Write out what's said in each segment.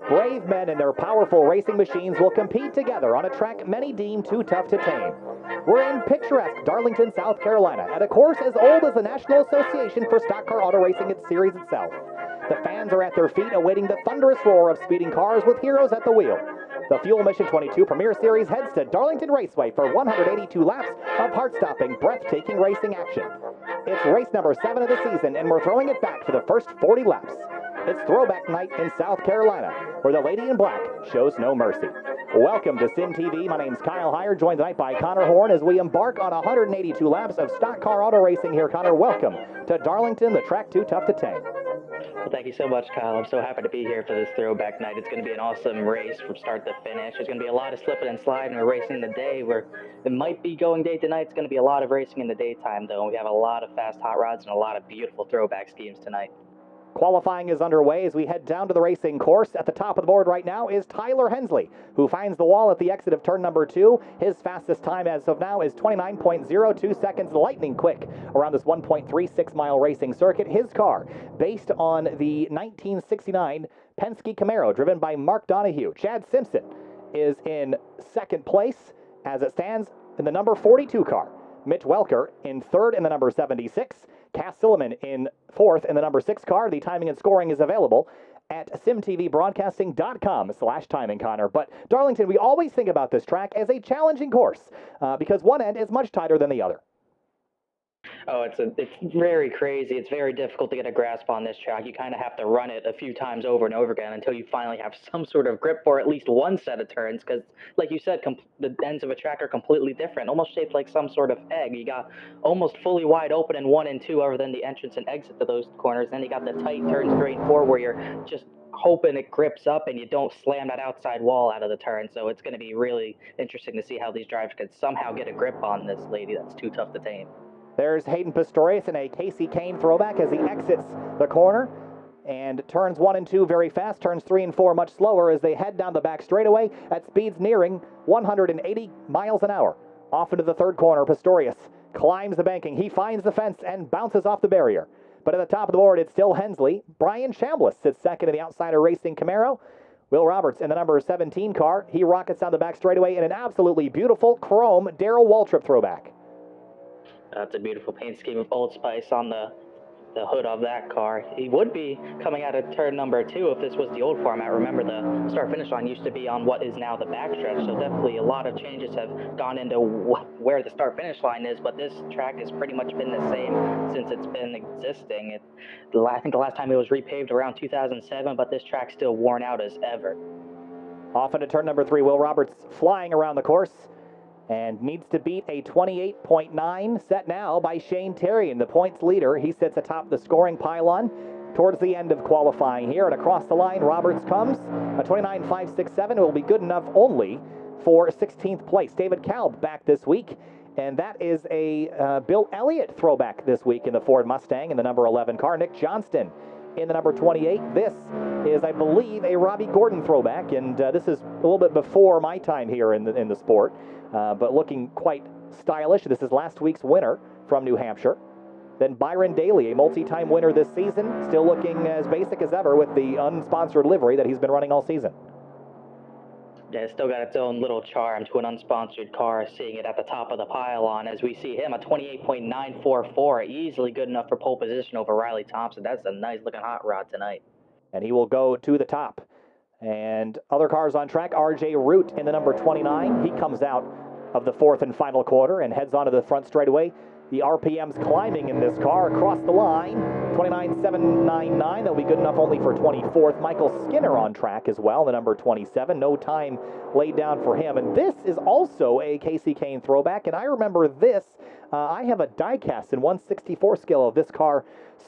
Brave men and their powerful racing machines will compete together on a track many deem too tough to tame. We're in picturesque Darlington, South Carolina, at a course as old as the National Association for Stock Car Auto Racing series itself. The fans are at their feet awaiting the thunderous roar of speeding cars with heroes at the wheel. The Fuel Mission 22 Premier Series heads to Darlington Raceway for 182 laps of heart-stopping, breathtaking racing action. It's race number 7 of the season, and we're throwing it back for the first 40 laps. It's Throwback Night in South Carolina, where the Lady in Black shows no mercy. Welcome to Sim TV. My name's Kyle Heyer, joined tonight by Connor Horn as we embark on 182 laps of stock car auto racing here. Connor, welcome to Darlington, the track too tough to tame. Well, thank you so much, Kyle. I'm so happy to be here for this Throwback Night. It's going to be an awesome race from start to finish. There's going to be a lot of slipping and sliding. We're racing in the day where it might be going day to night. It's going to be a lot of racing in the daytime, though. We have a lot of fast hot rods and a lot of beautiful throwback schemes tonight. Qualifying is underway as we head down to the racing course. At the top of the board right now is TYLER HENSLEY, who finds the wall at the exit of turn number 2. His fastest time as of now is 29.02 seconds, lightning quick around this 1.36-mile racing circuit. His car, based on the 1969 Penske Camaro, driven by Mark Donohue. Chad Simpson is in second place as it stands in the number 42 car. Mitch Welker in third in the number 76. Cass Silliman in fourth in the number 6 car. The timing and scoring is available at simtvbroadcasting.com/timing, Connor. But Darlington, we always think about this track as a challenging course because one end is much tighter than the other. Oh, it's very crazy. It's very difficult to get a grasp on this track. You kind of have to run it a few times over and over again until you finally have some sort of grip for at least one set of turns because, like you said, the ends of a track are completely different, almost shaped like some sort of egg. You got almost fully wide open in 1 and 2 other than the entrance and exit to those corners. Then you got the tight turns 3 and 4 where you're just hoping it grips up and you don't slam that outside wall out of the turn. So it's going to be really interesting to see how these drivers could somehow get a grip on this lady that's too tough to tame. There's Hayden Pastorius in a Casey Kane throwback as he exits the corner and turns 1 and 2 very fast, turns 3 and 4 much slower as they head down the back straightaway at speeds nearing 180 miles an hour. Off into the third corner, Pastorius climbs the banking. He finds the fence and bounces off the barrier. But at the top of the board, it's still Hensley. Brian Chambliss sits second in the Outsider Racing Camaro. Will Roberts in the number 17 car. He rockets down the back straightaway in an absolutely beautiful chrome Darrell Waltrip throwback. That's a beautiful paint scheme of Old Spice on the hood of that car. He would be coming out of turn number 2 if this was the old format. Remember, the start-finish line used to be on what is now the backstretch, so definitely a lot of changes have gone into where the start-finish line is, but this track has pretty much been the same since it's been existing. I think the last time it was repaved around 2007, but this track's still worn out as ever. Off into turn number 3, Will Roberts flying around the course and needs to beat a 28.9 set now by Shane Terry, and the points leader. He sits atop the scoring pylon towards the end of qualifying here, and across the line Roberts comes. A 29.567 will be good enough only for 16th place. David Kalb back this week, and that is a Bill Elliott throwback this week in the Ford Mustang in the number 11 car. Nick Johnston in the number 28. This is, I believe, a Robbie Gordon throwback, and this is a little bit before my time here in the sport. But looking quite stylish. This is last week's winner from New Hampshire. Then Byron Daly, a multi-time winner this season, still looking as basic as ever with the unsponsored livery that he's been running all season. Yeah, it's still got its own little charm to an unsponsored car, seeing it at the top of the pylon as we see him, a 28.944, easily good enough for pole position over Riley Thompson. That's a nice looking hot rod tonight. And he will go to the top. And other cars on track, RJ Root in the number 29. He comes out of the fourth and final quarter and heads onto the front straightaway. The RPM's climbing in this car across the line. 29.799. That'll be good enough only for 24th. Michael Skinner on track as well, the number 27. No time laid down for him. And this is also a Kasey Kahne throwback. And I remember this. I have a die-cast in 1/64 scale of this car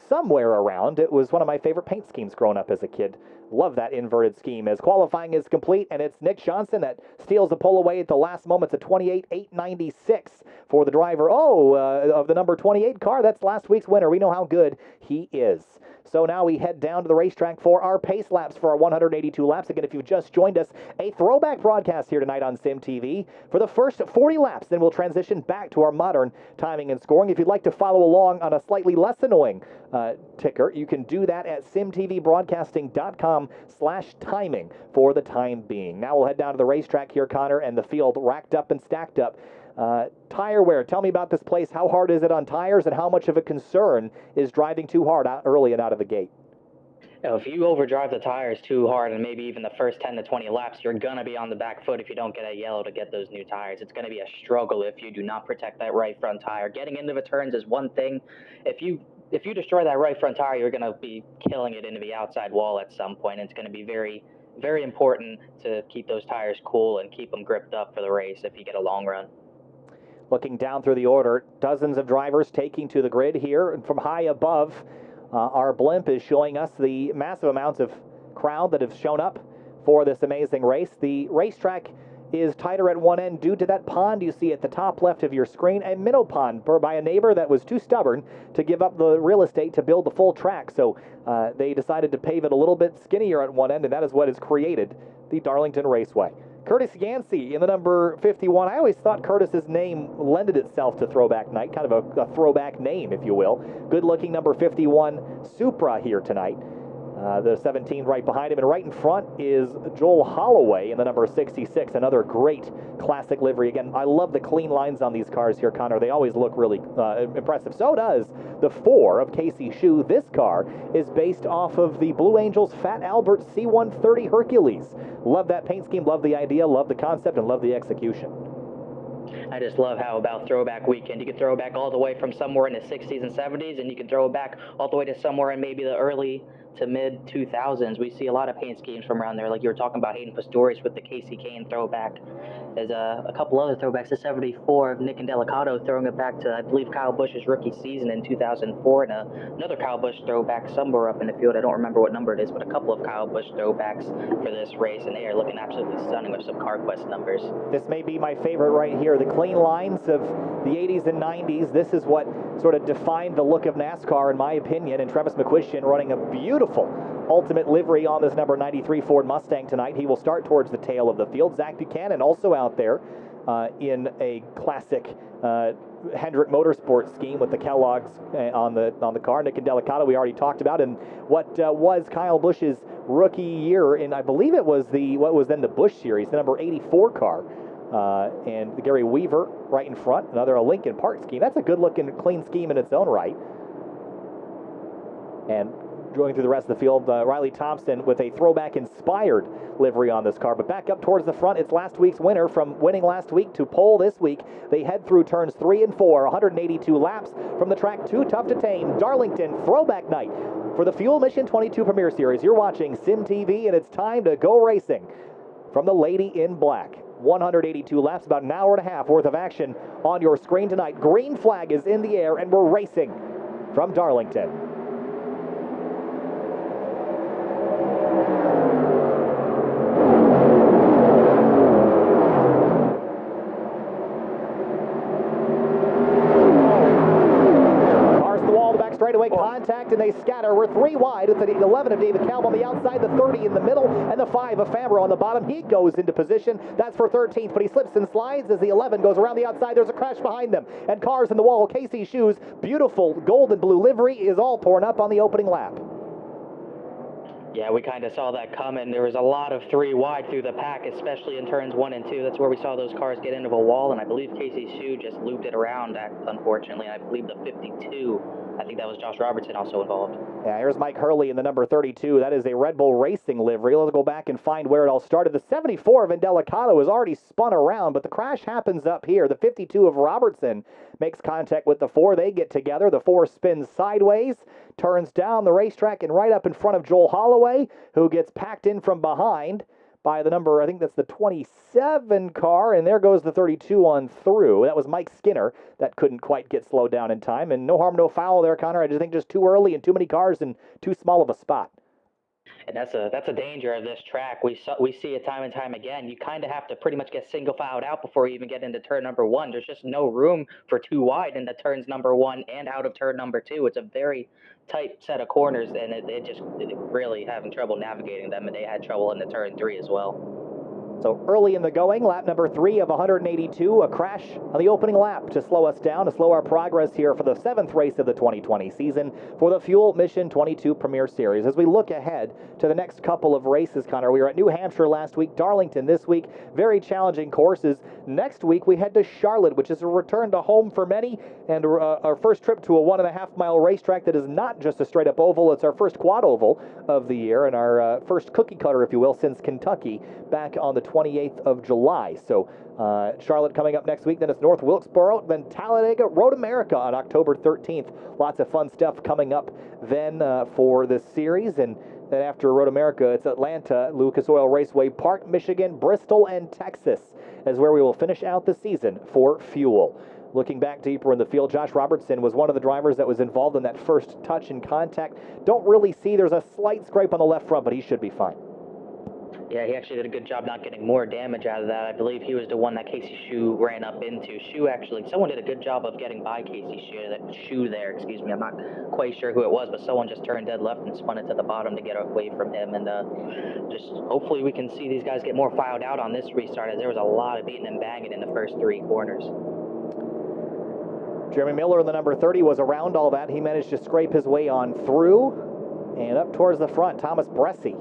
somewhere around. It was one of my favorite paint schemes growing up as a kid. Love that inverted scheme. As qualifying is complete, and it's Nick Johnston that steals the pole away at the last moments at 28.896 for the driver. Of the number 28 car. That's last week's winner. We know how good he is. So now we head down to the racetrack for our pace laps for our 182 laps. Again, if you've just joined us, a throwback broadcast here tonight on Sim TV for the first 40 laps. Then we'll transition back to our modern timing and scoring. If you'd like to follow along on a slightly less annoying ticker, you can do that at simtvbroadcasting.com/timing for the time being. Now we'll head down to the racetrack here, Connor, and the field racked up and stacked up. Tire wear. Tell me about this place. How hard is it on tires, and how much of a concern is driving too hard out early and out of the gate? If you overdrive the tires too hard and maybe even the first 10 to 20 laps, you're going to be on the back foot if you don't get a yellow to get those new tires. It's going to be a struggle if you do not protect that right front tire. Getting into the turns is one thing. If you destroy that right front tire, you're going to be killing it into the outside wall at some point. It's going to be very, very important to keep those tires cool and keep them gripped up for the race if you get a long run. Looking down through the order, dozens of drivers taking to the grid here. And from high above, our blimp is showing us the massive amounts of crowd that have shown up for this amazing race. The racetrack is tighter at one end due to that pond you see at the top left of your screen, a minnow pond by a neighbor that was too stubborn to give up the real estate to build the full track. So they decided to pave it a little bit skinnier at one end, and that is what has created the Darlington Raceway. Curtis Yancey in the number 51. I always thought Curtis's name lended itself to throwback night, kind of a throwback name, if you will. Good-looking number 51 Supra here tonight. The 17 right behind him, and right in front is Joel Holloway in the number 66, another great classic livery. Again, I love the clean lines on these cars here, Connor. They always look really impressive. So does the 4 of Casey Shu. This car is based off of the Blue Angels Fat Albert C130 Hercules. Love that paint scheme, love the idea, love the concept, and love the execution. I just love how about throwback weekend, you can throw it back all the way from somewhere in the 60s and 70s, and you can throw it back all the way to somewhere in maybe the early to mid 2000s. We see a lot of paint schemes from around there, like you were talking about HAYDEN Pastorius with the Kasey Kahne throwback. There's a couple other throwbacks. The 74 of Nick and Delicato throwing it back to, I believe, Kyle Busch's rookie season in 2004, and another Kyle Busch throwback somewhere up in the field. I don't remember what number it is, but a couple of Kyle Busch throwbacks for this race, and they are looking absolutely stunning with some CarQuest numbers. This may be my favorite right here. The clean lines of the 80s and 90s. This is what sort of defined the look of NASCAR, in my opinion, and Travis McQuistion running a beautiful ultimate livery on this number 93 Ford Mustang tonight. He will start towards the tail of the field. Zach Buchanan also out there in a classic Hendrick Motorsports scheme with the Kellogg's on the car. Nick and Delicato we already talked about, and what was Kyle Busch's rookie year in, I believe it was what was then the Busch Series, the number 84 car. And the Gary Weaver right in front, another Lincoln Park scheme. That's a good-looking, clean scheme in its own right. And going through the rest of the field, RILEY Thompson with a throwback-inspired livery on this car. But back up towards the front, it's last week's winner. From winning last week to pole this week, they head through turns 3 and 4, 182 laps from the track too tough to tame. Darlington throwback night for the Fuel Mission 22 Premier Series. You're watching Sim TV, and it's time to go racing from the Lady in Black. 182 laps, about an hour and a half worth of action on your screen tonight. Green flag is in the air, and we're racing from Darlington. Straightaway contact, and they scatter. We're 3 wide with the 11 of David Kalb on the outside, the 30 in the middle, and the 5 of Fambro on the bottom. He goes into position. That's for 13th, but he slips and slides as the 11 goes around the outside. There's a crash behind them, and cars in the wall. Kasey Shu's beautiful gold and blue livery is all torn up on the opening lap. Yeah, we kind of saw that coming. There was a lot of 3 wide through the pack, especially in turns 1 and 2. That's where we saw those cars get into a wall, and I believe Kasey Shu just looped it around, unfortunately. I believe the 52 I think that was Josh Robertson also involved. Yeah, here's Mike Hurley in the number 32. That is a Red Bull Racing livery. Let's go back and find where it all started. The 74 of Indelicato has already spun around, but the crash happens up here. The 52 of Robertson makes contact with the 4. They get together. The 4 spins sideways, turns down the racetrack, and right up in front of Joel Holloway, who gets packed in from behind by the number, I think that's the 27 car, and there goes the 32 on through. That was Mike Skinner that couldn't quite get slowed down in time, and no harm, no foul there, Connor. I just think just too early and too many cars and too small of a spot. And that's a danger of this track. We see it time and time again. You kind of have to pretty much get single filed out before you even get into turn number 1. There's just no room for too wide into turns number 1 and out of turn number 2. It's a very tight set of corners, and it really having trouble navigating them, and they had trouble in the turn 3 as well. So early in the going, lap number 3 of 182, a crash on the opening lap to slow us down, to slow our progress here for the 7th race of the 2020 season for the Fuel Mission 22 Premier Series. As we look ahead to the next couple of races, Connor, we were at New Hampshire last week, Darlington this week, very challenging courses. Next week, we head to Charlotte, which is a return to home for many, and our first trip to a 1.5-mile racetrack that is not just a straight-up oval. It's our first quad oval of the year, and our first cookie cutter, if you will, since Kentucky, back on the 28th of July. So Charlotte coming up next week, then it's North Wilkesboro, then Talladega, Road America on October 13th. Lots of fun stuff coming up then for this series, and then after Road America, it's Atlanta, Lucas Oil Raceway Park, Michigan, Bristol, and Texas is where we will finish out the season for Fuel. Looking back deeper in the field, Josh Robertson was one of the drivers that was involved in that first touch and contact. Don't really see, there's a slight scrape on the left front, but he should be fine. Yeah, he actually did a good job not getting more damage out of that. I believe he was the one that Casey Shue ran up into. Someone did a good job of getting by Casey Shue there, excuse me. I'm not quite sure who it was, but someone just turned dead left and spun it to the bottom to get away from him. And just hopefully we can see these guys get more filed out on this restart, as there was a lot of beating and banging in the first 3 corners. Jeremy Miller in the number 30 was around all that. He managed to scrape his way on through and up towards the front. Thomas Bressy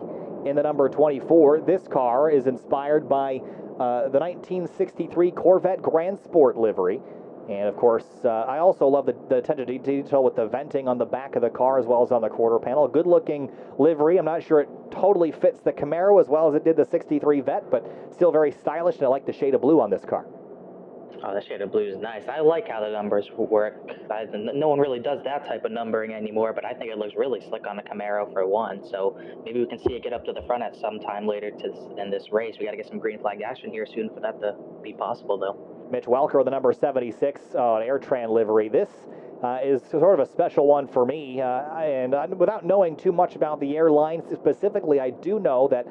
in the number 24. This car is inspired by the 1963 Corvette Grand Sport livery. And of course, I also love the attention to detail with the venting on the back of the car as well as on the quarter panel. A good looking livery. I'm not sure it totally fits the Camaro as well as it did the 63 Vet, but still very stylish, and I like the shade of blue on this car. Oh, that shade of blue is nice. I like how the numbers work. No one really does that type of numbering anymore, but I think it looks really slick on the Camaro for one. So maybe we can see it get up to the front at some time later in this race. We got to get some green flag action here soon for that to be possible, though. Mitch Welker, the number 76, an Airtran livery. This is sort of a special one for me, and without knowing too much about the airline specifically, I do know that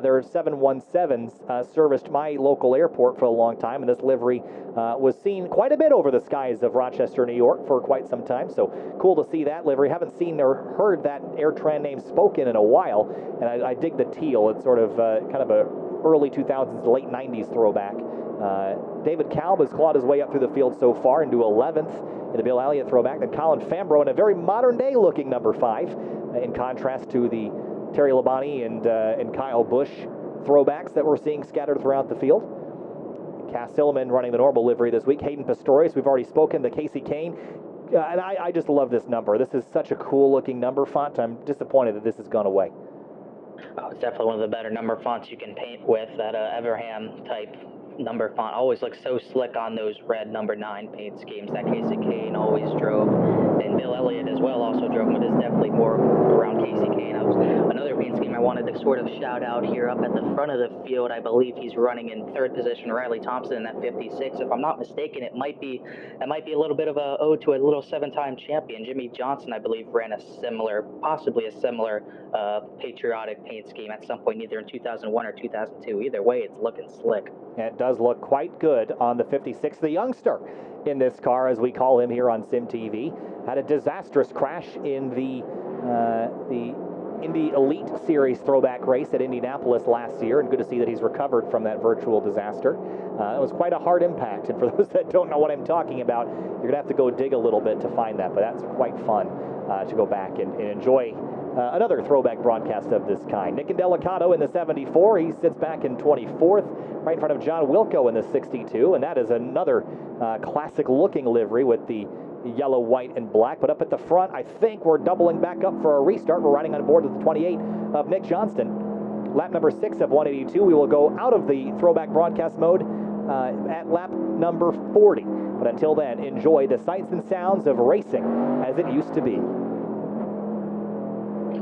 their 717s serviced my local airport for a long time, and this livery was seen quite a bit over the skies of Rochester, New York for quite some time, so cool to see that livery. Haven't seen or heard that Airtran name spoken in a while, and I dig the teal. It's sort of kind of a early 2000s, late 90s throwback. David Kalb has clawed his way up through the field so far into 11th in the Bill Elliott throwback. Then Colin Fambro in a very modern-day looking number 5, in contrast to the Terry Labonte and Kyle Busch throwbacks that we're seeing scattered throughout the field. Cass Silliman running the normal livery this week. Hayden Pastorius, we've already spoken, the Casey Kane. And I just love this number. This is such a cool-looking number font. I'm disappointed that this has gone away. Oh, it's definitely one of the better number fonts you can paint with. That Everham type number font always looks so slick on those red number 9 paint schemes that Casey Kane always drove, and Bill Elliott as well also drove, but it's definitely more around Casey Kane. Another paint scheme I wanted to sort of shout out here up at the front of the field. I believe he's running in 3rd position, RILEY THOMPSON in that 56. If I'm not mistaken, it might be a little bit of a ode to a little 7-time champion. Jimmy Johnson, I believe, ran possibly a similar patriotic paint scheme at some point, either in 2001 or 2002. Either way, it's looking slick. It does look quite good on the 56. The youngster in this car, as we call him here on Sim TV, had a disastrous crash in the Indy Elite Series throwback race at Indianapolis last year, and good to see that he's recovered from that virtual disaster. It was quite a hard impact, and for those that don't know what I'm talking about, you're going to have to go dig a little bit to find that, but that's quite fun to go back and enjoy another throwback broadcast of this kind. Nick Indelicato in the 74. He sits back in 24th, right in front of John Wilco in the 62, and that is another classic-looking livery with the yellow, white, and black. But up at the front, I think we're doubling back up for a restart. We're riding on board with the 28 of Nick Johnston. Lap number 6 of 182. We will go out of the throwback broadcast mode at lap number 40. But until then, enjoy the sights and sounds of racing as it used to be.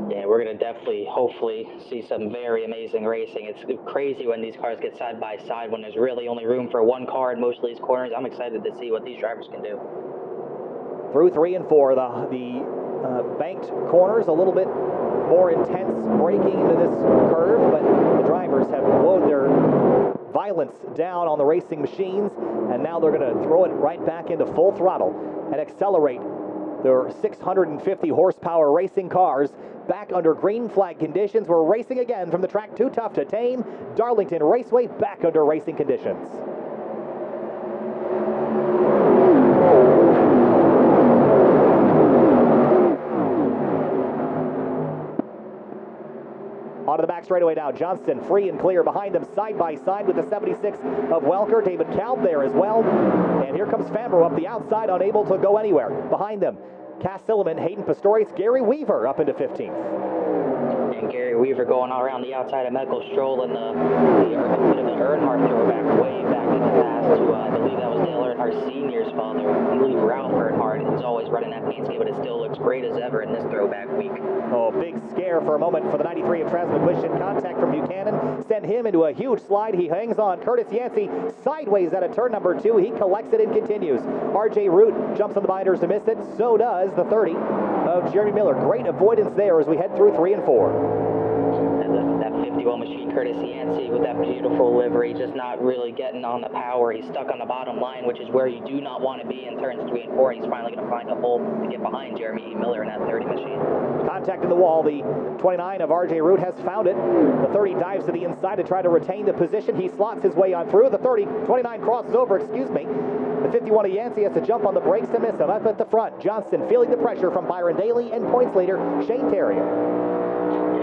Yeah, we're going to definitely, hopefully, see some very amazing racing. It's crazy when these cars get side by side, when there's really only room for one car in most of these corners. I'm excited to see what these drivers can do. Through 3 and 4, the banked corners, a little bit more intense braking into this curve, but the drivers have slowed their violence down on the racing machines, and now they're going to throw it right back into full throttle and accelerate their 650 horsepower racing cars back under green flag conditions. We're racing again from the track Too Tough to Tame, Darlington Raceway, back under racing conditions. Onto the back straightaway now. Johnston free and clear behind them, side by side with the 76 of Welker. David Kalb there as well. And here comes Fambro up the outside, unable to go anywhere. Behind them, Cass Silliman, Hayden Pastorius, Gary Weaver up into 15th. And Gary Weaver going all around the outside of Michael Stroll in the bit of an Earnhardt throwback way back in the past to, I believe that was Dale Earnhardt Sr.'s father. I believe Ralph Earnhardt is always running that Penske, but it still looks great as ever in this throwback week. Oh, big scare for a moment for the 93 of Travis McQuistion. Contact from Buchanan sent him into a huge slide. He hangs on. Curtis Yancey sideways at a turn number 2. He collects it and continues. RJ Root jumps on the binders to miss it. So does the 30 of Jeremy Miller. Great avoidance there as we head through 3 and 4. And that 51 machine, Curtis Yancey, with that beautiful livery, just not really getting on the power. He's stuck on the bottom line, which is where you do not want to be in turns 3 and 4. And he's finally going to find a hole to get behind Jeremy Miller in that 30 machine. Contact in the wall. The 29 of RJ Root has found it. The 30 dives to the inside to try to retain the position. He slots his way on through. The 29 crosses over, The 51 of Yancey has to jump on the brakes to miss him. Up at the front, Johnston feeling the pressure from Byron Daly and points leader Shane Terrier.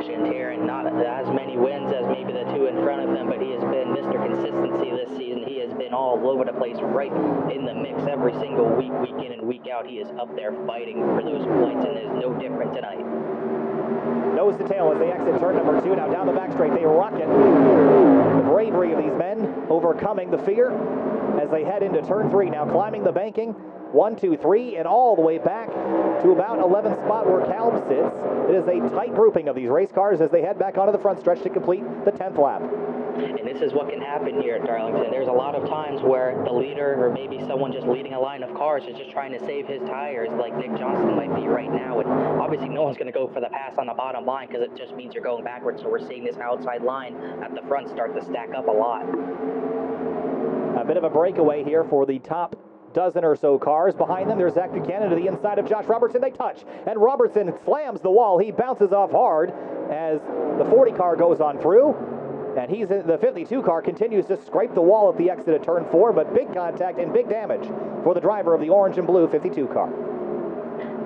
Shane Terrier, not as many wins as maybe the 2 in front of him, but he has been Mr. Consistency this season. He has been all over the place, right in the mix every single week, week in and week out. He is up there fighting for those points, and it is no different tonight. Nose to tail as they exit turn number 2. Now down the back straight, they rocket. The bravery of these men overcoming the fear as they head into turn 3. Now climbing the banking. 1, 2, 3, and all the way back to about 11th spot where Kalb sits. It is a tight grouping of these race cars as they head back onto the front stretch to complete the 10th lap. And this is what can happen here at Darlington. There's a lot of times where the leader, or maybe someone just leading a line of cars, is just trying to save his tires, like Nick Johnston might be right now. And obviously no one's going to go for the pass on the bottom line because it just means you're going backwards. So we're seeing this outside line at the front start to stack up a lot. A bit of a breakaway here for the top dozen or so cars. Behind them, there's Zach Buchanan to the inside of Josh Robertson. They touch, and Robertson slams the wall. He bounces off hard as the 40 car goes on through, and the 52 car continues to scrape the wall at the exit of turn 4, but big contact and big damage for the driver of the orange and blue 52 car.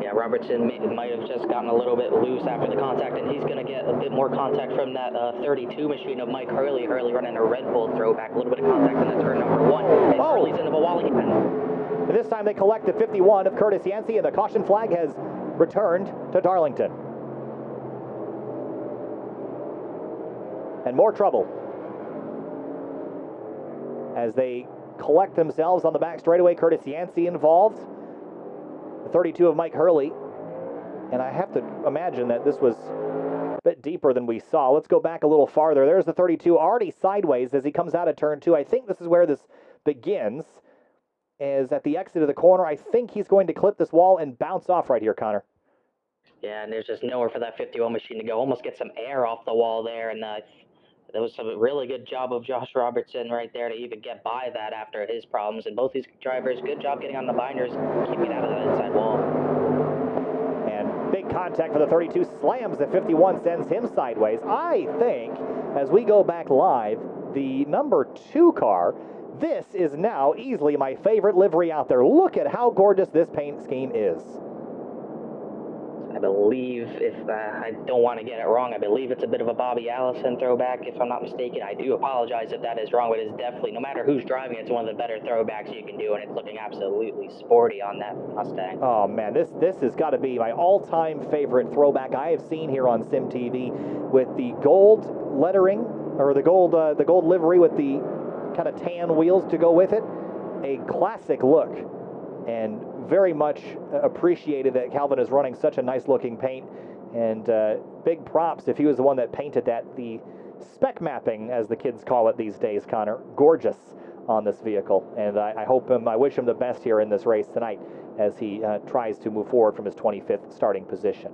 Yeah, Robertson might have just gotten a little bit loose after the contact, and he's going to get a bit more contact from that 32 machine of Mike Hurley. Hurley running a Red Bull throwback, a little bit of contact in the turn number 1, and Hurley's into the wall again. And this time they collect the 51 of Curtis Yancey, and the caution flag has returned to Darlington. And more trouble as they collect themselves on the back straightaway. Curtis Yancey involved. The 32 of Mike Hurley. And I have to imagine that this was a bit deeper than we saw. Let's go back a little farther. There's the 32 already sideways as he comes out of turn 2. I think this is where this begins. Is at the exit of the corner. I think he's going to clip this wall and bounce off right here, Connor. Yeah, and there's just nowhere for that 51 machine to go. Almost get some air off the wall there, and that was a really good job of Josh Robertson right there to even get by that after his problems. And both these drivers, good job getting on the binders, keeping out of that inside wall. And big contact for the 32, slams the 51, sends him sideways. I think, as we go back live, the number 2 car, this is now easily my favorite livery out there. Look at how gorgeous this paint scheme is. I believe, if I don't want to get it wrong, I believe it's a bit of a Bobby Allison throwback, if I'm not mistaken. I do apologize if that is wrong, but it's definitely, no matter who's driving it, it's one of the better throwbacks you can do, and it's looking absolutely sporty on that Mustang. Oh man, this has got to be my all-time favorite throwback I have seen here on Sim TV, with the gold lettering, or the gold livery with the kind of tan wheels to go with it. A classic look, and very much appreciated that Calvin is running such a nice looking paint, and big props if he was the one that painted that. The spec mapping, as the kids call it these days, Connor, gorgeous on this vehicle, and I wish him the best here in this race tonight as he tries to move forward from his 25th starting position.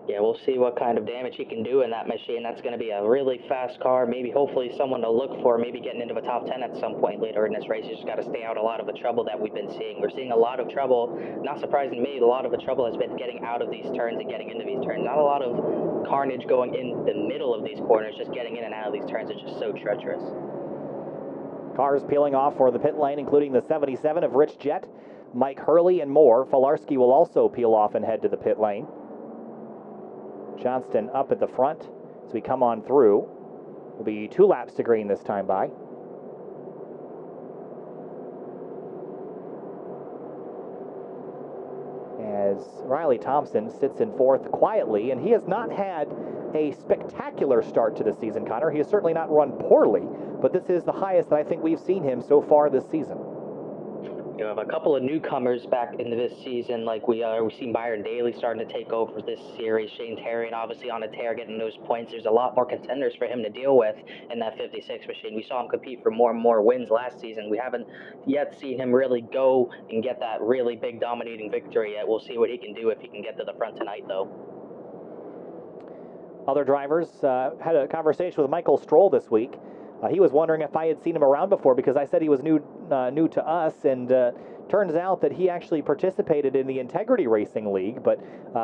Yeah, we'll see what kind of damage he can do in that machine. That's going to be a really fast car, maybe hopefully someone to look for, maybe getting into a top 10 at some point later in this race. You just got to stay out a lot of the trouble that we've been seeing. We're seeing a lot of trouble, not surprising to me, a lot of the trouble has been getting out of these turns and getting into these turns. Not a lot of carnage going in the middle of these corners, just getting in and out of these turns is just so treacherous. Cars peeling off for the pit lane, including the 77 of Rich Jett, Mike Hurley, and more. Filarski will also peel off and head to the pit lane. Johnston up at the front as we come on through. Will be 2 laps to green this time by. As Riley Thompson sits in 4th quietly, and he has not had a spectacular start to the season, Connor. He has certainly not run poorly, but this is the highest that I think we've seen him so far this season. You have a couple of newcomers back into this season, like we've seen Byron Daly starting to take over this series. Shane Terrian obviously on a tear, getting those points. There's a lot more contenders for him to deal with in that 56 machine. We saw him compete for more and more wins last season. We haven't yet seen him really go and get that really big dominating victory yet. We'll see what he can do if he can get to the front tonight, though. Other drivers had a conversation with Michael Stroll this week. He was wondering if I had seen him around before, because I said he was new to us, and turns out that he actually participated in the Integrity Racing League, but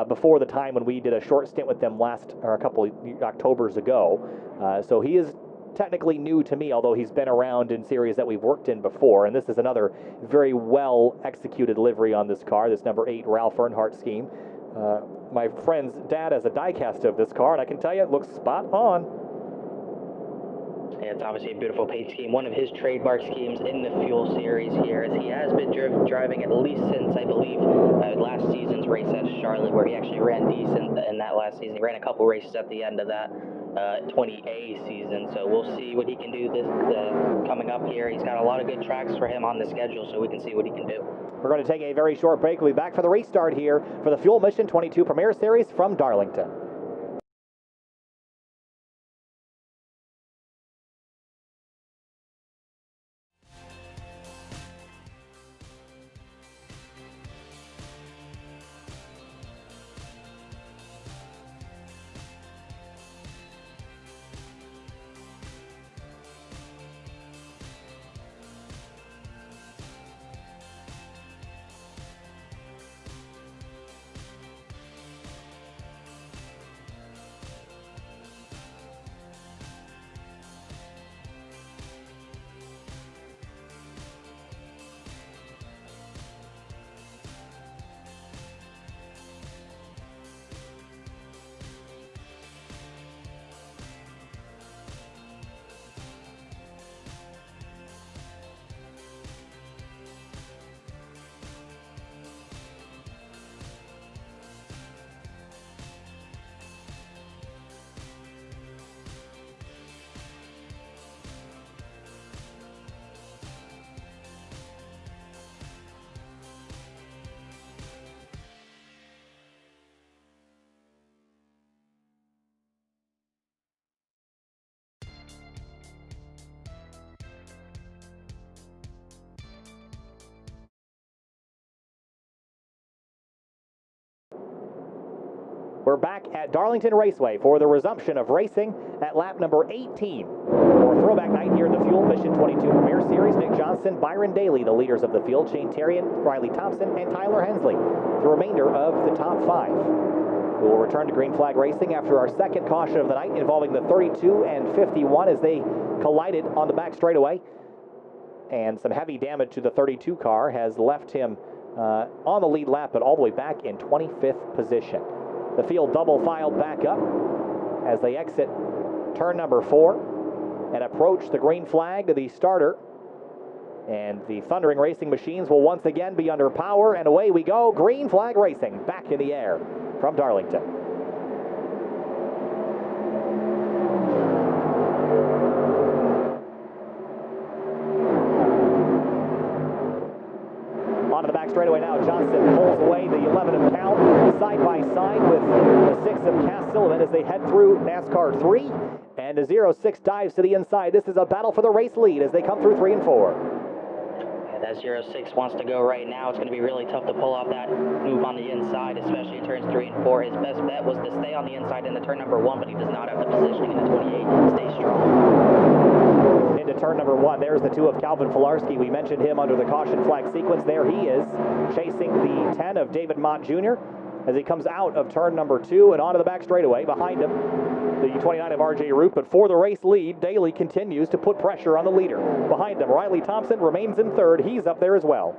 before the time when we did a short stint with them a couple of Octobers ago. So he is technically new to me, although he's been around in series that we've worked in before, and this is another very well executed livery on this car, this number 8 Ralph Earnhardt scheme. My friend's dad has a diecast of this car, and I can tell you it looks spot on. Yeah, it's obviously a beautiful paint scheme, one of his trademark schemes in the Fuel Series here, as he has been driving at least since, I believe, last season's race at Charlotte, where he actually ran decent in that last season. He ran a couple races at the end of that 20A season, so we'll see what he can do this coming up here. He's got a lot of good tracks for him on the schedule, so we can see what he can do. We're going to take a very short break. We'll be back for the restart here for the Fuel Mission 22 Premier Series from Darlington. We're back at Darlington Raceway for the resumption of racing at lap number 18. For throwback night here in the Fuel Mission 22 Premier Series, Nick Johnston, Byron Daly, the leaders of the field, Shane Terrian, Riley Thompson, and Tyler Hensley, the remainder of the top 5. We will return to green flag racing after our second caution of the night, involving the 32 and 51 as they collided on the back straightaway. And some heavy damage to the 32 car has left him on the lead lap, but all the way back in 25th position. The field double filed back up as they exit turn number 4 and approach the green flag to the starter. And the Thundering Racing machines will once again be under power, and away we go. Green flag racing back in the air from Darlington. Onto the back straightaway now. Johnston pulls away the 11 of Count side by side with the 6 of Cass as they head through NASCAR 3. And the 06 dives to the inside. This is a battle for the race lead as they come through 3 and 4. That 06 wants to go right now. It's going to be really tough to pull off that move on the inside, especially in turns 3 and 4. His best bet was to stay on the inside into turn number 1, but he does not have the positioning in the 28. Stay strong. Into turn number 1, there's the 2 of Calvin Filarski. We mentioned him under the caution flag sequence. There he is, chasing the 10 of David Mott Jr. as he comes out of turn number 2 and onto the back straightaway. Behind him, the 29 of RJ Root, but for the race lead, Daly continues to put pressure on the leader. Behind him, Riley Thompson remains in 3rd. He's up there as well.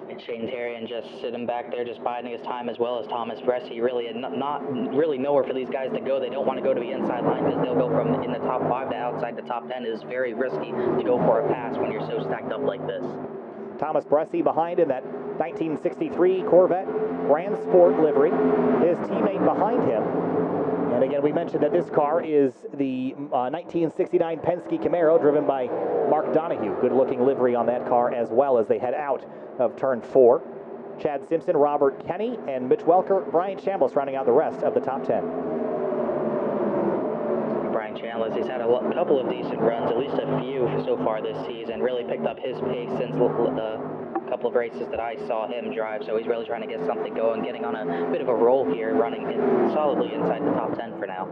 And Shane Terrian just sitting back there, just biding his time, as well as Thomas Bressy. Really not really nowhere for these guys to go. They don't want to go to the inside line because they'll go from in the top 5 to outside the top 10. It is very risky to go for a pass when you're so stacked up like this. Thomas Bressy behind in that 1963 Corvette Grand Sport livery. His teammate behind him. And again, we mentioned that this car is the 1969 Penske Camaro driven by Mark Donohue. Good-looking livery on that car as well as they head out of turn 4. Chad Simpson, Robert Kenny, and Mitch Welker, Brian Chambliss rounding out the rest of the top 10. Brian Chambliss, he's had a couple of decent runs, at least a few so far this season. Really picked up his pace since couple of races that I saw him drive, so he's really trying to get something going, getting on a bit of a roll here, running solidly inside the top 10 for now.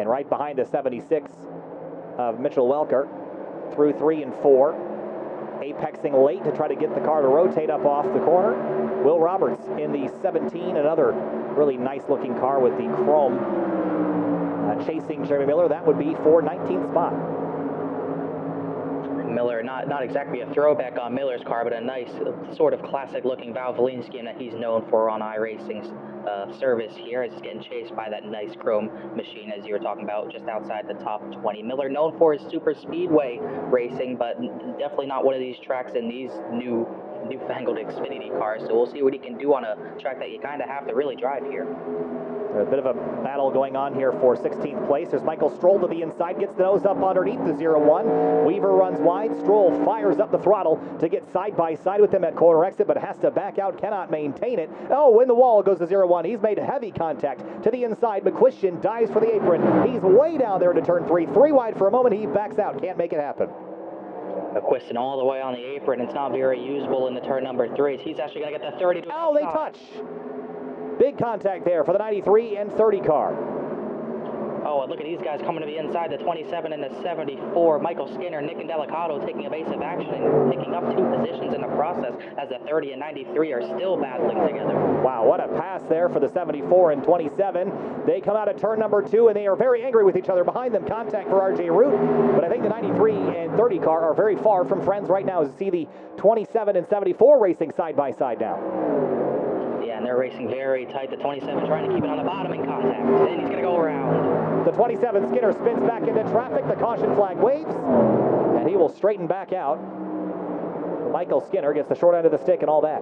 And right behind the 76 of Mitchell Welker through 3 and 4, apexing late to try to get the car to rotate up off the corner. Will Roberts in the 17, another really nice looking car with the chrome chasing Jeremy Miller. That would be for 19th spot. Miller, not exactly a throwback on Miller's car, but a nice sort of classic looking Valvoline scheme that he's known for on iRacing's service here, as he's getting chased by that nice chrome machine, as you were talking about, just outside the top 20. Miller known for his super speedway racing, but definitely not one of these tracks in these newfangled Xfinity cars, so we'll see what he can do on a track that you kind of have to really drive here. A bit of a battle going on here for 16th place. There's Michael Stroll to the inside, gets the nose up underneath the 0-1. Weaver runs wide. Stroll fires up the throttle to get side by side with him at corner exit, but has to back out, cannot maintain it. Oh, in the wall goes the 0-1. He's made heavy contact to the inside. McQuistion dives for the apron. He's way down there to turn 3. 3 wide for a moment. He backs out. Can't make it happen. McQuiston all the way on the apron. It's not very usable in the turn number 3. He's actually going to get the 30 to oh, they touch. Big contact there for the 93 and 30 car. Oh, and look at these guys coming to the inside, the 27 and the 74. Michael Skinner, Nick and Delicato taking evasive action and picking up 2 positions in the process, as the 30 and 93 are still battling together. Wow, what a pass there for the 74 and 27. They come out of turn number 2, and they are very angry with each other. Behind them, contact for RJ Root, but I think the 93 and 30 car are very far from friends right now, as you see the 27 and 74 racing side by side now. Yeah, and they're racing very tight. The 27 trying to keep it on the bottom in contact. Then he's going to go around. The 27 Skinner spins back into traffic. The caution flag waves, and he will straighten back out. Michael Skinner gets the short end of the stick and all that.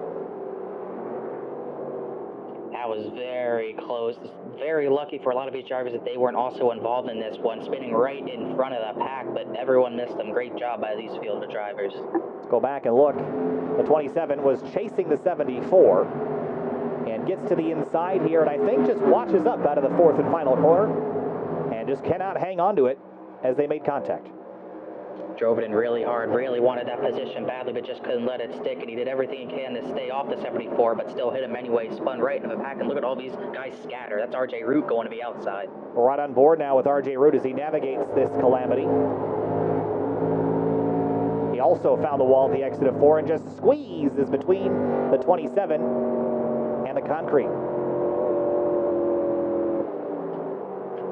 That was very close. Very lucky for a lot of these drivers that they weren't also involved in this one, spinning right in front of the pack, but everyone missed them. Great job by these field of drivers. Let's go back and look. The 27 was chasing the 74. And gets to the inside here, and I think just watches up out of the 4th and final corner, and just cannot hang on to it as they made contact. Drove it in really hard, really wanted that position badly, but just couldn't let it stick, and he did everything he can to stay off the 74, but still hit him anyway, spun right into the pack, and look at all these guys scatter. That's RJ Root going to the outside. We're right on board now with RJ Root as he navigates this calamity. He also found the wall at the exit of 4 and just squeezes between the 27 and the concrete.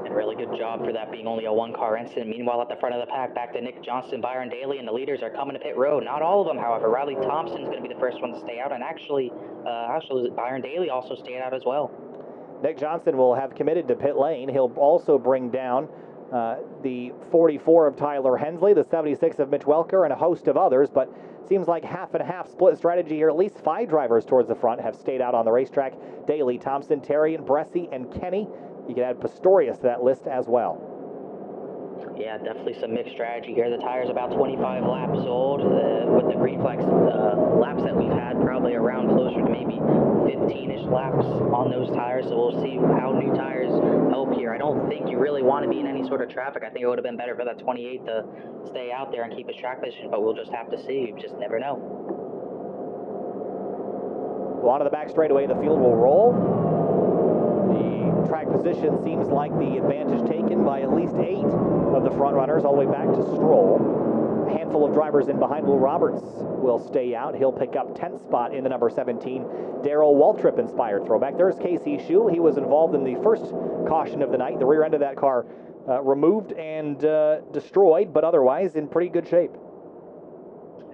And Really good job for that being only a one-car incident. Meanwhile, at the front of the pack, back to Nick Johnston, Byron Daly, and the leaders are coming to pit road. Not all of them, however. RILEY Thompson's going to be the first one to stay out, and actually Byron Daly also stayed out as well. Nick Johnston will have committed to pit lane. He'll also bring down the 44 of TYLER HENSLEY, the 76 of Mitch Welker, and a host of others, but seems like half and half split strategy here. At least 5 drivers towards the front have stayed out on the racetrack. Daly, Thompson, Terry, and Bressy, and Kenny. You can add Pastorius to that list as well. Yeah, definitely some mixed strategy here. The tire's about 25 laps old. With the green flags laps that we've had, probably around closer to maybe 15-ish laps on those tires. So we'll see how new tires help here. I don't think you really want to be in any sort of traffic. I think it would have been better for that 28 to stay out there and keep his track position, but we'll just have to see. You just never know. Well, onto the back straightaway, the field will roll. The track position seems like the advantage taken by at least 8 of the front runners, all the way back to Stroll. A handful of drivers in behind. Will Roberts will stay out. He'll pick up 10th spot in the number 17 Darrell Waltrip inspired throwback. There's Casey Shue. He was involved in the first caution of the night. The rear end of that car removed and destroyed, but otherwise in pretty good shape.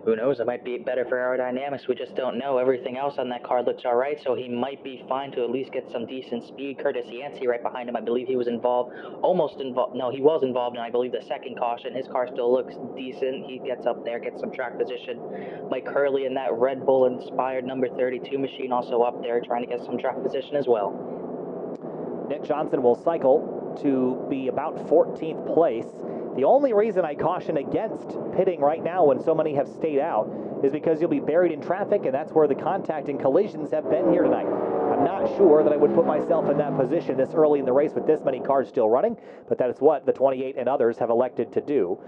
Who knows? It might be better for aerodynamics. We just don't know. Everything else on that car looks all right, so he might be fine to at least get some decent speed. Curtis Yancey right behind him. I believe he was involved, he was involved in, I believe, the second caution. His car still looks decent. He gets up there, gets some track position. Mike Hurley in that Red Bull-inspired number 32 machine also up there trying to get some track position as well. Nick Johnston will cycle to be about 14th place. The only reason I caution against pitting right now when so many have stayed out is because you'll be buried in traffic, and that's where the contact and collisions have been here tonight. I'm not sure that I would put myself in that position this early in the race with this many cars still running, but that is what the 28 and others have elected to do,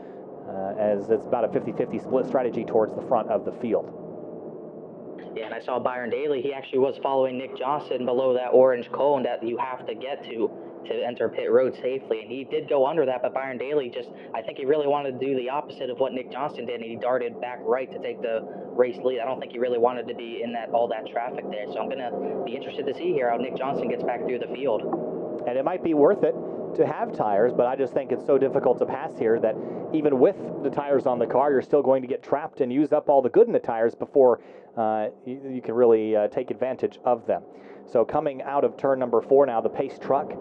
as it's about a 50-50 split strategy towards the front of the field. Yeah, and I saw Byron Daly. He actually was following Nick Johnston below that orange cone that you have to get to enter pit road safely, and he did go under that, but Byron Daly I think he really wanted to do the opposite of what Nick Johnston did, and he darted back right to take the race lead. I don't think he really wanted to be in all that traffic there, so I'm going to be interested to see here how Nick Johnston gets back through the field. And it might be worth it to have tires, but I just think it's so difficult to pass here that even with the tires on the car, you're still going to get trapped and use up all the good in the tires before you can really take advantage of them. So coming out of turn number 4 now, the pace truck,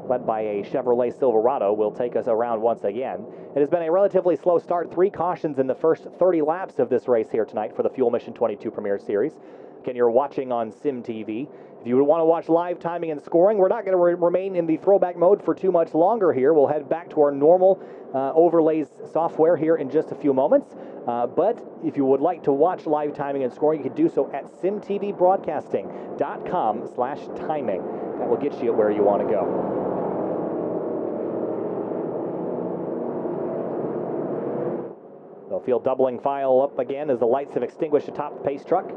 led by a Chevrolet Silverado, will take us around once again. It has been a relatively slow start. 3 cautions in the first 30 laps of this race here tonight for the Fuel Mission 22 Premier Series. Again, you're watching on Sim TV. If you would want to watch live timing and scoring, we're not going to remain in the throwback mode for too much longer here. We'll head back to our normal overlays software here in just a few moments. But if you would like to watch live timing and scoring, you can do so at simtvbroadcasting.com/timing. That will get you where you want to go. The field doubling file up again as the lights have extinguished atop the pace truck.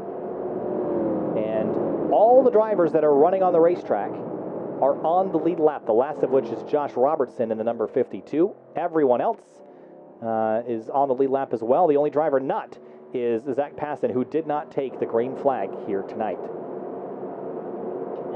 And all the drivers that are running on the racetrack are on the lead lap, the last of which is Josh Robertson in the number 52. Everyone else is on the lead lap as well. The only driver not is Zach Passon, who did not take the green flag here tonight.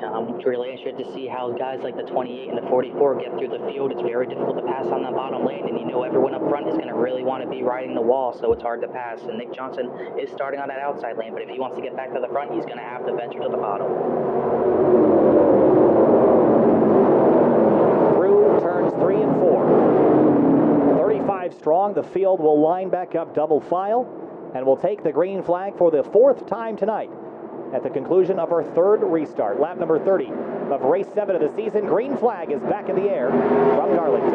I'm really interested to see how guys like the 28 and the 44 get through the field. It's very difficult to pass on that bottom lane, and you know everyone up front is going to really want to be riding the wall, so it's hard to pass. And Nick Johnston is starting on that outside lane, but if he wants to get back to the front, he's going to have to venture to the bottom. Through turns 3 and 4. 35 strong, the field will line back up double file, and will take the green flag for the 4th time tonight. At the conclusion of our 3rd restart, lap number 30 of race 7 of the season, green flag is back in the air from Darlington.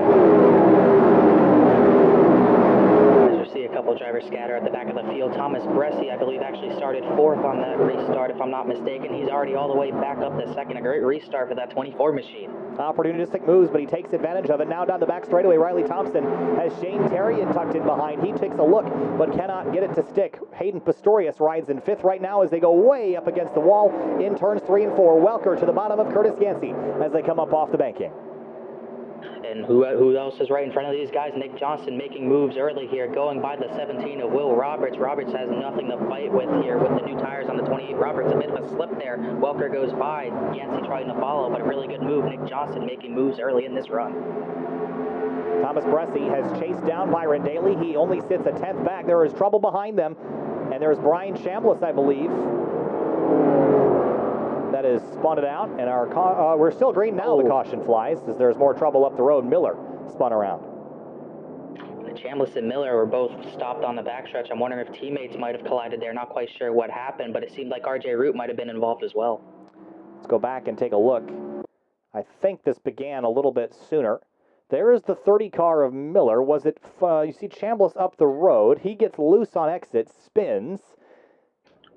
As you see a couple drivers scatter at the back of the field, Thomas Bressy, I believe, actually started 4th on that restart, if I'm not mistaken. He's already all the way back up to 2nd. A great restart for that 24 machine. Opportunistic moves, but he takes advantage of it. Now down the back straightaway, RILEY Thompson has Shane Terrian tucked in behind. He takes a look, but cannot get it to stick. Hayden Pastorius rides in 5th right now as they go way up against the wall in turns 3 and 4. Welker to the bottom of Curtis Yancey as they come up off the banking. And who else is right in front of these guys? Nick Johnston making moves early here, going by the 17 of Will Roberts. Roberts has nothing to fight with here with the new tires on the 28. Roberts, a bit of a slip there. Welker goes by. Yancey trying to follow, but a really good move. Nick Johnston making moves early in this run. Thomas Bressy has chased down Byron Daly. He only sits a 10th back. There is trouble behind them. And there's Brian Chambliss, I believe, that is spun it out. And we're still green now. The caution flies as there's more trouble up the road. Miller spun around. Chambliss and Miller were both stopped on the backstretch. I'm wondering if teammates might have collided there. Not quite sure what happened, but it seemed like RJ Root might have been involved as well. Let's go back and take a look. I think this began a little bit sooner. There is the 30 car of Miller. Was it, you see Chambliss up the road. He gets loose on exit, spins.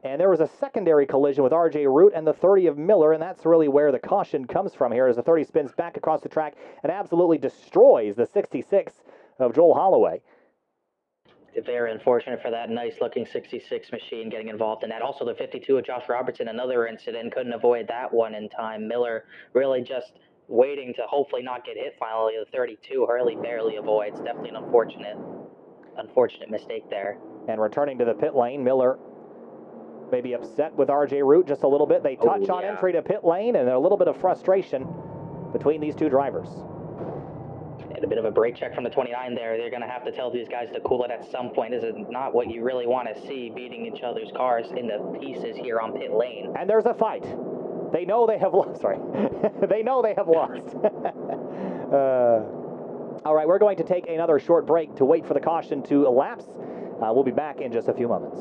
And there was a secondary collision with RJ Root and the 30 of Miller, and that's really where the caution comes from here as the 30 spins back across the track and absolutely destroys the 66 of Joel Holloway. Very unfortunate for that nice-looking 66 machine getting involved in that. Also, the 52 of Josh Robertson, another incident, couldn't avoid that one in time. Miller really just waiting to hopefully not get hit finally. The 32 Hurley barely avoids. Definitely an unfortunate mistake there. And returning to the pit lane, Miller maybe upset with RJ Root just a little bit. They touch on entry to pit lane, and a little bit of frustration between these two drivers. And a bit of a brake check from the 29 there. They're going to have to tell these guys to cool it at some point. This is not what you really want to see, beating each other's cars into pieces here on pit lane. And there's a fight. They know they have lost. Sorry. They know they have lost. All right, we're going to take another short break to wait for the caution to elapse. We'll be back in just a few moments.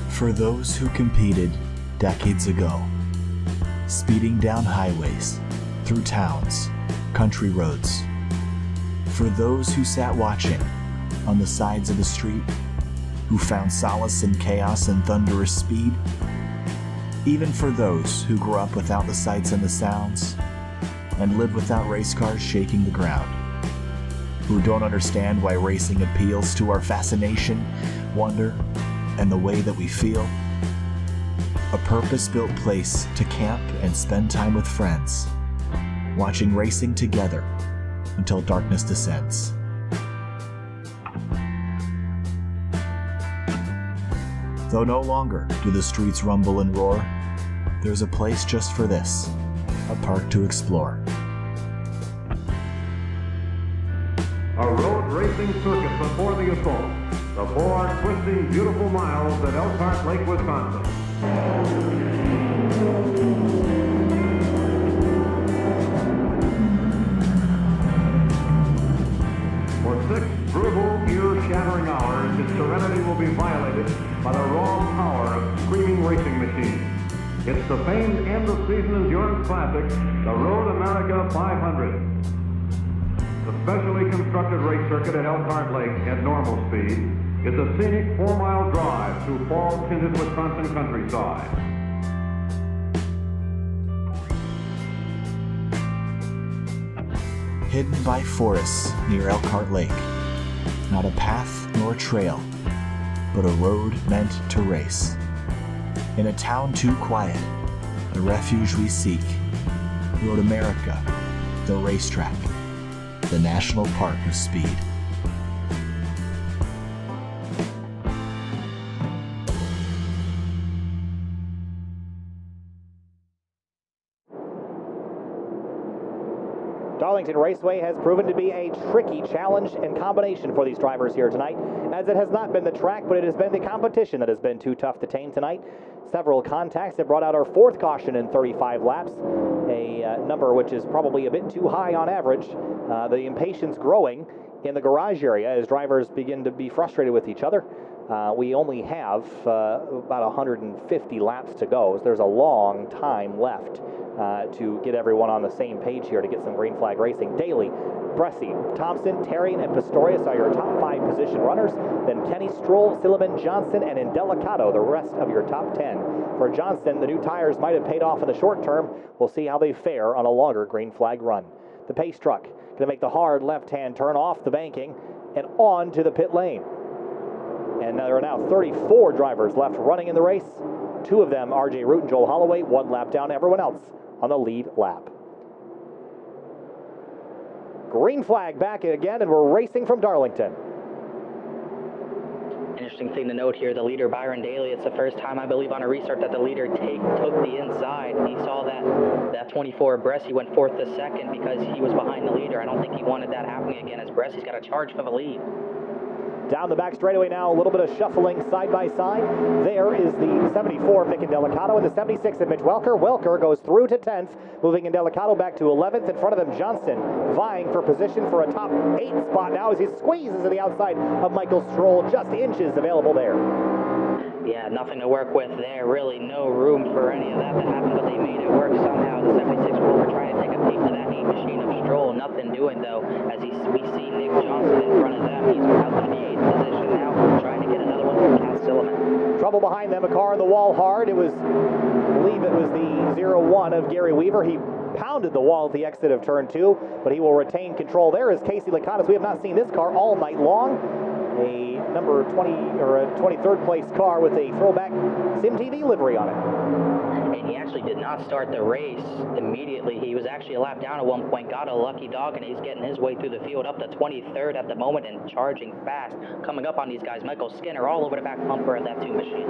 For those who competed decades ago, speeding down highways, through towns, country roads. For those who sat watching on the sides of the street, who found solace in chaos and thunderous speed. Even for those who grew up without the sights and the sounds, and live without race cars shaking the ground. Who don't understand why racing appeals to our fascination, wonder, and the way that we feel. A purpose-built place to camp and spend time with friends, watching racing together until darkness descends. Though no longer do the streets rumble and roar, there's a place just for this, a park to explore. A road racing circuit before the assault. The 4 twisting, beautiful miles at Elkhart Lake, Wisconsin. For 6 brutal, ear-shattering hours, its serenity will be violated by the raw power of screaming racing machines. It's the famed end-of-season endurance classic, the Road America 500. The specially constructed race circuit at Elkhart Lake at normal speed is a scenic 4-mile drive through fall-tinted Wisconsin countryside. Hidden by forests near Elkhart Lake, not a path nor trail, but a road meant to race. In a town too quiet, the refuge we seek, Road America, the racetrack, the National Park of Speed. Darlington Raceway has proven to be a tricky challenge and combination for these drivers here tonight, as it has not been the track, but it has been the competition that has been too tough to tame tonight. Several contacts have brought out our 4th caution in 35 laps, a number which is probably a bit too high on average. The impatience growing in the garage area as drivers begin to be frustrated with each other. We only have about 150 laps to go, so there's a long time left to get everyone on the same page here to get some green flag racing. Daly, Bressy, Thompson, Tarian, and Pastorius are your top 5 position runners. Then Kenny, Stroll, Silliman, Johnson, and Indelicato, the rest of your top 10. For Johnston, the new tires might have paid off in the short term. We'll see how they fare on a longer green flag run. the pace truck. Going to make the hard left-hand turn off the banking and on to the pit lane. And there are now 34 drivers left running in the race. 2 of them, RJ Root and Joel Holloway, 1 lap down, everyone else on the lead lap. Green flag back again, and we're racing from Darlington. Interesting thing to note here, the leader, Byron Daly, it's the first time, I believe, on a restart that the leader took the inside. He saw that 24 Bressi went 4th to 2nd because he was behind the leader. I don't think he wanted that happening again, as Bressi's got a charge for the lead. Down the back straightaway now, a little bit of shuffling side by side. There is the 74 of Nick Delicato and the 76 of Mitch Welker. Welker goes through to 10th, moving in Delicato back to 11th. In front of them, Johnston vying for position for a top 8 spot now as he squeezes to the outside of Michael Stroll. Just inches available there. Yeah, nothing to work with there. Really no room for any of that to happen, but they made it work somehow. The 76 Rover trying to take a peek to that 8 machine of Stroll. Nothing doing, though, as we see Nick Johnston in front of them. He's out to the 8th position now, trying to get another one from CASEY. Trouble behind them, a car on the wall hard. I believe it was the 01 of Gary Weaver. He pounded the wall at the exit of turn 2, but he will retain control. There is CASEY LAKATOS. We have not seen this car all night long. A number 20 or a 23rd place car with a throwback SimTV livery on it. And he actually did not start the race immediately. He was actually a lap down at one point, got a lucky dog, and he's getting his way through the field up to 23rd at the moment and charging fast. Coming up on these guys, Michael Skinner all over the back bumper of that 2 machine.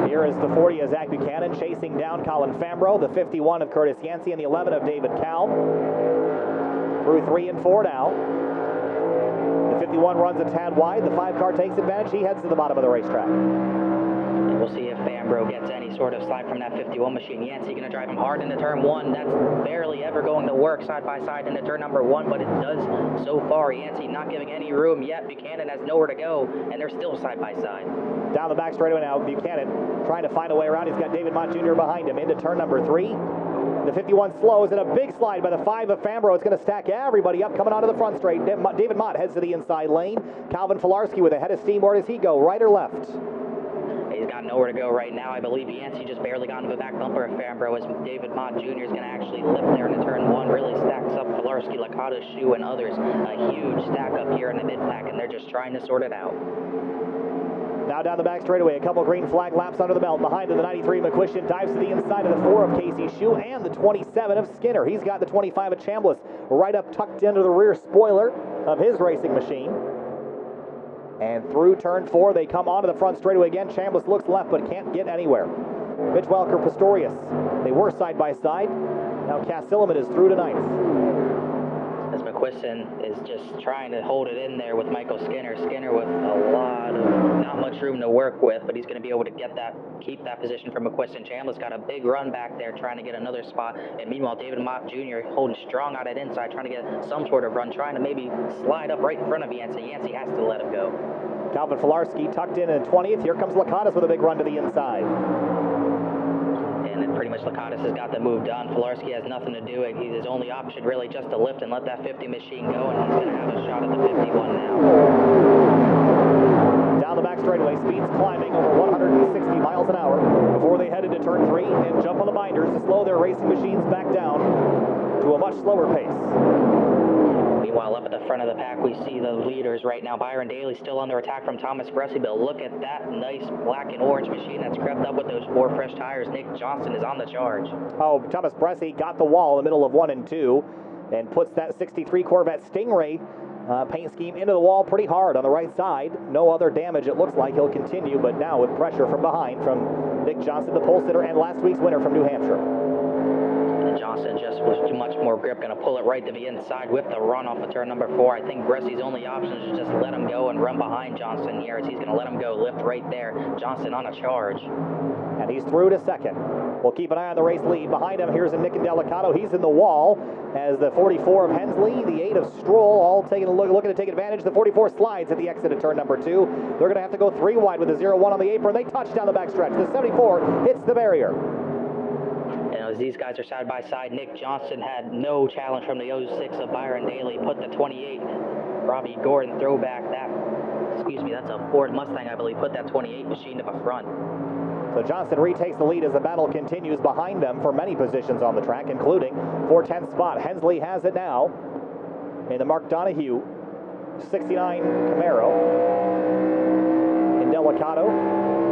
Here is the 40 of Zach Buchanan chasing down Colin Fambro, the 51 of Curtis Yancey, and the 11 of David Kalb. Through 3 and 4 now. The 51 runs a tad wide. The 5 car takes advantage. He heads to the bottom of the racetrack. And we'll see if Fambro gets any sort of slide from that 51 machine. Yancey going to drive him hard into turn 1. That's barely ever going to work side by side into turn number 1, but it does so far. Yancey not giving any room yet. Buchanan has nowhere to go, and they're still side by side. Down the back straightaway now, Buchanan trying to find a way around. He's got David Mott Jr. behind him into turn number 3. The 51 slows, and a big slide by the 5 of Fambro. It's going to stack everybody up coming onto the front straight. David Mott heads to the inside lane. Calvin Filarski with a head of steam. Where does he go, right or left? He's got nowhere to go right now. I believe Yancey just barely got into the back bumper of Fambro as David Mott Jr. is going to actually lift there into turn 1. Really stacks up Filarski, Lakato's shoe, and others. A huge stack up here in the mid-pack, and they're just trying to sort it out. Now down the back straightaway, a couple green flag laps under the belt. Behind him, the 93 McQuistion dives to the inside of the 4 of Casey Shue and the 27 of Skinner. He's got the 25 of Chambliss right up tucked into the rear spoiler of his racing machine. And through turn 4, they come onto the front straightaway again. Chambliss looks left but can't get anywhere. Mitch Welker, Pastorius, they were side by side. Now CASEY is through to 9th. As McQuiston is just trying to hold it in there with Michael Skinner. Skinner with a lot of, not much room to work with, but he's going to be able to keep that position for McQuiston. Chambliss got a big run back there trying to get another spot. And meanwhile, David Mott Jr. holding strong out at inside, trying to get some sort of run, trying to maybe slide up right in front of Yancey. Yancey has to let him go. Calvin Filarski tucked in 20th. Here comes Lakatos with a big run to the inside. And then pretty much Lakatos has got the move done. Filarski has nothing to do. His only option really just to lift and let that 50 machine go, and he's going to have a shot at the 51 now. Down the back straightaway, speeds climbing over 160 miles an hour before they head into turn 3 and jump on the binders to slow their racing machines back down to a much slower pace. Meanwhile, up at the front of the pack, we see the leaders right now. Byron Daly still under attack from Thomas Bressi, but look at that nice black and orange machine that's crept up with those 4 fresh tires. Nick Johnston is on the charge. Oh, Thomas Bressi got the wall in the middle of 1 and 2 and puts that 63 Corvette Stingray paint scheme into the wall pretty hard on the right side. No other damage, it looks like. He'll continue, but now with pressure from behind from Nick Johnston, the pole sitter, and last week's winner from New Hampshire. Johnson just was too much more grip, going to pull it right to the inside with the run off of turn number 4. I think Bressi's only option is just let him go and run behind Johnston here as he's going to let him go, lift right there. Johnston on a charge. And he's through to 2nd. We'll keep an eye on the race lead. Behind him, here's a Nick Delicato. He's in the wall as the 44 of Hensley, the 8 of Stroll, all taking a look, looking to take advantage. The 44 slides at the exit of turn number 2. They're going to have to go 3 wide with the 0-1 on the apron. They touch down the backstretch. The 74 hits the barrier. As these guys are side by side, Nick Johnston had no challenge from the 06 of Byron Daly. Put the 28 Robbie Gordon throwback. That's a Ford Mustang, I believe. Put that 28 machine to the front. So Johnston retakes the lead as the battle continues behind them for many positions on the track, including 410th spot. Hensley has it now in the Mark Donahue 69 Camaro. Indelicato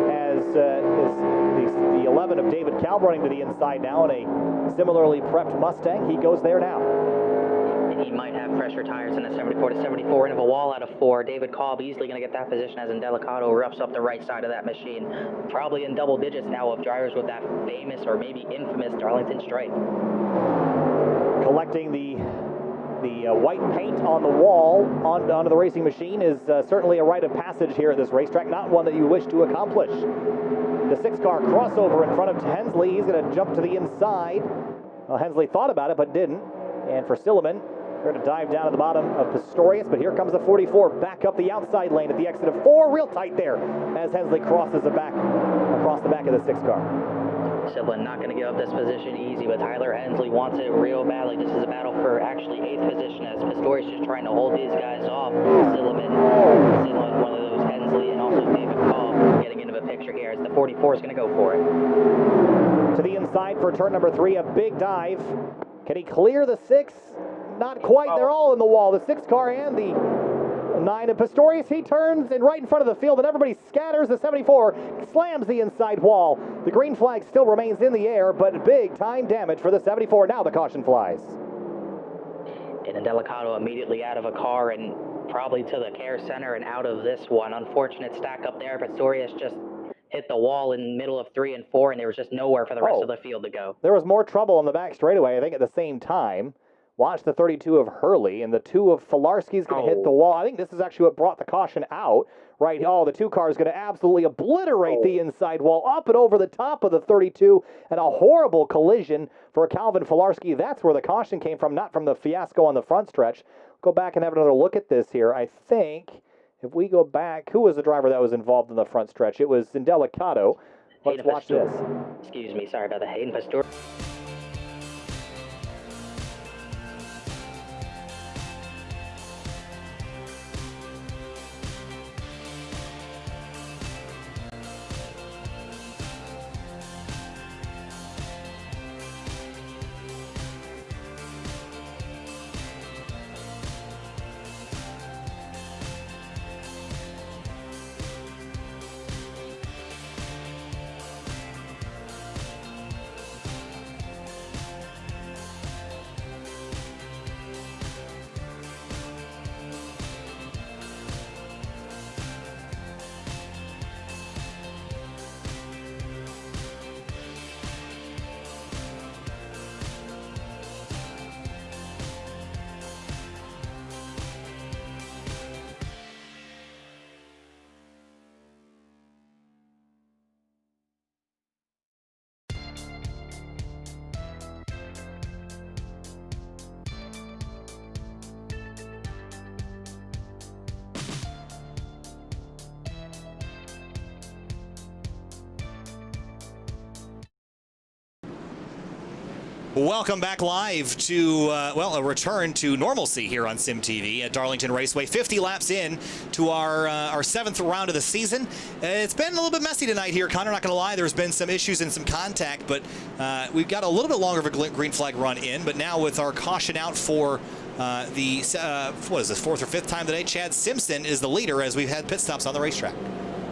has the 11 of David Kalb running to the inside now in a similarly prepped Mustang. He goes there now. And he might have fresher tires in a 74 to 74 and of a wall out of 4. David Kalb easily going to get that position as Indelicato roughs up the right side of that machine. Probably in double digits now of drivers with that famous or maybe infamous Darlington stripe. Collecting the white paint on the wall onto the racing machine is certainly a rite of passage here at this racetrack, not one that you wish to accomplish. The 6-car crossover in front of Hensley. He's going to jump to the inside. Well, Hensley thought about it but didn't. And for Silliman, we're going to dive down to the bottom of Pastorius, but here comes the 44 back up the outside lane at the exit of 4. Real tight there as Hensley crosses across the back of the 6-car. Silliman not going to give up this position easy, but Tyler Hensley wants it real badly. This is a battle for actually 8th position as Pastorius just trying to hold these guys off. Silliman, one of those Hensley, and also David Kalb getting into the picture here as the 44 is going to go for it. To the inside for turn number 3, a big dive. Can he clear the 6? Not quite. They're all in the wall. The 6-car and the 9 of Pastorius. He turns and right in front of the field, and everybody scatters. The 74 slams the inside wall. The green flag still remains in the air, but big time damage for the 74. Now the caution flies. And Indelicato immediately out of a car and probably to the care center and out of this one. Unfortunate stack up there. Pastorius just hit the wall in the middle of 3 and 4, and there was just nowhere for the rest of the field to go. There was more trouble on the back straightaway, I think, at the same time. Watch the 32 of Hurley, and the 2 of Filarski's going to hit the wall. I think this is actually what brought the caution out, right? Oh, the 2 car is going to absolutely obliterate the inside wall up and over the top of the 32, and a horrible collision for Calvin Filarski. That's where the caution came from, not from the fiasco on the front stretch. Go back and have another look at this here. I think if we go back, who was the driver that was involved in the front stretch? It was Indelicato. Let's watch this. Excuse me, sorry about that. Hayden Pastor. Welcome back live to, well, a return to normalcy here on SimTV at Darlington Raceway. 50 laps in to our 7th round of the season. It's been a little bit messy tonight here, Connor, not going to lie. There's been some issues and some contact, but we've got a little bit longer of a green flag run in. But now with our caution out for the, what is this, 4th or 5th time today, Chad Simpson is the leader as we've had pit stops on the racetrack.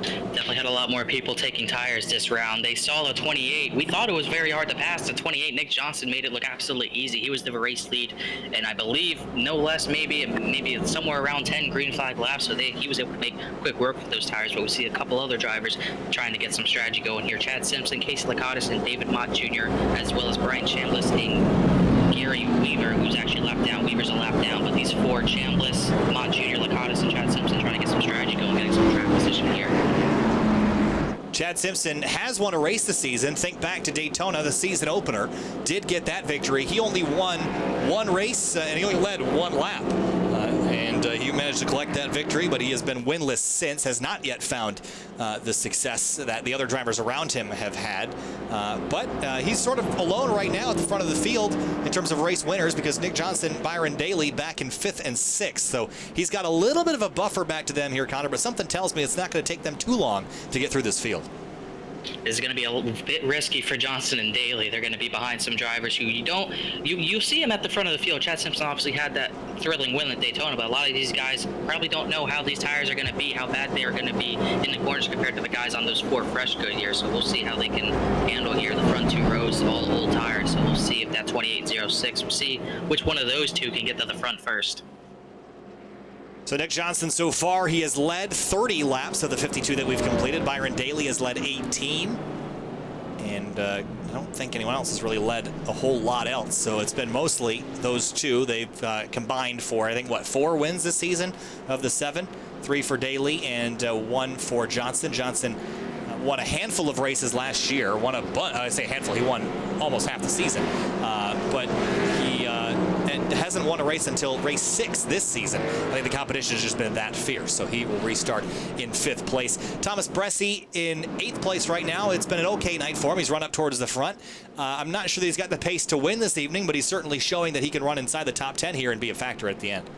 Definitely had a lot more people taking tires this round. They saw the 28. We thought it was very hard to pass the 28. Nick Johnston made it look absolutely easy. He was the race lead, and I believe no less, maybe somewhere around 10 green flag laps. So he was able to make quick work with those tires. But we see a couple other drivers trying to get some strategy going here. Chad Simpson, Casey Lakatos, and David Mott Jr., as well as Brian Chambliss and Gary Weaver, who's actually lapped down. Weaver's a lap down, but these 4, Chambliss, Mott Jr., Lakatos, and Chad Simpson, trying to get some strategy going, getting some track position here. Chad Simpson has won a race this season. Think back to Daytona, the season opener. Did get that victory. He only won 1 race, and he only led 1 lap. He managed to collect that victory, but he has been winless since, has not yet found the success that the other drivers around him have had. But he's sort of alone right now at the front of the field in terms of race winners because Nick Johnston, Byron Daly back in 5th and 6th. So he's got a little bit of a buffer back to them here, Connor, but something tells me it's not going to take them too long to get through this field. This is going to be a bit risky for Johnston and Daly. They're going to be behind some drivers who you see them at the front of the field. Chad Simpson obviously had that thrilling win at Daytona, but a lot of these guys probably don't know how these tires are going to be, how bad they are going to be in the corners compared to the guys on those 4 fresh Goodyear. So we'll see how they can handle here the front 2 rows, all old tires. So we'll see if that 28.06, we'll see which one of those 2 can get to the front first. So Nick Johnston so far, he has led 30 laps of the 52 that we've completed. Byron Daly has led 18. And I don't think anyone else has really led a whole lot else. So it's been mostly those 2. They've combined for, I think, what, 4 wins this season of the 7. 3 for Daly and 1 for Johnston. Johnston won a handful of races last year. I say a handful, he won almost half the season. But he hasn't won a race until race 6 this season. I think the competition has just been that fierce, so he will restart in 5th place. Thomas Bressy in 8th place right now. It's been an okay night for him. He's run up towards the front. I'm not sure that he's got the pace to win this evening, but he's certainly showing that he can run inside the top 10 here and be a factor at the end.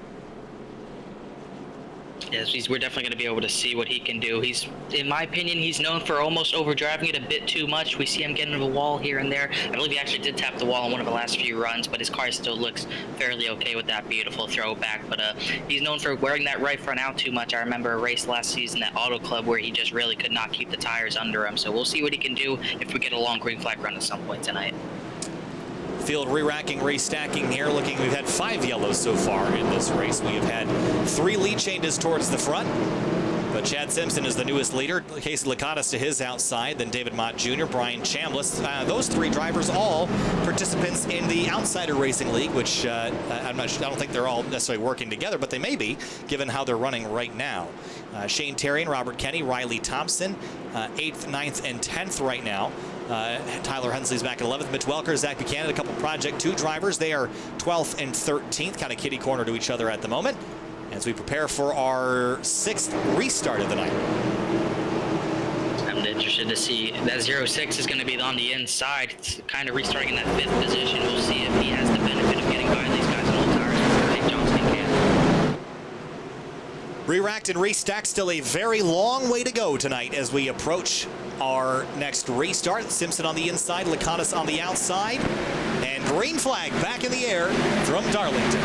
Yes, we're definitely going to be able to see what he can do. He's, in my opinion, he's known for almost overdriving it a bit too much. We see him getting into the wall here and there. I believe he actually did tap the wall on one of the last few runs, but his car still looks fairly okay with that beautiful throwback. But he's known for wearing that right front out too much. I remember a race last season at Auto Club where he just really could not keep the tires under him. So we'll see what he can do if we get a long green flag run at some point tonight. Field re-racking, restacking here. We've had 5 yellows so far in this race. We have had 3 lead changes towards the front, but Chad Simpson is the newest leader. Casey Lakatos to his outside, then David Mott Jr., Brian Chambliss. Those 3 drivers, all participants in the Outsider Racing League, which I don't think they're all necessarily working together, but they may be, given how they're running right now. Shane Terry, Robert Kenny, Riley Thompson, 8th, 9th, and 10th right now. Tyler Hensley's back at 11th. Mitch Welker, Zach Buchanan, a couple Project 2 drivers. They are 12th and 13th, kind of kitty corner to each other at the moment, as we prepare for our 6th restart of the night. I'm interested to see that 06 is going to be on the inside. It's kind of restarting in that 5th position. We'll see if he has the benefit of getting by these guys on old tires before Nick Johnston can. Re-racked and restacked, still a very long way to go tonight as we approach our next restart. Simpson on the inside, Lakatos on the outside, and green flag back in the air from Darlington.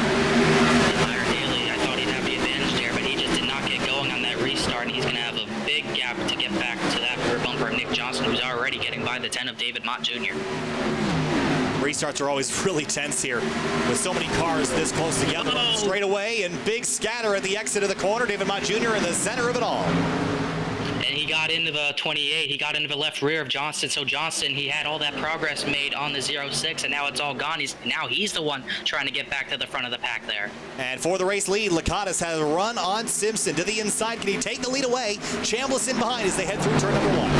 Byron Daly, I thought he'd have the advantage there, but he just did not get going on that restart, and he's going to have a big gap to get back to that rear bumper of Nick Johnston, who's already getting by the 10 of David Mott Jr. Restarts are always really tense here with so many cars this close together. Straight away and big scatter at the exit of the corner. David Mott Jr. in the center of it all. And he got into the 28. He got into the left rear of Johnston. So Johnston, he had all that progress made on the 06, and now it's all gone. Now he's the one trying to get back to the front of the pack there. And for the race lead, Lakatos has a run on Simpson to the inside. Can he take the lead away? Chambliss in behind as they head through turn number 1.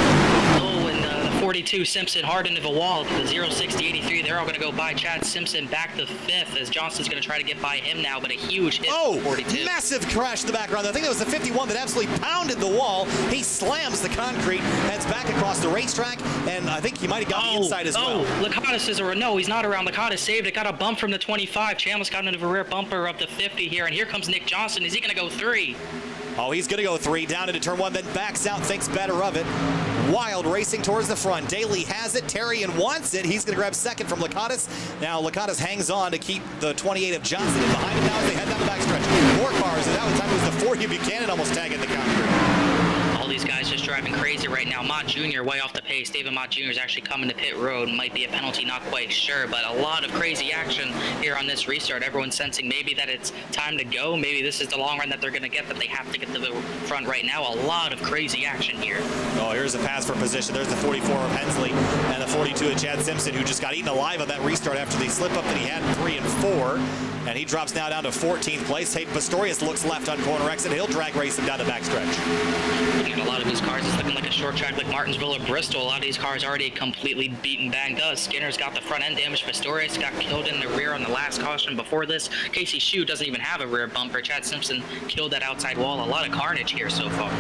Oh, and the 42 Simpson hard into the wall. The 06, the 83, they're all going to go by Chad Simpson back to 5th as Johnston's going to try to get by him now, but a huge hit for 42. Massive crash in the background. I think it was the 51 that absolutely pounded the wall. He slams the concrete, heads back across the racetrack, and I think he might have got the inside as well. Lakatos is no, he's not around. Lakatos saved it, got a bump from the 25. Chambliss got into the rear bumper of the 50 here, and here comes Nick Johnston. Is he going to go 3? Oh, he's going to go 3, down into turn 1, then backs out, thinks better of it. Wild racing towards the front. Daly has it. Terrian wants it. He's going to grab 2nd from Lakatos. Now Lakatos hangs on to keep the 28 of Johnston. And behind him now as they head down the backstretch. 4 cars, and that time it was the 40 of Buchanan almost tagging the concrete. All these guys just driving crazy right now. Mott Jr. way off the pace. David Mott Jr. is actually coming to pit road. Might be a penalty, not quite sure, but a lot of crazy action here on this restart. Everyone's sensing maybe that it's time to go. Maybe this is the long run that they're going to get, that they have to get to the front right now. A lot of crazy action here. Oh, here's a pass for position. There's the 44 of Hensley and the 42 of Chad Simpson, who just got eaten alive on that restart after the slip up that he had in 3 and 4. And he drops now down to 14th place. Hayden Pastorius looks left on corner exit. He'll drag race him down the backstretch. Looking at a lot of these cars, it's looking like a short track like Martinsville or Bristol. A lot of these cars already completely beaten, banged up. Skinner's got the front end damage. Pastorius got killed in the rear on the last caution before this. Casey Shue doesn't even have a rear bumper. Chad Simpson killed that outside wall. A lot of carnage here so far.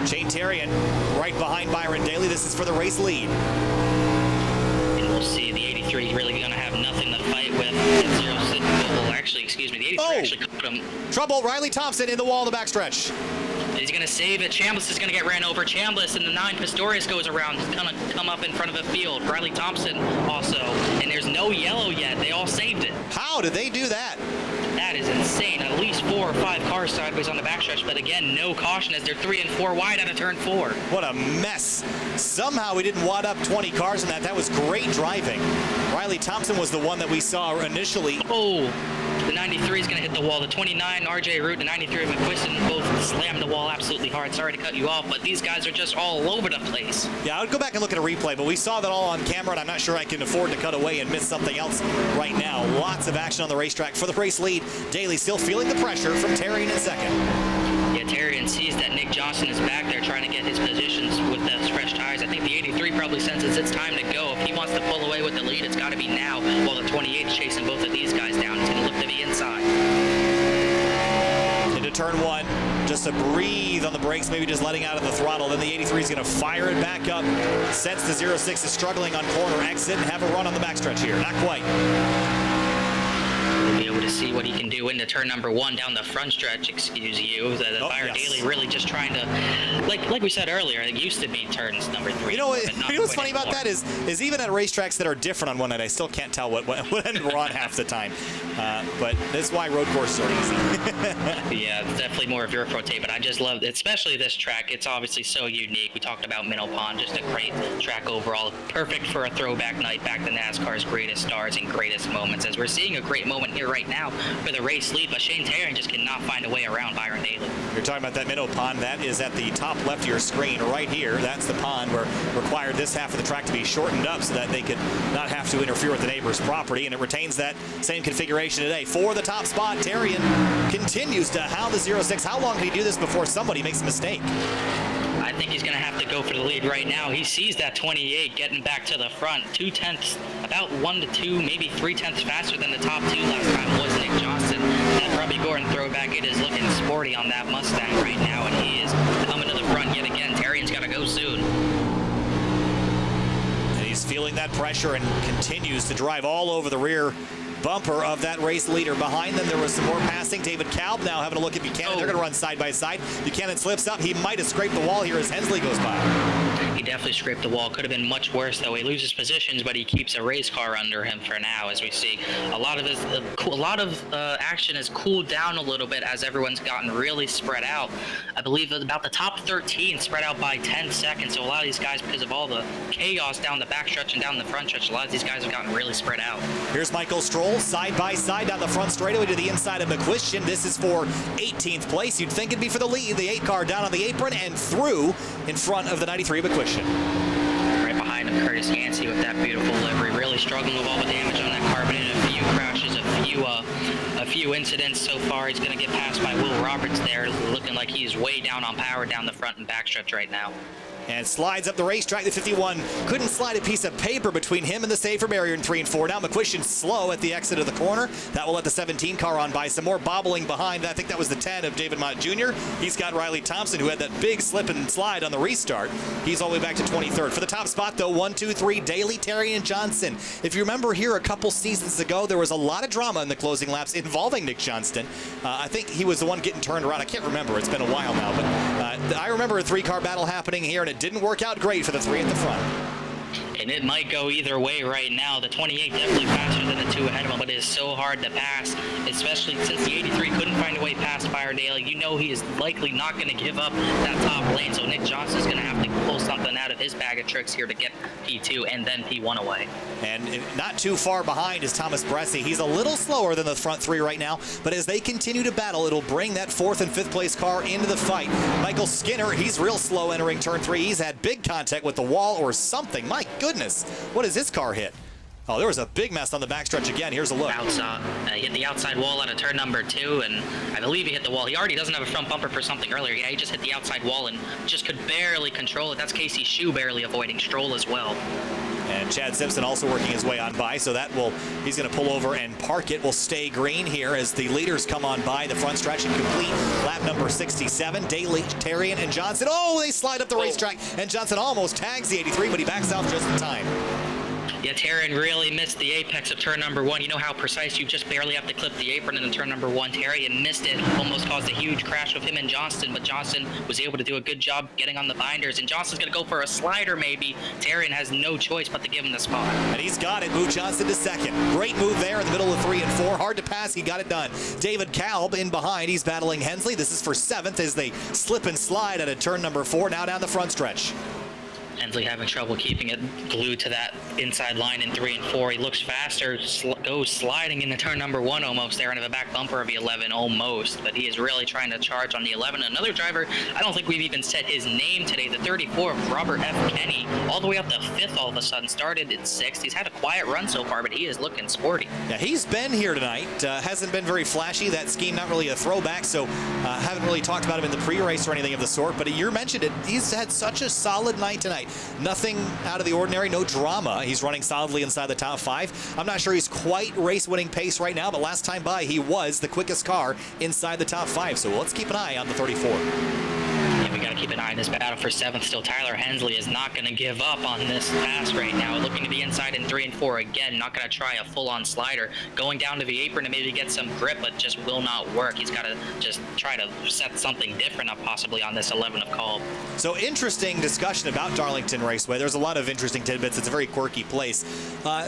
Shane Terrian right behind Byron Daly. This is for the race lead. And we'll see the 83 really going to have nothing to fight with. At 06. Well, actually, excuse me, the 83 actually caught him. Trouble, Riley Thompson in the wall in the backstretch. He's going to save it. Chambliss is going to get ran over. Chambliss and the 9 Pastorius goes around. He's going to come up in front of the field. RILEY THOMPSON also. And there's no yellow yet. They all saved it. How did they do that? That is insane. At least 4 or 5 cars sideways on the backstretch, but again, no caution as they're 3 and 4 wide out of turn 4. What a mess. Somehow we didn't wad up 20 cars in that. That was great driving. RILEY THOMPSON was the one that we saw initially. Oh, the 93 is going to hit the wall. The 29, RJ Root, the 93 of McQuiston both slammed the wall absolutely hard. Sorry to cut you off, but these guys are just all over the place. Yeah, I would go back and look at a replay, but we saw that all on camera, and I'm not sure I can afford to cut away and miss something else right now. Lots of action on the racetrack for the race lead. Daly still feeling the pressure from Tarian in second. Yeah, Tarian sees that Nick Johnston is back there trying to get his positions with those fresh tires. I think the 83 probably senses it's time to go. If he wants to pull away with the lead, it's got to be now, while the 28 is chasing both of these guys down. He's going to look to the inside. Into turn 1, just to breathe on the brakes, maybe just letting out of the throttle. Then the 83 is going to fire it back up. Sense the 06 is struggling on corner exit and have a run on the backstretch here. Not quite. Be able to see what he can do into turn number 1 down the front stretch, excuse you. Byron Daly really just trying to, like we said earlier, it used to be turns number 3. You know what's funny about that is even at racetracks that are different on one night, I still can't tell what end we're on half the time. But that's why road courses are easy. Yeah, it's definitely more of your pro tape, but I just love it, especially this track. It's obviously so unique. We talked about Minnow Pond, just a great track overall. Perfect for a throwback night back to NASCAR's greatest stars and greatest moments, as we're seeing a great moment here right now for the race lead, but Shane Tarian just cannot find a way around Byron Daly. You're talking about that Minnow Pond. That is at the top left of your screen right here. That's the pond where required this half of the track to be shortened up so that they could not have to interfere with the neighbor's property, and it retains that same configuration today. For the top spot, Tarian continues to hound the 06. How long can he do this before somebody makes a mistake? I think he's going to have to go for the lead right now. He sees that 28 getting back to the front. 2/10, about 1 to 2, maybe 3/10 faster than the top 2 last time was Nick Johnston. That Robbie Gordon throwback, it is looking sporty on that Mustang right now, and he is coming to the front yet again. Tarian's got to go soon. And he's feeling that pressure and continues to drive all over the rear bumper of that race leader. Behind them, there was some more passing. David Kalb now having a look at Buchanan. They're going to run side by side. Buchanan slips up. He might have scraped the wall here as Hensley goes by. He definitely scraped the wall. Could have been much worse, though. He loses positions, but he keeps a race car under him for now, as we see. A lot of action has cooled down a little bit as everyone's gotten really spread out. I believe about the top 13 spread out by 10 seconds. So a lot of these guys, because of all the chaos down the backstretch and down the front stretch, a lot of these guys have gotten really spread out. Here's Michael Stroll side by side down the front straightaway to the inside of McQuiston. This is for 18th place. You'd think it'd be for the lead. The 8 car down on the apron and through in front of the 93 McQuiston. Right behind him, Curtis Yancey with that beautiful livery, really struggling with all the damage on that car, but in a few crashes, a few incidents so far. He's going to get passed by Will Roberts there, looking like he's way down on power down the front and backstretch right now. And slides up the racetrack. The 51 couldn't slide a piece of paper between him and the safer barrier in 3 and 4. Now McQuiston's slow at the exit of the corner. That will let the 17 car on by. Some more bobbling behind. I think that was the 10 of David Mott Jr. He's got RILEY THOMPSON, who had that big slip and slide on the restart. He's all the way back to 23rd. For the top spot, though, 1, 2, 3, Daly, Tarian, and Johnson. If you remember here a couple seasons ago, there was a lot of drama in the closing laps involving Nick Johnston. I think he was the one getting turned around. I can't remember. It's been a while now. But I remember a 3-car battle happening here, and it didn't work out great for the 3 at the front. And it might go either way right now. The 28 definitely faster than the 2 ahead of him, but it is so hard to pass, especially since the 83 couldn't find a way past Byron Daly. You know he is likely not going to give up that top lane, so Nick Johnston's going to have to pull something out of his bag of tricks here to get P2 and then P1 away. And not too far behind is Thomas Bressy. He's a little slower than the front 3 right now, but as they continue to battle, it'll bring that 4th and 5th place car into the fight. Michael Skinner, he's real slow entering turn 3. He's had big contact with the wall or something. My goodness, what has his car hit? Oh, there was a big mess on the backstretch again. Here's a look. He hit the outside wall out of turn number 2, and I believe he hit the wall. He already doesn't have a front bumper for something earlier. Yeah, he just hit the outside wall and just could barely control it. That's Casey Shue barely avoiding Stroll as well. And Chad Simpson also working his way on by, so he's going to pull over and park it. Will stay green here as the leaders come on by the front stretch and complete lap number 67. Daly, Tarian, and Johnson. Oh, they slide up the racetrack, and Johnson almost tags the 83, but he backs off just in time. Yeah, Taryn really missed the apex of turn number 1. You know how precise you just barely have to clip the apron in turn number 1. Taryn missed it, almost caused a huge crash with him and Johnston, but Johnston was able to do a good job getting on the binders, and Johnston's going to go for a slider maybe. Taryn has no choice but to give him the spot. And he's got it. Move Johnston to second. Great move there in the middle of 3 and 4. Hard to pass. He got it done. David Kalb in behind. He's battling Hensley. This is for 7th as they slip and slide out of turn number 4. Now down the front stretch. Hensley having trouble keeping it glued to that inside line in 3 and 4. He looks faster, goes sliding into turn number 1 almost there into the back bumper of the 11 almost, but he is really trying to charge on the 11. Another driver, I don't think we've even said his name today, the 34 of Robert F. Kenny, all the way up to 5th all of a sudden, started at 6th. He's had a quiet run so far, but he is looking sporty. Yeah, he's been here tonight. Hasn't been very flashy. That scheme not really a throwback, so haven't really talked about him in the pre-race or anything of the sort, but you mentioned it. He's had such a solid night tonight. Nothing out of the ordinary, no drama. He's running solidly inside the top 5. I'm not sure he's quite race-winning pace right now, but last time by, he was the quickest car inside the top 5. So let's keep an eye on the 34. Yeah, we got to keep an eye on this battle for 7th still. Tyler Hensley is not going to give up on this pass right now. Looking to be inside in 3 and 4 again. Not going to try a full-on slider. Going down to the apron to maybe get some grip, but just will not work. He's got to just try to set something different up possibly on this 11 of Kalb. So interesting discussion about Darlington Raceway. There's a lot of interesting tidbits. It's a very quirky place.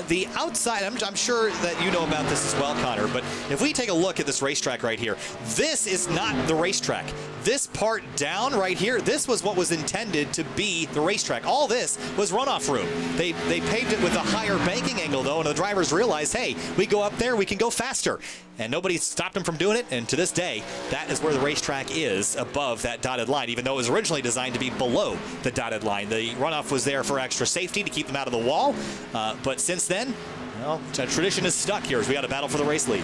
The outside, I'm sure that you know about this as well, Connor, but if we take a look at this racetrack right here, this is not the racetrack. This part down right here, this was what was intended to be the racetrack. All this was runoff room. They paved it with a higher banking angle, though, and the drivers realized, hey, we go up there, we can go faster. And nobody stopped them from doing it, and to this day, that is where the racetrack is, above that dotted line, even though it was originally designed to be below the dotted line. The runoff was there for extra safety to keep them out of the wall, but since then, well, tradition is stuck here as we got a battle for the race lead.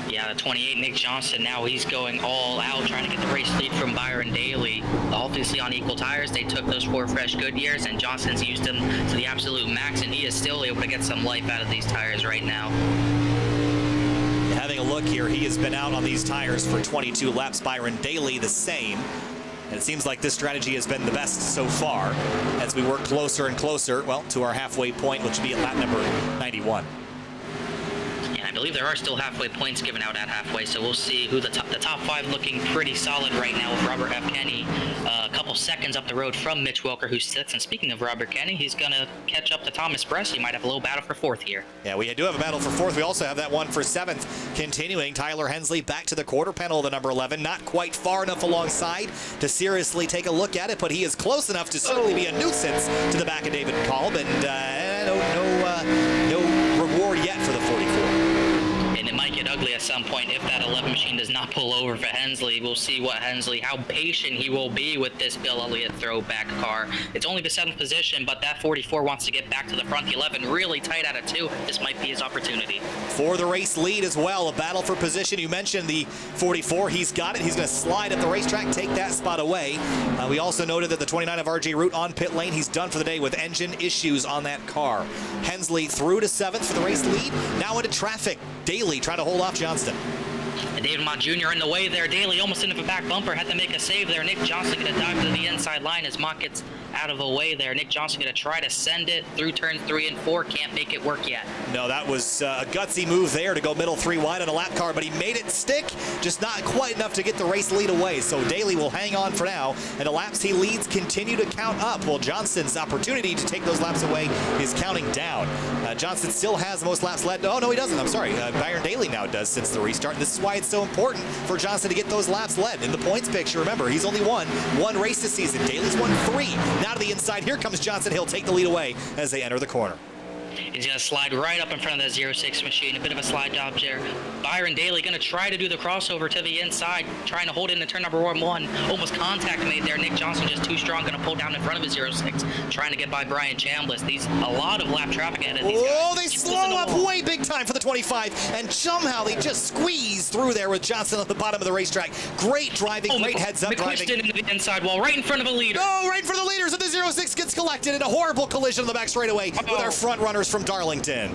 Yeah, the 28, Nick Johnston, now he's going all out, trying to get the race lead from Byron Daly. Obviously on equal tires, they took those 4 fresh Goodyears, and Johnston's used them to the absolute max, and he is still able to get some life out of these tires right now. Having a look here, he has been out on these tires for 22 laps. Byron Daly the same. And it seems like this strategy has been the best so far as we work closer and closer, well, to our halfway point, which would be at lap number 91. I believe there are still halfway points given out at halfway, so we'll see who the top 5 looking pretty solid right now with Robert F. Kenny a couple seconds up the road from Mitch Welker, who's 6th. And speaking of Robert Kenny, he's going to catch up to Thomas Bressy. Might have a little battle for 4th here. Yeah, we do have a battle for 4th. We also have that one for 7th continuing. Tyler Hensley back to the quarter panel of the number 11. Not quite far enough alongside to seriously take a look at it, but he is close enough to certainly be a nuisance to the back of David Kalb, and no reward yet for the 44. And it might get ugly at some point if that 11 machine does not pull over for Hensley. We'll see what Hensley, how patient he will be with this Bill Elliott throwback car. It's only the 7th position, but that 44 wants to get back to the front. The 11 really tight out of 2. This might be his opportunity. For the race lead as well, a battle for position. You mentioned the 44. He's got it. He's going to slide up the racetrack, take that spot away. We also noted that the 29 of RJ Root on pit lane. He's done for the day with engine issues on that car. Hensley through to 7th for the race lead. Now into traffic. Daly trying to hold off Johnston. And David Mott Jr. in the way there. Daly almost into the back bumper. Had to make a save there. Nick Johnston going to dive to the inside line as Mott gets out of the way there. Nick Johnston going to try to send it through turns 3 and 4. Can't make it work yet. No, that was a gutsy move there to go middle 3 wide on a lap car, but he made it stick. Just not quite enough to get the race lead away. So Daly will hang on for now, and the laps he leads continue to count up. While Johnston's opportunity to take those laps away is counting down. Johnston still has the most laps led. Oh, no, he doesn't. I'm sorry. Byron Daly now does since the restart. This is why it's so important for Johnston to get those laps led. In the points picture, remember, he's only won 1 race this season. Daly's won 3. Now to the inside. Here comes Johnston. He'll take the lead away as they enter the corner. He's going to slide right up in front of that 06 machine. A bit of a slide job there. Byron Daly going to try to do the crossover to the inside, trying to hold in the turn number 1. Almost contact made there. Nick Johnston just too strong, going to pull down in front of his 06, trying to get by Brian Chambliss. A lot of lap traffic ahead of these guys. Oh, they slow up way big time for the 25, and somehow they just squeeze through there with Johnston at the bottom of the racetrack. Great driving, great heads-up driving. Into the inside wall, right in front of the leader. Oh, right in front of the leaders, and the 06 gets collected in a horrible collision on the back straightaway with our front runners from Darlington.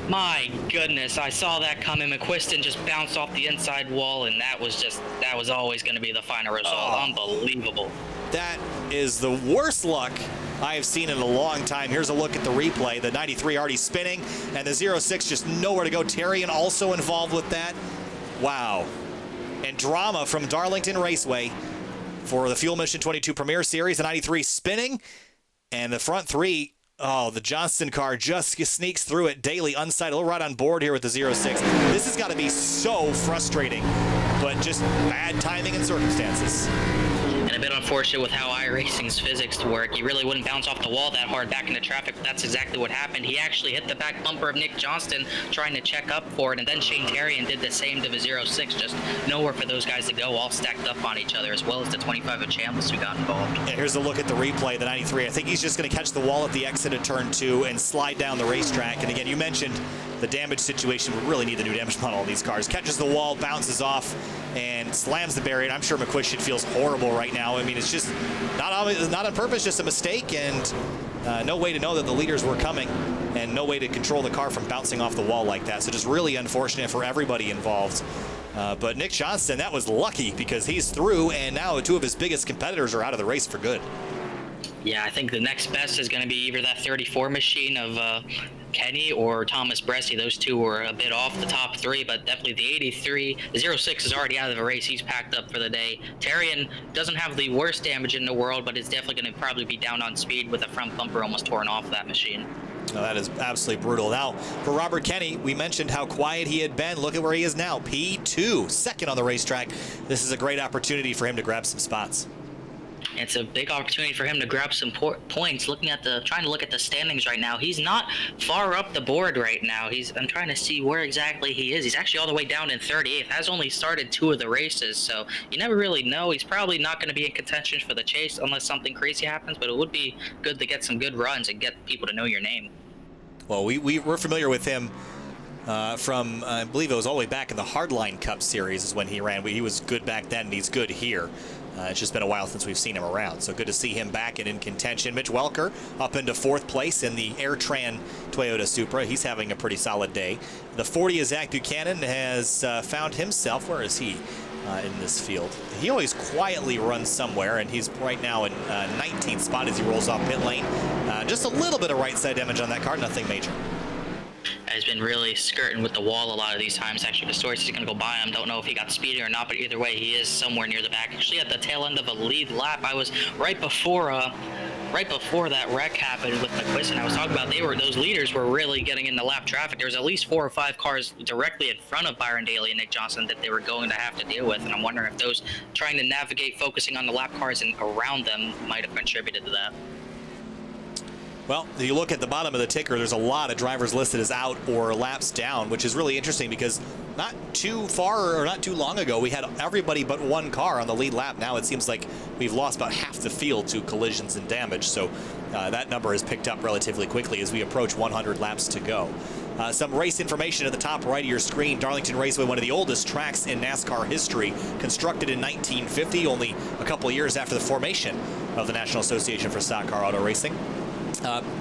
My goodness, I saw that coming. McQuiston just bounced off the inside wall, and that was always going to be the final result. Oh. Unbelievable. That is the worst luck I have seen in a long time. Here's a look at the replay. The 93 already spinning, and the 06 just nowhere to go. Terrian also involved with that. Wow. And drama from Darlington Raceway for the Fuel Mission 22 Premier Series. The 93 spinning, and the front three, oh, the Johnston car just sneaks through it. Daly unsighted, right on board here with the 06. This has got to be so frustrating, but just bad timing and circumstances. And a bit unfortunate with how iRacing's physics work. You really wouldn't bounce off the wall that hard back into traffic, but that's exactly what happened. He actually hit the back bumper of Nick Johnston trying to check up for it, and then Shane Terrian did the same to the 06. Just nowhere for those guys to go, all stacked up on each other, as well as the 25 of Chambliss who got involved. Yeah, here's a look at the replay, the 93. I think he's just going to catch the wall at the exit of turn 2 and slide down the racetrack. And again, you mentioned the damage situation. We really need the new damage model on these cars. Catches the wall, bounces off, and slams the barrier. And I'm sure McQuiston feels horrible right now. I mean, it's just not on purpose, just a mistake, and no way to know that the leaders were coming, and no way to control the car from bouncing off the wall like that. So just really unfortunate for everybody involved. But Nick Johnston, that was lucky because he's through, and now two of his biggest competitors are out of the race for good. Yeah, I think the next best is going to be either that 34 machine of Kenny or Thomas Bressi. Those two were a bit off the top three, but definitely the 83. The 06 is already out of the race. He's packed up for the day. Terrian doesn't have the worst damage in the world, but is definitely going to probably be down on speed with a front bumper almost torn off that machine. Oh, that is absolutely brutal. Now, for Robert Kenny, we mentioned how quiet he had been. Look at where he is now, P2, second on the racetrack. This is a great opportunity for him to grab some spots. It's a big opportunity for him to grab some points. Trying to look at the standings right now. He's not far up the board right now. I'm trying to see where exactly he is. He's actually all the way down in 38th. Has only started 2 of the races, so you never really know. He's probably not going to be in contention for the chase unless something crazy happens, but it would be good to get some good runs and get people to know your name. Well, we're familiar with him from, I believe it was all the way back in the Hardline Cup Series is when he ran. He was good back then, and he's good here. It's just been a while since we've seen him around, so good to see him back and in contention. Mitch Welker up into 4th place in the Airtran Toyota Supra. He's having a pretty solid day. The 40 of Zach Buchanan has found himself. Where is he in this field? He always quietly runs somewhere, and he's right now in 19th spot as he rolls off pit lane. Just a little bit of right side damage on that car, nothing major. Has been really skirting with the wall a lot of these times. Actually, Pastorius is going to go by him. Don't know if he got speedy or not, but either way, he is somewhere near the back. Actually, at the tail end of a lead lap, I was right before that wreck happened with McQuiston. I was talking about those leaders were really getting in the lap traffic. There was at least 4 or 5 cars directly in front of Byron Daly and Nick Johnston that they were going to have to deal with, and I'm wondering if those trying to navigate, focusing on the lap cars and around them might have contributed to that. Well, if you look at the bottom of the ticker, there's a lot of drivers listed as out or laps down, which is really interesting because not too far or not too long ago, we had everybody but 1 car on the lead lap. Now it seems like we've lost about half the field to collisions and damage. So that number has picked up relatively quickly as we approach 100 laps to go. Some race information at the top right of your screen. Darlington Raceway, one of the oldest tracks in NASCAR history, constructed in 1950, only a couple of years after the formation of the National Association for Stock Car Auto Racing.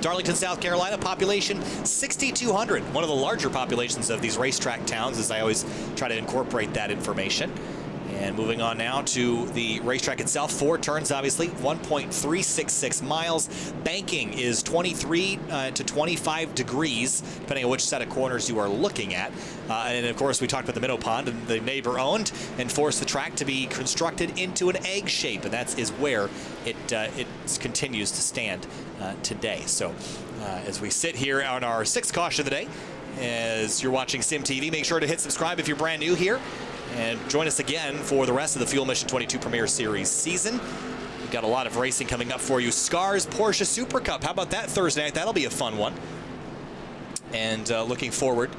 Darlington, South Carolina, population 6,200, one of the larger populations of these racetrack towns, as I always try to incorporate that information. And moving on now to the racetrack itself, 4 turns, obviously, 1.366 miles. Banking is 23 to 25 degrees, depending on which set of corners you are looking at. And of course, we talked about the minnow pond, and the neighbor owned and forced the track to be constructed into an egg shape, and that is where it continues to stand today. So as we sit here on our 6th caution of the day, as you're watching Sim TV, make sure to hit subscribe if you're brand new here. And join us again for the rest of the Fuel Mission 22 Premier Series season. We've got a lot of racing coming up for you. Scars Porsche Super Cup. How about that Thursday night? That'll be a fun one. And looking forward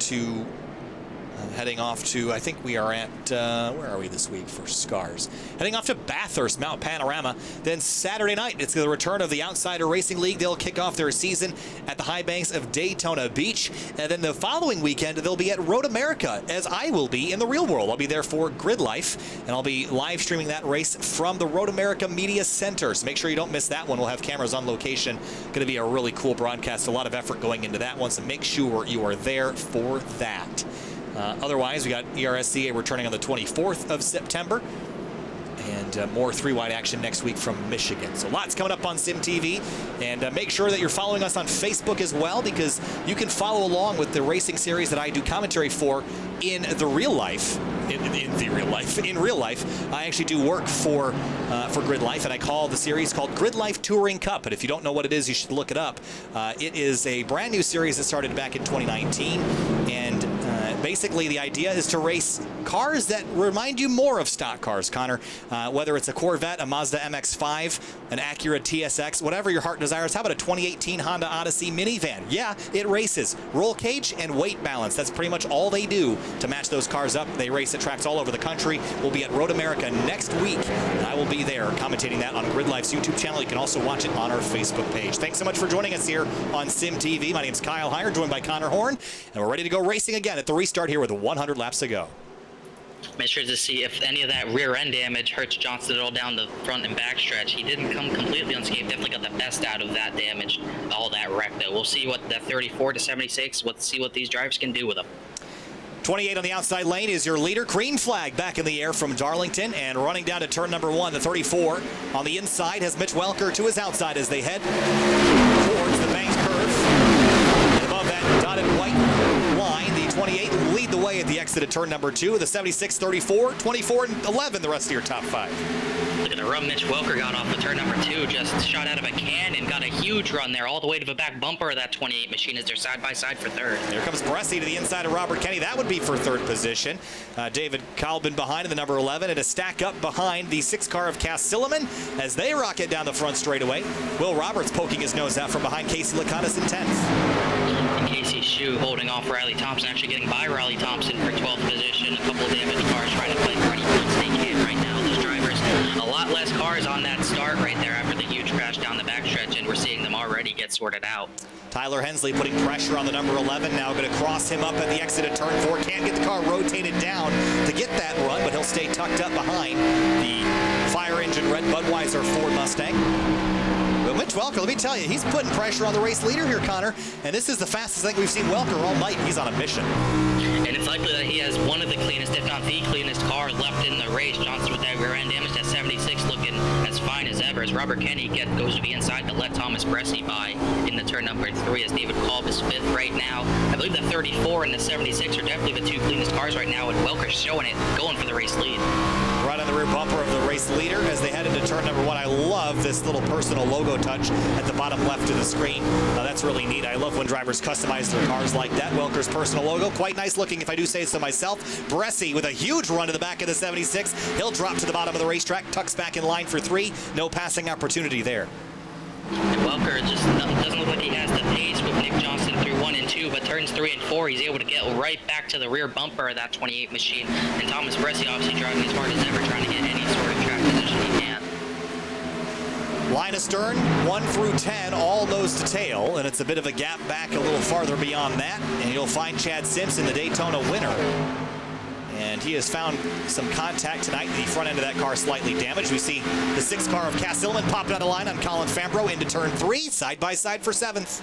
to heading off to, I think we are at, where are we this week for Scars? Heading off to Bathurst, Mount Panorama. Then Saturday night, it's the return of the Outsider Racing League. They'll kick off their season at the high banks of Daytona Beach. And then the following weekend, they'll be at Road America, as I will be in the real world. I'll be there for Grid Life, and I'll be live streaming that race from the Road America Media Center. So make sure you don't miss that one. We'll have cameras on location. Going to be a really cool broadcast. A lot of effort going into that one, so make sure you are there for that. Otherwise, we got ERSCA returning on the 24th of September. And more three-wide action next week from Michigan. So lots coming up on Sim TV. And make sure that you're following us on Facebook as well, because you can follow along with the racing series that I do commentary for in the real life. In real life, I actually do work for Grid Life, and I call the series called Grid Life Touring Cup. But if you don't know what it is, you should look it up. It is a brand new series that started back in 2019, and basically the idea is to race cars that remind you more of stock cars, Connor. Whether it's a Corvette, a Mazda MX-5, an Acura TSX, whatever your heart desires. How about a 2018 Honda Odyssey minivan? Yeah, it races. Roll cage and weight balance. That's pretty much all they do to match those cars up. They race at tracks all over the country. We'll be at Road America next week, and I will be there commentating that on Grid Life's YouTube channel. You can also watch it on our Facebook page. Thanks so much for joining us here on Sim TV. My name's Kyle Heyer, joined by Connor Horn, and we're ready to go racing again at the restart here with 100 laps to go. Make sure to see if any of that rear end damage hurts Johnston at all down the front and back stretch. He didn't come completely unscathed. Definitely got the best out of that damage, all that wreck though. We'll see what that 34 to 76. Let's see what these drivers can do with them. 28 on the outside lane is your leader. Green flag back in the air from Darlington, and running down to turn number 1, the 34. On the inside has Mitch Welker to his outside as they head towards the bank curve. And above that dotted white line, the 28 will lead the way at the exit of turn number 2. The 76, 34, 24, and 11, the rest of your top 5. Look at the run Mitch Welker got off of turn number 2. Just shot out of a cannon, got a huge run there all the way to the back bumper of that 28 machine as they're side by side for third. Here comes Bressi to the inside of Robert Kenny. That would be for third position. David Kalbin behind in the number 11, and a stack up behind the 6 car of Cass Silliman as they rocket down the front straightaway. Will Roberts poking his nose out from behind Casey Lakatos in 10th. Casey Shue holding off Riley Thompson, actually getting by Riley Thompson for 12th position. A couple of damaged cars trying to play for any points they can right now. Those drivers, a lot less cars on that start right there after the huge crash down the backstretch, and we're seeing them already get sorted out. Tyler Hensley putting pressure on the number 11 now, going to cross him up at the exit of turn 4. Can't get the car rotated down to get that run, but he'll stay tucked up behind the fire engine red Budweiser Ford Mustang. But Mitch Welker, let me tell you, he's putting pressure on the race leader here, Connor, and this is the fastest thing we've seen Welker all night. He's on a mission. And it's likely that he has one of the cleanest, if not the cleanest car left in the race. Johnston with that rear end damage, that 76 looking as fine as ever, as Robert Kenny goes to the inside to let Thomas Bressi by in the turn number 3, as David Kolb is 5th right now. I believe the 34 and the 76 are definitely the 2 cleanest cars right now, and Welker's showing it, going for the race lead. Right on the rear bumper of the race leader as they head into turn number 1. I love this little personal logo touch at the bottom left of the screen. That's really neat. I love when drivers customize their cars like that. Welker's personal logo, quite nice looking if I do say so myself. Bressi with a huge run to the back of the 76. He'll drop to the bottom of the racetrack, tucks back in line for 3. No passing opportunity there. And Welker just doesn't look like he has the pace with Nick Johnston through 1 and 2, but turns 3 and 4, he's able to get right back to the rear bumper of that 28 machine. And Thomas Bressi obviously driving as hard as ever, trying to get any sort of track position he can. Line astern, 1 through 10, all nose to tail, and it's a bit of a gap back a little farther beyond that, and you'll find Chad Simpson, the Daytona winner. And he has found some contact tonight. The front end of that car slightly damaged. We see the 6 car of Cass Silliman popped out of line on Colin Fambro into turn 3, side by side for 7th.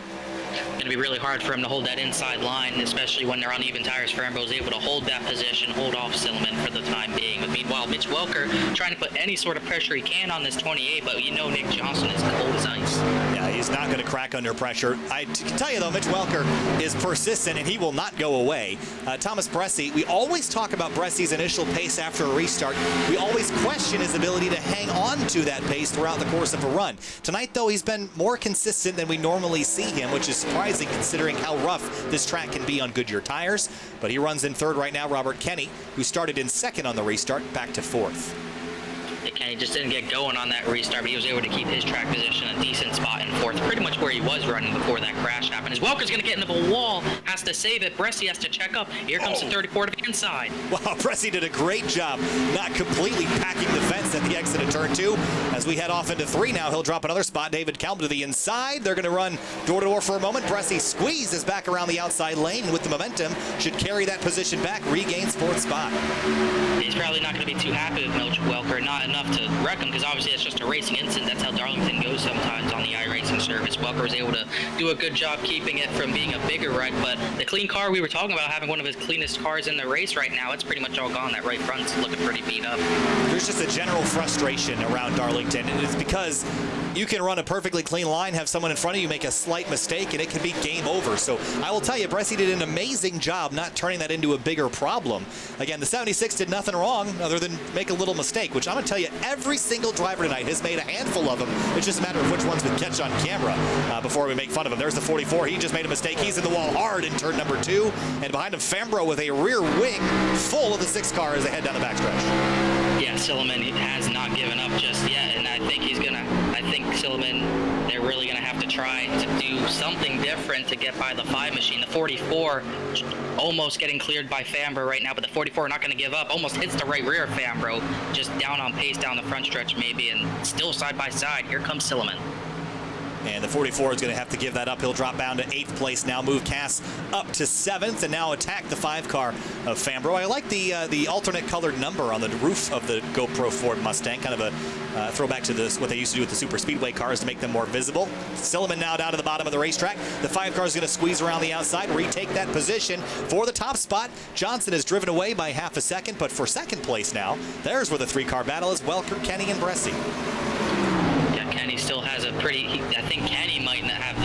Going to be really hard for him to hold that inside line, especially when they're on even tires. Fambro's able to hold that position, hold off Silliman for the time being. But meanwhile, Mitch Welker trying to put any sort of pressure he can on this 28, but you know Nick Johnston is cold as ice. Yeah, he's not going to crack under pressure. I can tell you, though, Mitch Welker is persistent, and he will not go away. Thomas Bressi, we always talk about Bressi's initial pace after a restart. We always question his ability to hang on to that pace throughout the course of a run. Tonight, though, he's been more consistent than we normally see him, which is surprising considering how rough this track can be on Goodyear tires. But he runs in 3rd right now. Robert Kenny, who started in 2nd on the restart, back to 4th. Kenny just didn't get going on that restart, but he was able to keep his track position a decent spot in fourth, pretty much where he was running before that crash happened. As Welker's going to get into the wall, has to save it. Bressi has to check up. Here comes the 34 to the inside. Wow, Bressi did a great job not completely packing the fence at the exit of turn 2. As we head off into 3 now, he'll drop another spot. David Kalb to the inside. They're going to run door-to-door for a moment. Bressi squeezes back around the outside lane, and with the momentum, should carry that position back, regains 4th spot. He's probably not going to be too happy with Welker, not enough to wreck him, because obviously it's just a racing incident. That's how Darlington goes sometimes on the iRacing service. Welker was able to do a good job keeping it from being a bigger wreck, but the clean car we were talking about, having one of his cleanest cars in the race right now, it's pretty much all gone. That right front's looking pretty beat up. There's just a general frustration around Darlington, and it's because you can run a perfectly clean line, have someone in front of you make a slight mistake, and it can be game over. So I will tell you, Bressi did an amazing job not turning that into a bigger problem. Again, the 76 did nothing wrong other than make a little mistake, which I'm going to tell you, every single driver tonight has made a handful of them. It's just a matter of which ones we catch on camera before we make fun of him. There's the 44. He just made a mistake. He's in the wall hard in turn number 2. And behind him, Fambro with a rear wing full of the 6 car as they head down the backstretch. Yeah, Silliman has not given up just yet, and I think Silliman, they're really going to have to try to do something different to get by the 5 machine. The 44 almost getting cleared by Fambro right now, but the 44 not going to give up. Almost hits the right rear of Fambro, just down on pace down the front stretch maybe, and still side by side. Here comes Silliman. And the 44 is going to have to give that up. He'll drop down to 8th place now, move Cass up to 7th, and now attack the 5 car of Fambro. I like the alternate colored number on the roof of the GoPro Ford Mustang, kind of a throwback to this, what they used to do with the super speedway cars to make them more visible. Silliman now down to the bottom of the racetrack. The 5 car is going to squeeze around the outside, retake that position for the top spot. Johnson is driven away by half a second, but for 2nd place now, there's where the 3 car battle is. Welker, Kenny, and Bressi. Kenny still has a pretty, I think Kenny might not have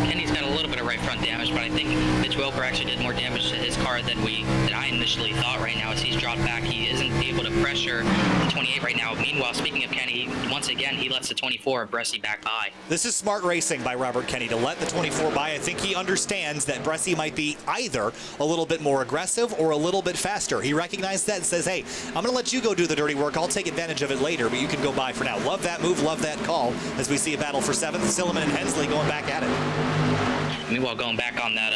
Kenny's got a little bit of right front damage, but I think Mitch Welker actually did more damage to his car than I initially thought right now. As he's dropped back, he isn't able to pressure the 28 right now. Meanwhile, speaking of Kenny, once again, he lets the 24 of Bressi back by. This is smart racing by Robert Kenny to let the 24 by. I think he understands that Bressi might be either a little bit more aggressive or a little bit faster. He recognized that and says, hey, I'm going to let you go do the dirty work. I'll take advantage of it later, but you can go by for now. Love that move, love that call. As we see a battle for 7th, Silliman and Hensley going back at it. Meanwhile, going back on that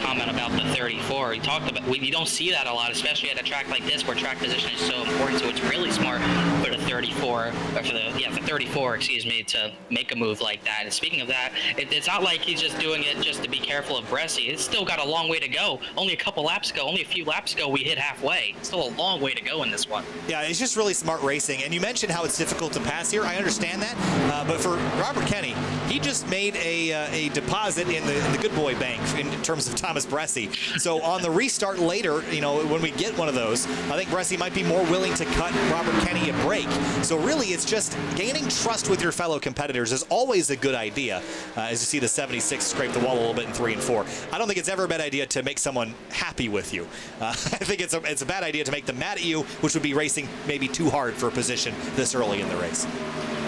comment about the 34, he talked about, you don't see that a lot, especially at a track like this where track position is so important. So it's really smart for the 34, or for the 34, excuse me, to make a move like that. And speaking of that, it's not like he's just doing it just to be careful of Bressi. It's still got a long way to go. Only a few laps ago, we hit halfway. It's still a long way to go in this one. Yeah, it's just really smart racing. And you mentioned how it's difficult to pass here. I understand that. But for Robert Kenny, he just made a deposit in the good boy bank in terms of Thomas Bressi. So on the restart later, you know, when we get one of those, I think Bressi might be more willing to cut Robert Kenny a break. So really, it's just gaining trust with your fellow competitors is always a good idea. As you see the 76 scrape the wall a little bit in 3 and 4. I don't think it's ever a bad idea to make someone happy with you. I think it's a bad idea to make them mad at you, which would be racing maybe too hard for a position this early in the race.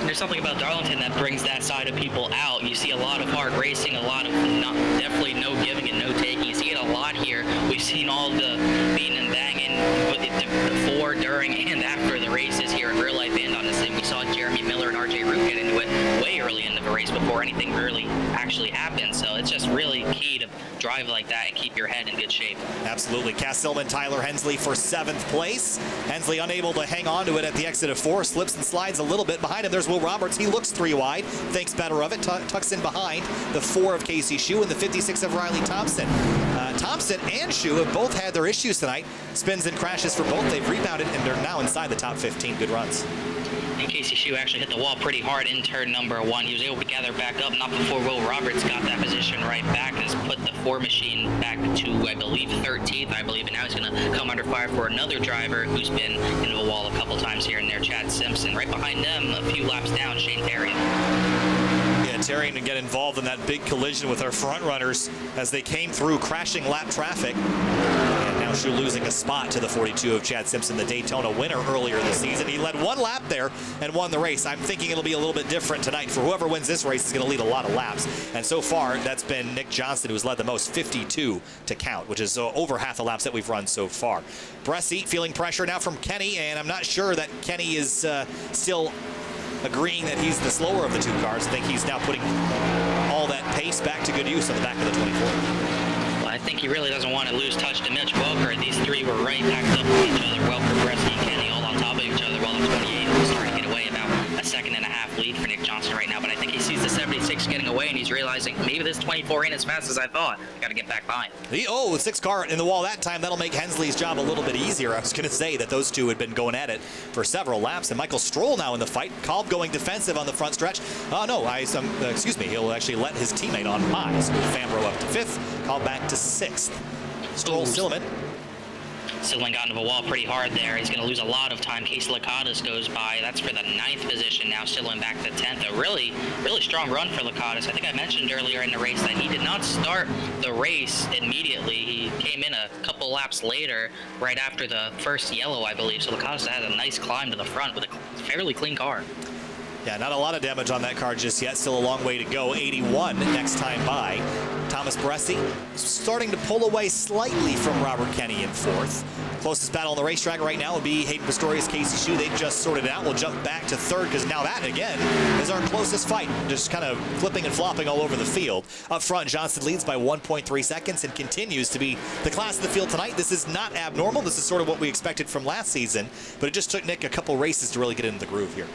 There's something about Darlington that brings that side of people out. You see a lot of hard racing, a lot of definitely no giving and no taking. You see it a lot here. We've seen all the beating and banging before, during, and after the races here in real life and on the sim. We saw Jeremy Miller and RJ Root get into it way early into the race before anything really actually happened. So it's just really key to drive like that and keep your head in good shape. Absolutely. Cass Silliman, Tyler Hensley for 7th place. Hensley unable to hang on to it at the exit of 4, slips and slides a little bit. Behind him, there's Will Roberts. He looks 3 wide. Thinks better of it. Tucks in behind the 4 of Casey Shue and the 56 of Riley Thompson. Thompson and Shue have both had their issues tonight. Spins and crashes for both. They've rebounded and they're now inside the top 15. Good runs. And Casey Shue actually hit the wall pretty hard in turn number 1. He was able to gather back up, not before Will Roberts got that position right back, and has put the 4 machine back to, I believe, 13th, and now he's going to come under fire for another driver who's been into a wall a couple times here and there, Chad Simpson. Right behind them, a few laps down, Shane Therrien. Yeah, Therrien to get involved in that big collision with our front runners as they came through crashing lap traffic. And now JOSH losing a spot to the 42 of Chad Simpson, the Daytona winner earlier this season. He led one lap there and won the race. I'm thinking it'll be a little bit different tonight. For whoever wins this race is going to lead a lot of laps. And so far, that's been Nick Johnston, who's led the most, 52 to count, which is over half the laps that we've run so far. Bressy feeling pressure now from Kenny, and I'm not sure that Kenny is still agreeing that he's the slower of the two cars. I think he's now putting all that pace back to good use on the back of the 24. Well, I think he really doesn't want to lose touch to Mitch Welker. These three were right packed up with each other. Welker, Bressy, and Kenny all on top of each other, while the 28 was starting to get away. About a second and a half lead for Nick Johnston right now. But I think he sees the 76 getting away, and he's realizing maybe this 24 ain't as fast as I thought. Got to get back behind. Oh, 6 car in the wall that time. That'll make Hensley's job a little bit easier. I was going to say that those two had been going at it for several laps. And Michael Stroll now in the fight. Kolb going defensive on the front stretch. Oh, no, excuse me. He'll actually let his teammate on by. So Fambro up to 5th. Kolb back to 6th. Stroll, Silliman. Silliman got into a wall pretty hard there. He's going to lose a lot of time. CASEY Lakatos goes by. That's for the 9th position now. Silliman back to 10th. A really strong run for Lakatos. I think I mentioned earlier in the race that he did not start the race immediately. He came in a couple laps later, right after the first yellow, I believe. So Lakatos had a nice climb to the front with a fairly clean car. Yeah, not a lot of damage on that car just yet. Still a long way to go. 81 next time by. Thomas Bressy starting to pull away slightly from Robert Kenny in 4th. Closest battle on the racetrack right now would be Hayden Pastorius, Casey Shue. They've just sorted it out. We'll jump back to 3rd because now that, again, is our closest fight. Just kind of flipping and flopping all over the field. Up front, Johnston leads by 1.3 seconds and continues to be the class of the field tonight. This is not abnormal. This is sort of what we expected from last season, but it just took Nick a couple races to really get into the groove here.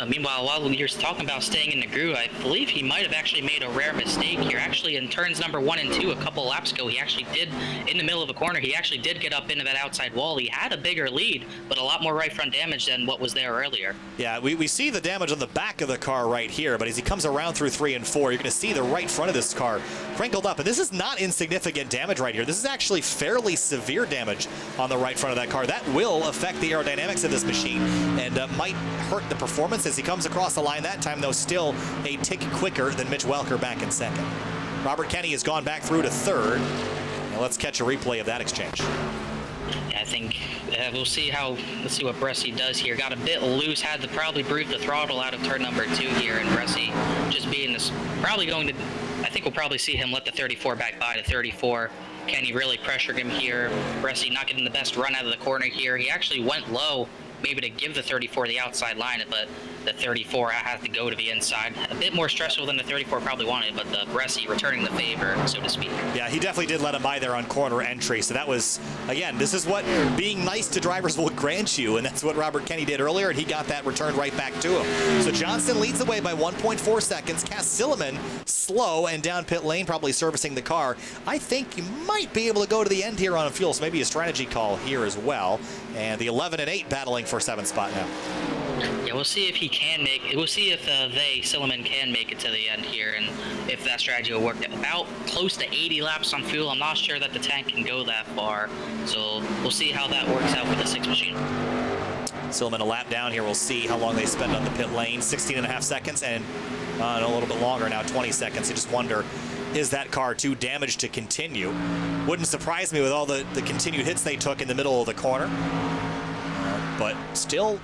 Meanwhile, while you're talking about staying in the groove, I believe he might have actually made a rare mistake here. Actually, in turns number 1 and 2, a couple laps ago, he actually did, in the middle of the corner, he actually did get up into that outside wall. He had a bigger lead, but a lot more right front damage than what was there earlier. Yeah, we see the damage on the back of the car right here, but as he comes around through 3 and 4, you're going to see the right front of this car crinkled up. And this is not insignificant damage right here. This is actually fairly severe damage on the right front of that car. That will affect the aerodynamics of this machine and might hurt the performance as he comes across the line that time, though still a tick quicker than Mitch Welker back in 2nd. Robert Kenny has gone back through to 3rd. Now let's catch a replay of that exchange. Yeah, I think we'll see let's see what Bressy does here. Got a bit loose, had to probably breathe the throttle out of turn number 2 here, and Bressy just being this, probably going to, I think we'll probably see him let the 34 back by to 34. Kenny really pressured him here. Bressy not getting the best run out of the corner here. He actually went low, maybe to give the 34 the outside line, but the 34 has to go to the inside. A bit more stressful than the 34 probably wanted, but the Bressy returning the favor, so to speak. Yeah, he definitely did let him by there on corner entry. So that was, again, this is what being nice to drivers will grant you, and that's what Robert Kenny did earlier, and he got that returned right back to him. So Johnston leads the way by 1.4 seconds. Cass Silliman slow and down pit lane, probably servicing the car. I think you might be able to go to the end here on fuel, so maybe a strategy call here as well. And the 11 and 8 battling for 7th spot now. Yeah, we'll see if he can make it. We'll see if Silliman can make it to the end here, and if that strategy will work. About close to 80 laps on fuel. I'm not sure that the tank can go that far, so we'll see how that works out with the 6 machine. Silliman a lap down here. We'll see how long they spend on the pit lane. 16.5 seconds, and a little bit longer now, 20 seconds. I just wonder, is that car too damaged to continue? Wouldn't surprise me with all the continued hits they took in the middle of the corner. But still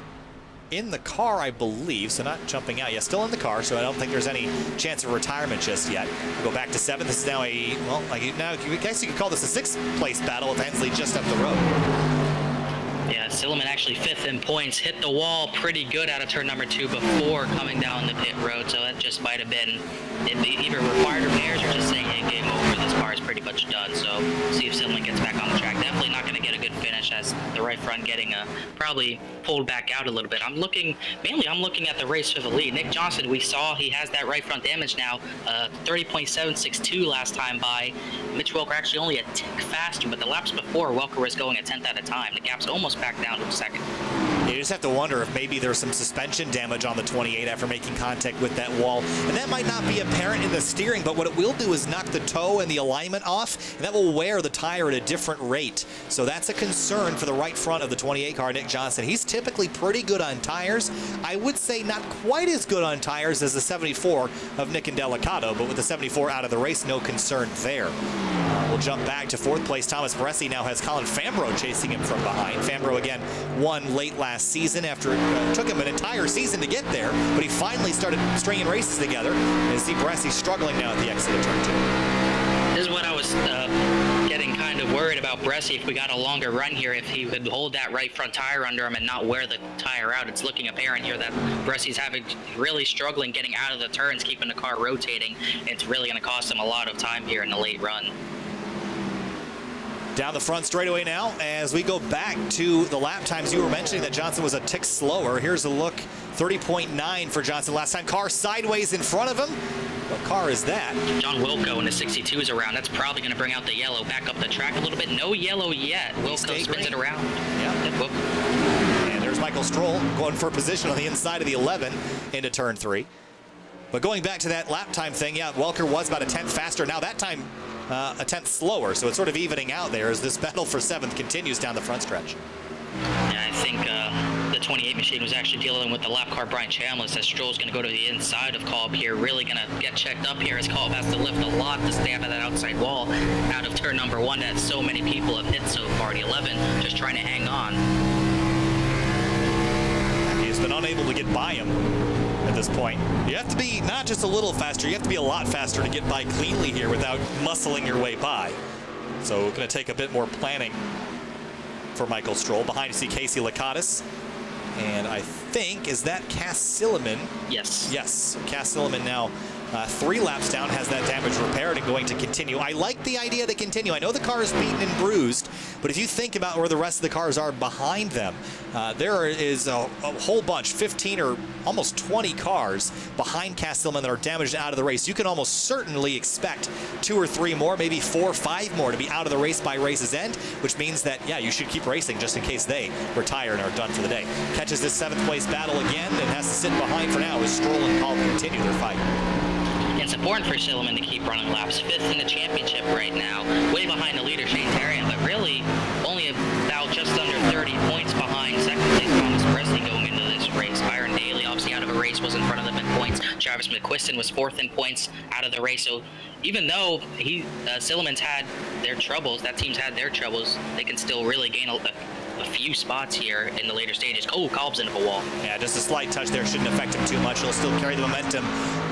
in the car, I believe, so not jumping out. Yeah, still in the car, so I don't think there's any chance of retirement just yet. We'll go back to 7th. This is now a, well, now I guess you could call this a 6th place battle with Hensley just up the road. Yeah, Silliman actually 5th in points, hit the wall pretty good out of turn number 2 before coming down the pit road, so that just might have been either required repairs or just saying, hey, game over, this car is pretty much done. So see if Silliman gets back on the track. Definitely not going to get a good finish, as the right front getting probably pulled back out a little bit. I'm looking at the race for the lead. Nick Johnston, we saw he has that right front damage now, 30.762 last time by. Mitch Welker actually only a tick faster, but the laps before, Welker was going a 10th at a time. The gap's almost back down to 2nd. You just have to wonder if maybe there's some suspension damage on the 28 after making contact with that wall. And that might not be apparent in the steering, but what it will do is knock the toe and the alignment off, and that will wear the tire at a different rate. So that's a concern for the right front of the 28 car, Nick Johnston. He's typically pretty good on tires. I would say not quite as good on tires as the 74 of Nick and Delicato, but with the 74 out of the race, no concern there. We'll jump back to fourth place. Thomas Bressi now has Colin Fambro chasing him from behind. Fambro again won late last season after it took him an entire season to get there, but he finally started stringing races together. And see Bressi struggling now at the exit of turn 2. This is what I was getting kind of worried about Bressi. If we got a longer run here, if he would hold that right front tire under him and not wear the tire out. It's looking apparent here that Bressi's really struggling getting out of the turns, keeping the car rotating. It's really going to cost him a lot of time here in the late run. Down the front straightaway now as we go back to the lap times. You were mentioning that Johnson was a tick slower. Here's a look, 30.9 for Johnson last time. Car sideways in front of him. What car is that? John Wilco in the 62s around. That's probably going to bring out the yellow. Back up the track a little bit. No yellow yet. Wilco spins it around. Yeah. And there's Michael Stroll going for a position on the inside of the 11 into turn 3. But going back to that lap time thing, yeah, Welker was about a tenth faster. Now that time a tenth slower, so it's sort of evening out there as this battle for 7th continues down the front stretch. Yeah, I think the 28 machine was actually dealing with the lap car Brian Chambliss, as Stroll's going to go to the inside of Kolb here, really going to get checked up here as Kolb has to lift a lot to stay out of that outside wall out of turn number 1 that so many people have hit so far. The 11 just trying to hang on. He's been unable to get by him at this point. You have to be not just a little faster, you have to be a lot faster to get by cleanly here without muscling your way by. So going to take a bit more planning for Michael Stroll. Behind you see Casey Lakatos. And I think, is that Cass Silliman? Yes. Yes, Cass Silliman now 3 laps down, has that damage repaired and going to continue. I like the idea to continue. I know the car is beaten and bruised, but if you think about where the rest of the cars are behind them, there is a whole bunch, 15 or almost 20 cars behind Cass Silliman that are damaged out of the race. You can almost certainly expect 2 or 3 more, maybe 4 or 5 more to be out of the race by race's end, which means that, yeah, you should keep racing just in case they retire and are done for the day. Catches this 7th place battle again and has to sit behind for now as Stroll and Kolb continue their fight. It's important for Silliman to keep running laps. 5th in the championship right now, way behind the leader, Shane Terrian, but really only about just under 30 points behind second place Thomas Bressi going into this race. Byron Daly, obviously out of a race, was in front of them in points. Travis McQuiston was 4th in points out of the race. So even though Silliman's had their troubles, that team's had their troubles, they can still really gain a few spots here in the later stages. Oh, Kolb's into a wall. Yeah, just a slight touch there shouldn't affect him too much. He'll still carry the momentum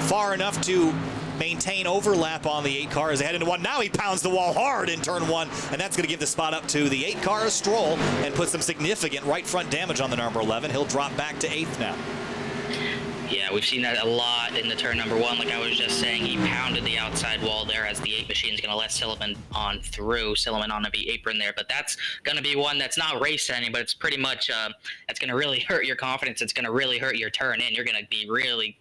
far enough to maintain overlap on the 8 car as they head into 1. Now he pounds the wall hard in turn 1, and that's going to give the spot up to the 8 car Stroll and put some significant right front damage on the number 11. He'll drop back to 8th now. Yeah, we've seen that a lot in the turn number 1. Like I was just saying, he pounded the outside wall there as the 8 machine's going to let Silliman on through. Silliman on the apron there, but that's going to be one that's not race ending, but it's pretty much, that's going to really hurt your confidence. It's going to really hurt your turn in. You're going to be really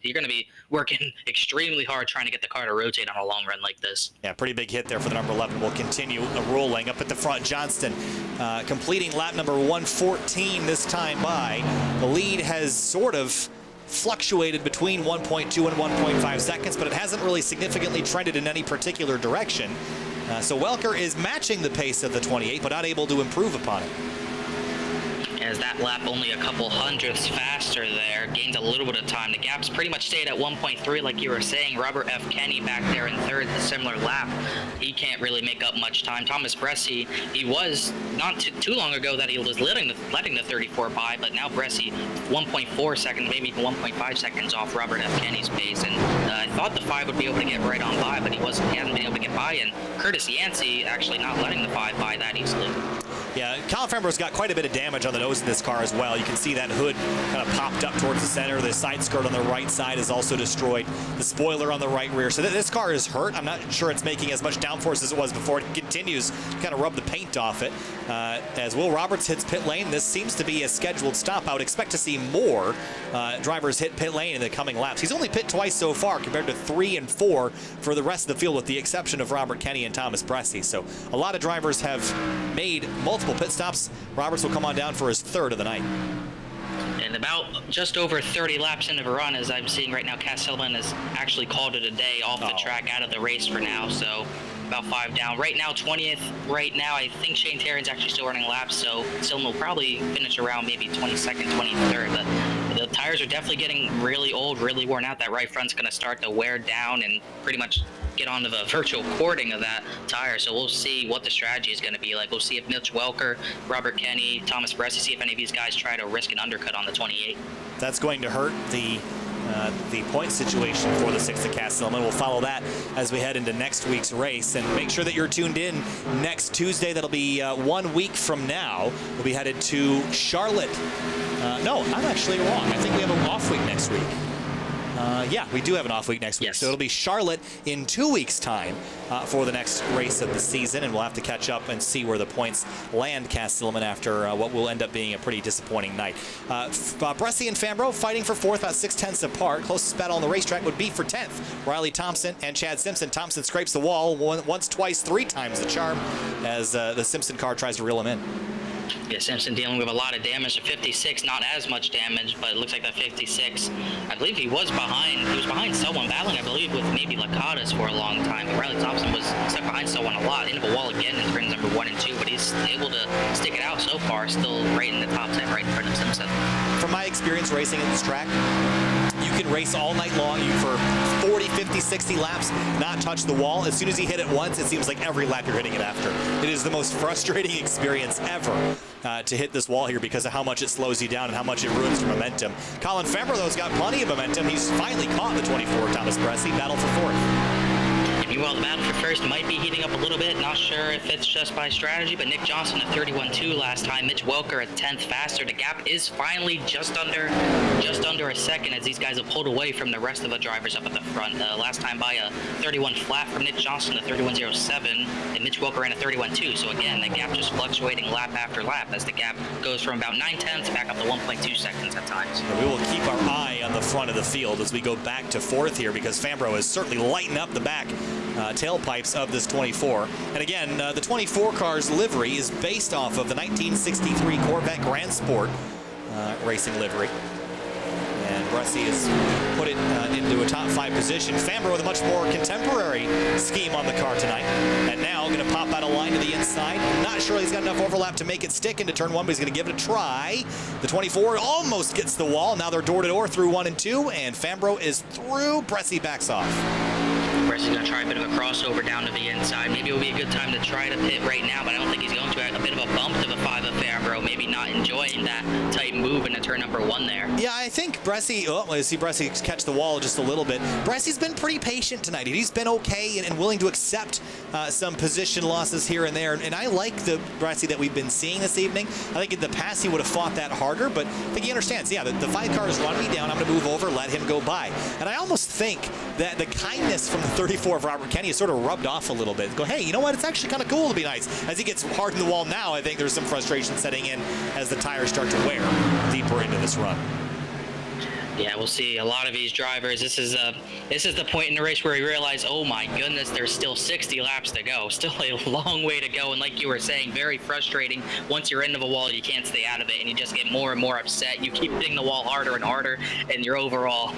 you're going to be working extremely hard trying to get the car to rotate on a long run like this. Yeah, pretty big hit there for the number 11. We'll continue rolling up at the front. Johnston completing lap number 114 this time by. The lead has sort of fluctuated between 1.2 and 1.5 seconds, but it hasn't really significantly trended in any particular direction. So Welker is matching the pace of the 28, but not able to improve upon it. As that lap only a couple hundredths faster there, gains a little bit of time. The gap's pretty much stayed at 1.3 like you were saying. Robert F. Kenny back there in 3rd, the similar lap. He can't really make up much time. Thomas Bressi, he was not too long ago that he was letting the 34 by, but now Bressi 1.4 seconds, maybe 1.5 seconds off Robert F. Kenny's pace. And I thought the 5 would be able to get right on by, but he hasn't been able to get by. And Curtis Yancey actually not letting the 5 by that easily. Yeah, Colin Fambro's got quite a bit of damage on the nose of this car as well. You can see that hood kind of popped up towards the center. The side skirt on the right side is also destroyed. The spoiler on the right rear. So this car is hurt. I'm not sure it's making as much downforce as it was before. It continues to kind of rub the paint off it. As Will Roberts hits pit lane, this seems to be a scheduled stop. I would expect to see more drivers hit pit lane in the coming laps. He's only pit twice so far compared to 3 and 4 for the rest of the field with the exception of Robert Kenny and Thomas Bressi. So a lot of drivers have made multiple multiple pit stops. Roberts will come on down for his third of the night. And about just over 30 laps into the run, as I'm seeing right now, Cass Silverman has actually called it a day off the track, out of the race for now. So about 5 down. Right now, 20th. Right now, I think Shane Terrian's actually still running laps, so Silverman will probably finish around maybe 22nd, 23rd. But the tires are definitely getting really old, really worn out. That right front's going to start to wear down and pretty much get onto the virtual cording of that tire. So we'll see what the strategy is going to be like. We'll see if Mitch Welker, Robert Kenny, Thomas Bressy, see if any of these guys try to risk an undercut on the 28. That's going to hurt the point situation for the 6th of Cass Silverman. We'll follow that as we head into next week's race, and make sure that you're tuned in next Tuesday. That'll be 1 week from now. We'll be headed to Charlotte. No, I'm actually wrong. I think we have an off week next week. Yeah, we do have an off week next week. Yes. So it'll be Charlotte in 2 weeks' time for the next race of the season, and we'll have to catch up and see where the points land Cass Silverman after what will end up being a pretty disappointing night. Bressy and Fambro fighting for 4th, about 6/10 apart. Closest battle on the racetrack would be for 10th. Riley Thompson and Chad Simpson. Thompson scrapes the wall once, twice, 3 times the charm as the Simpson car tries to reel him in. Yeah, Simpson dealing with a lot of damage. 56, not as much damage, but it looks like that 56. I believe he was behind. He was behind someone, battling, I believe, with maybe Lakatos for a long time. But Riley Thompson was stuck behind someone a lot. Into a wall again in turns number 1 and 2, but he's able to stick it out so far. Still right in the top 10, right in front of Simpson. From my experience racing at this track, you can race all night long, for 40, 50, 60 laps, not touch the wall. As soon as you hit it once, it seems like every lap you're hitting it after. It is the most frustrating experience ever to hit this wall here because of how much it slows you down and how much it ruins your momentum. Colin Fambro, though, has got plenty of momentum. He's finally caught the 24, Thomas Bressy, battle for 4th. Meanwhile, the battle for 1st might be heating up a little bit. Not sure if it's just by strategy, but Nick Johnston at 31.2 last time. Mitch Welker at 10th faster. The gap is finally just under a second as these guys have pulled away from the rest of the drivers up at the front. Last time by a 31 flat from Nick Johnston to 31.07, and Mitch Welker ran a 31.2. So again, the gap just fluctuating lap after lap as the gap goes from about 9/10 back up to 1.2 seconds at times. We will keep our eye on the front of the field as we go back to 4th here, because Fambro is certainly lighting up the back tailpipes of this 24. And again, the 24 car's livery is based off of the 1963 Corvette Grand Sport racing livery. And Bressy has put it into a top 5 position. Fambro with a much more contemporary scheme on the car tonight. And now going to pop out a line to the inside. Not sure he's got enough overlap to make it stick into turn 1, but he's going to give it a try. The 24 almost gets the wall. Now they're door-to-door through 1 and 2, and Fambro is through. Bressy backs off. Bressy's going to try a bit of a crossover down to the inside. Maybe it will be a good time to try to pit right now, but I don't think he's going to. A bit of a bump to the 5 of Fambro, maybe not enjoying that tight move into turn number 1 there. Yeah, I think Bressy, I see Bressy catch the wall just a little bit. Bressy's been pretty patient tonight. He's been okay and willing to accept some position losses here and there. And I like the Bressy that we've been seeing this evening. I think in the past he would have fought that harder, but I think he understands. Yeah, the 5 car is running me down. I'm going to move over, let him go by. And I almost think that the kindness from the 34 of Robert Kenny is sort of rubbed off a little bit. Go, hey, you know what? It's actually kind of cool to be nice. As he gets hard in the wall now, I think there's some frustration setting in as the tires start to wear deeper into this run. Yeah, we'll see a lot of these drivers. This is the point in the race where we realize, oh my goodness, there's still 60 laps to go. Still a long way to go. And like you were saying, very frustrating. Once you're into the wall, you can't stay out of it, and you just get more and more upset. You keep hitting the wall harder and harder, and your overall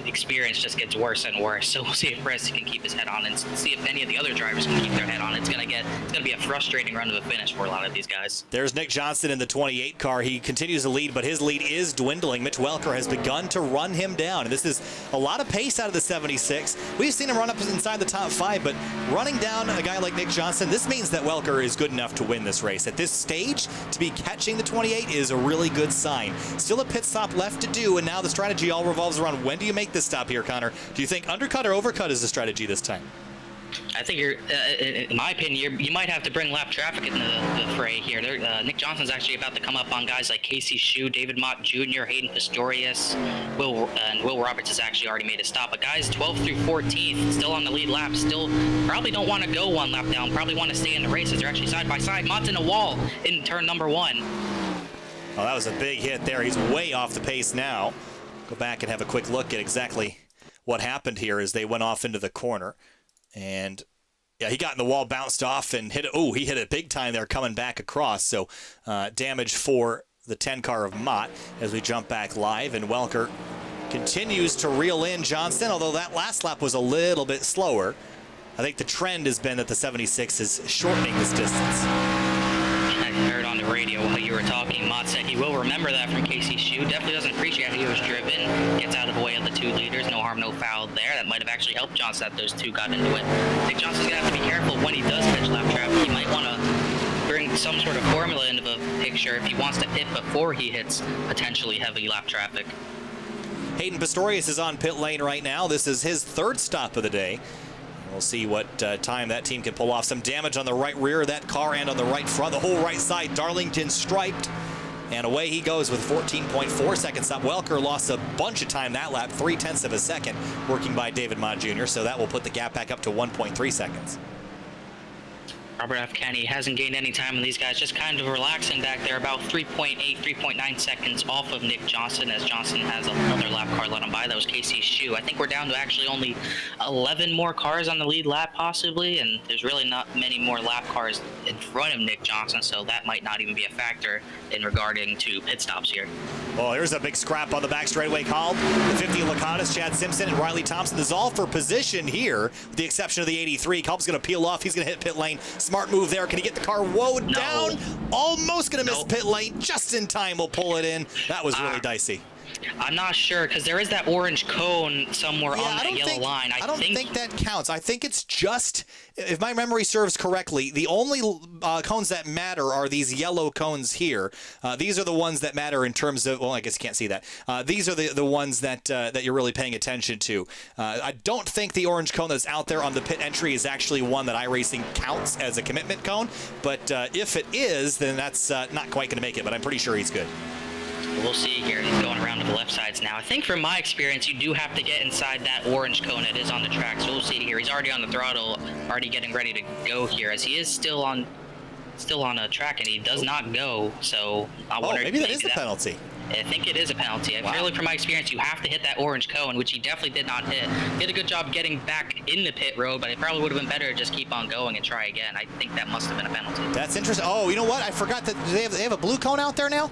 experience just gets worse and worse. So we'll see if Bressy can keep his head on and see if any of the other drivers can keep their head on. It's gonna be a frustrating run to the finish for a lot of these guys. There's Nick Johnston in the 28 car. He continues to lead, but his lead is dwindling. Mitch Welker has begun to run him down, and this is a lot of pace out of the 76. We've seen him run up inside the top 5, but running down a guy like Nick Johnston, this means that Welker is good enough to win this race. At this stage, to be catching the 28 is a really good sign. Still a pit stop left to do, and now the strategy all revolves around when do you make this stop here, Connor? Do you think undercut or overcut is the strategy this time? I think in my opinion, you might have to bring lap traffic into the fray here. Nick Johnston's actually about to come up on guys like Casey Shue, David Mott Jr., Hayden Pastorius, Will Roberts has actually already made a stop. But guys 12th through 14th, still on the lead lap, still probably don't want to go 1 lap down, probably want to stay in the races. They're actually side by side. Mott's in a wall in turn number 1. Well, that was a big hit there. He's way off the pace now. Go back and have a quick look at exactly what happened here as they went off into the corner. And Yeah, he got in the wall, bounced off, and hit it. Oh, he hit it big time there coming back across. So damage for the 10 car of Mott as we jump back live. And Welker continues to reel in Johnston, although that last lap was a little bit slower. I think the trend has been that the 76 is shortening this distance. I heard on the radio while you were talking, Mott said he will remember that from Casey's shoe. Definitely doesn't appreciate how he was driven. Gets out of the way of the 2 leaders. No harm, no foul there. That might have actually helped Johnston that those 2 got into it. Nick Johnston's going to have to be careful when he does catch lap traffic. He might want to bring some sort of formula into the picture if he wants to pit before he hits potentially heavy lap traffic. Hayden Pastorius is on pit lane right now. This is his 3rd stop of the day. We'll see what time that team can pull off. Some damage on the right rear of that car and on the right front. The whole right side, Darlington striped. And away he goes with 14.4 seconds stop. Welker lost a bunch of time that lap, 0.3 of a second, working by David Mott Jr. So that will put the gap back up to 1.3 seconds. Robert F. Kenny hasn't gained any time on these guys, just kind of relaxing back there, about 3.8, 3.9 seconds off of Nick Johnston, as Johnston has another lap car let him by. That was Casey's shoe. I think we're down to actually only 11 more cars on the lead lap, possibly, and there's really not many more lap cars in front of Nick Johnston, so that might not even be a factor in regarding to pit stops here. Well, here's a big scrap on the back straightaway called. The 50 Lakatos, Chad Simpson, and Riley Thompson. This is all for position here, with the exception of the 83. Culp's going to peel off. He's going to hit pit lane. Smart move there. Can he get the car woed down? Almost going to miss pit lane. Just in time will pull it in. That was really dicey. I'm not sure, because there is that orange cone somewhere on that yellow line. I don't think that counts. I think it's just, if my memory serves correctly, the only cones that matter are these yellow cones here. These are the ones that matter in terms of, well, I guess you can't see that. These are the ones that you're really paying attention to. I don't think the orange cone that's out there on the pit entry is actually one that iRacing counts as a commitment cone. But if it is, then that's not quite going to make it, but I'm pretty sure he's good. We'll see here. He's going around to the left sides now. I think from my experience, you do have to get inside that orange cone that is on the track. So we'll see here. He's already on the throttle, already getting ready to go here, as he is still on a track and he does not go. So I wonder. Maybe that is a penalty. I think it is a penalty. I feel like from my experience, you have to hit that orange cone, which he definitely did not hit. He did a good job getting back in the pit road, but it probably would have been better to just keep on going and try again. I think that must have been a penalty. That's interesting. Oh, you know what? I forgot that they have a blue cone out there now?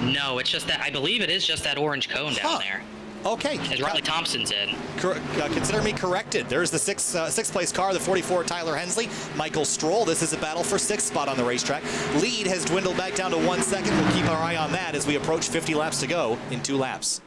No, it's just that, I believe it is just that orange cone down there. Okay. As Riley Thompson's in. Consider me corrected. There's the sixth place car, the 44 Tyler Hensley. Michael Stroll. This is a battle for 6th spot on the racetrack. Lead has dwindled back down to 1 second. We'll keep our eye on that as we approach 50 laps to go in 2 laps.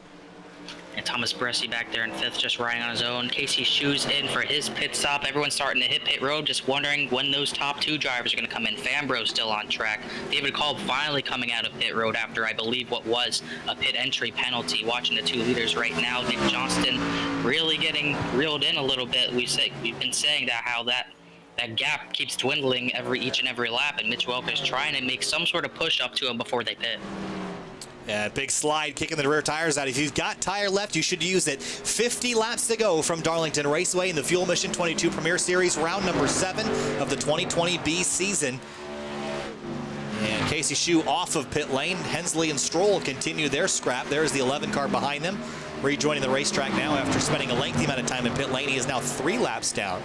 And Thomas Bressy back there in 5th, just riding on his own. Casey Shoes in for his pit stop. Everyone's starting to hit pit road, just wondering when those top 2 drivers are going to come in. Fambro's still on track. David Kolb finally coming out of pit road after, I believe, what was a pit entry penalty. Watching the 2 leaders right now. Nick Johnston really getting reeled in a little bit. We've been saying that how that gap keeps dwindling each and every lap, and Mitch Welker's trying to make some sort of push up to him before they pit. Yeah, big slide, kicking the rear tires out. If you've got tire left, you should use it. 50 laps to go from Darlington Raceway in the Fuel Mission 22 Premier Series, round number 7 of the 2020B season. And Casey Shoe off of pit lane. Hensley and Stroll continue their scrap. There's the 11 car behind them, rejoining the racetrack now after spending a lengthy amount of time in pit lane. He is now 3 laps down.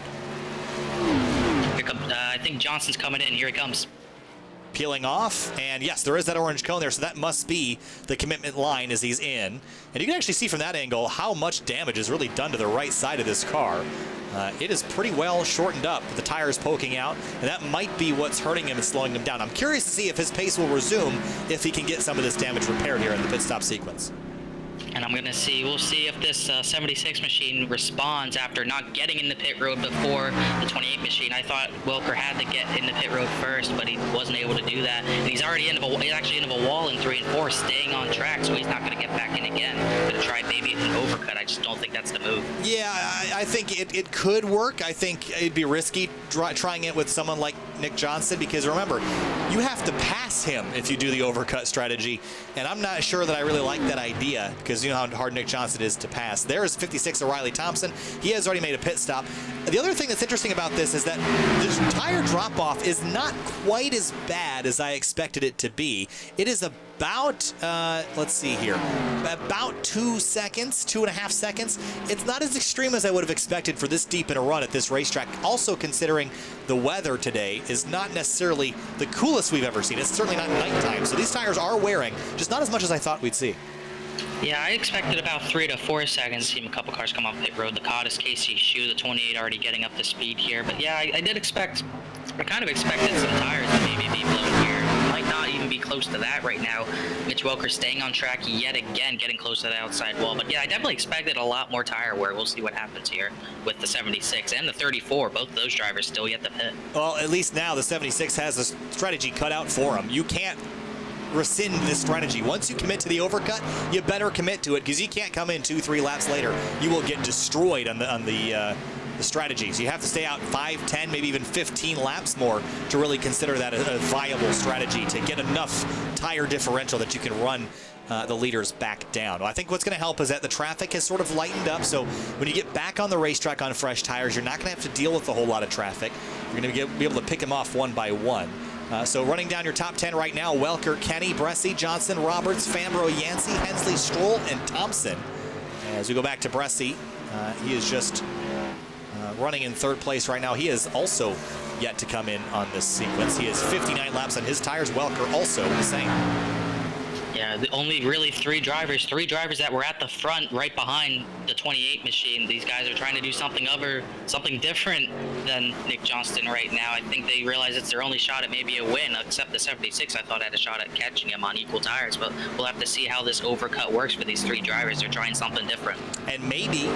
Here comes, I think Johnson's coming in. Here he comes. Peeling off, and yes, there is that orange cone there, so that must be the commitment line as he's in. And you can actually see from that angle how much damage is really done to the right side of this car. It is pretty well shortened up with the tires poking out, and that might be what's hurting him and slowing him down. I'm curious to see if his pace will resume if he can get some of this damage repaired here in the pit stop sequence. And we'll see if this 76 machine responds after not getting in the pit road before the 28 machine. I thought Welker had to get in the pit road first, but he wasn't able to do that. And he's already he's actually into a wall in 3 and 4, staying on track, so he's not going to get back in again. Going to try maybe an overcut. I just don't think that's the move. Yeah, I think it could work. I think it'd be risky trying it with someone like Nick Johnston, because remember, you have to pass him if you do the overcut strategy, and I'm not sure that I really like that idea, because because you know how hard Nick Johnston is to pass. There's 56 of Riley Thompson. He has already made a pit stop. The other thing that's interesting about this is that this tire drop-off is not quite as bad as I expected it to be. It is about, let's see here, about 2 seconds, 2.5 seconds. It's not as extreme as I would have expected for this deep in a run at this racetrack. Also considering the weather today is not necessarily the coolest we've ever seen. It's certainly not nighttime, so these tires are wearing, just not as much as I thought we'd see. Yeah, I expected about 3 to 4 seconds to see a couple cars come off pit road. The CURTIS, Casey Shoe, the 28 already getting up to speed here. But yeah, I did expect, I kind of expected some tires to maybe be blown here. Might not even be close to that right now. Mitch Welker staying on track yet again, getting close to the outside wall. But yeah, I definitely expected a lot more tire wear. We'll see what happens here with the 76 and the 34. Both of those drivers still yet to pit. Well, at least now the 76 has a strategy cut out for him. You can't rescind this strategy. Once you commit to the overcut, you better commit to it, because you can't come in 2-3 laps later. You will get destroyed on the strategies. You have to stay out 5, 10, maybe even 15 laps more to really consider that a viable strategy to get enough tire differential that you can run the leaders back down. Well, I think what's going to help is that the traffic has sort of lightened up, so when you get back on the racetrack on fresh tires, you're not going to have to deal with a whole lot of traffic. You're going to be able to pick them off one by one. So running down your top 10 right now, Welker, Kenny, Bressi, Johnson, Roberts, Fambro, Yancey, Hensley, Stroll, and Thompson. As we go back to Bressi, he is just running in third place right now. He is also yet to come in on this sequence. He has 59 laps on his tires. Welker also the same. Yeah, the only really three drivers that were at the front right behind the 28 machine. These guys are trying to do something different than Nick Johnston right now. I think they realize it's their only shot at maybe a win, except the 76 I thought had a shot at catching him on equal tires, but we'll have to see how this overcut works for these three drivers. They're trying something different. And maybe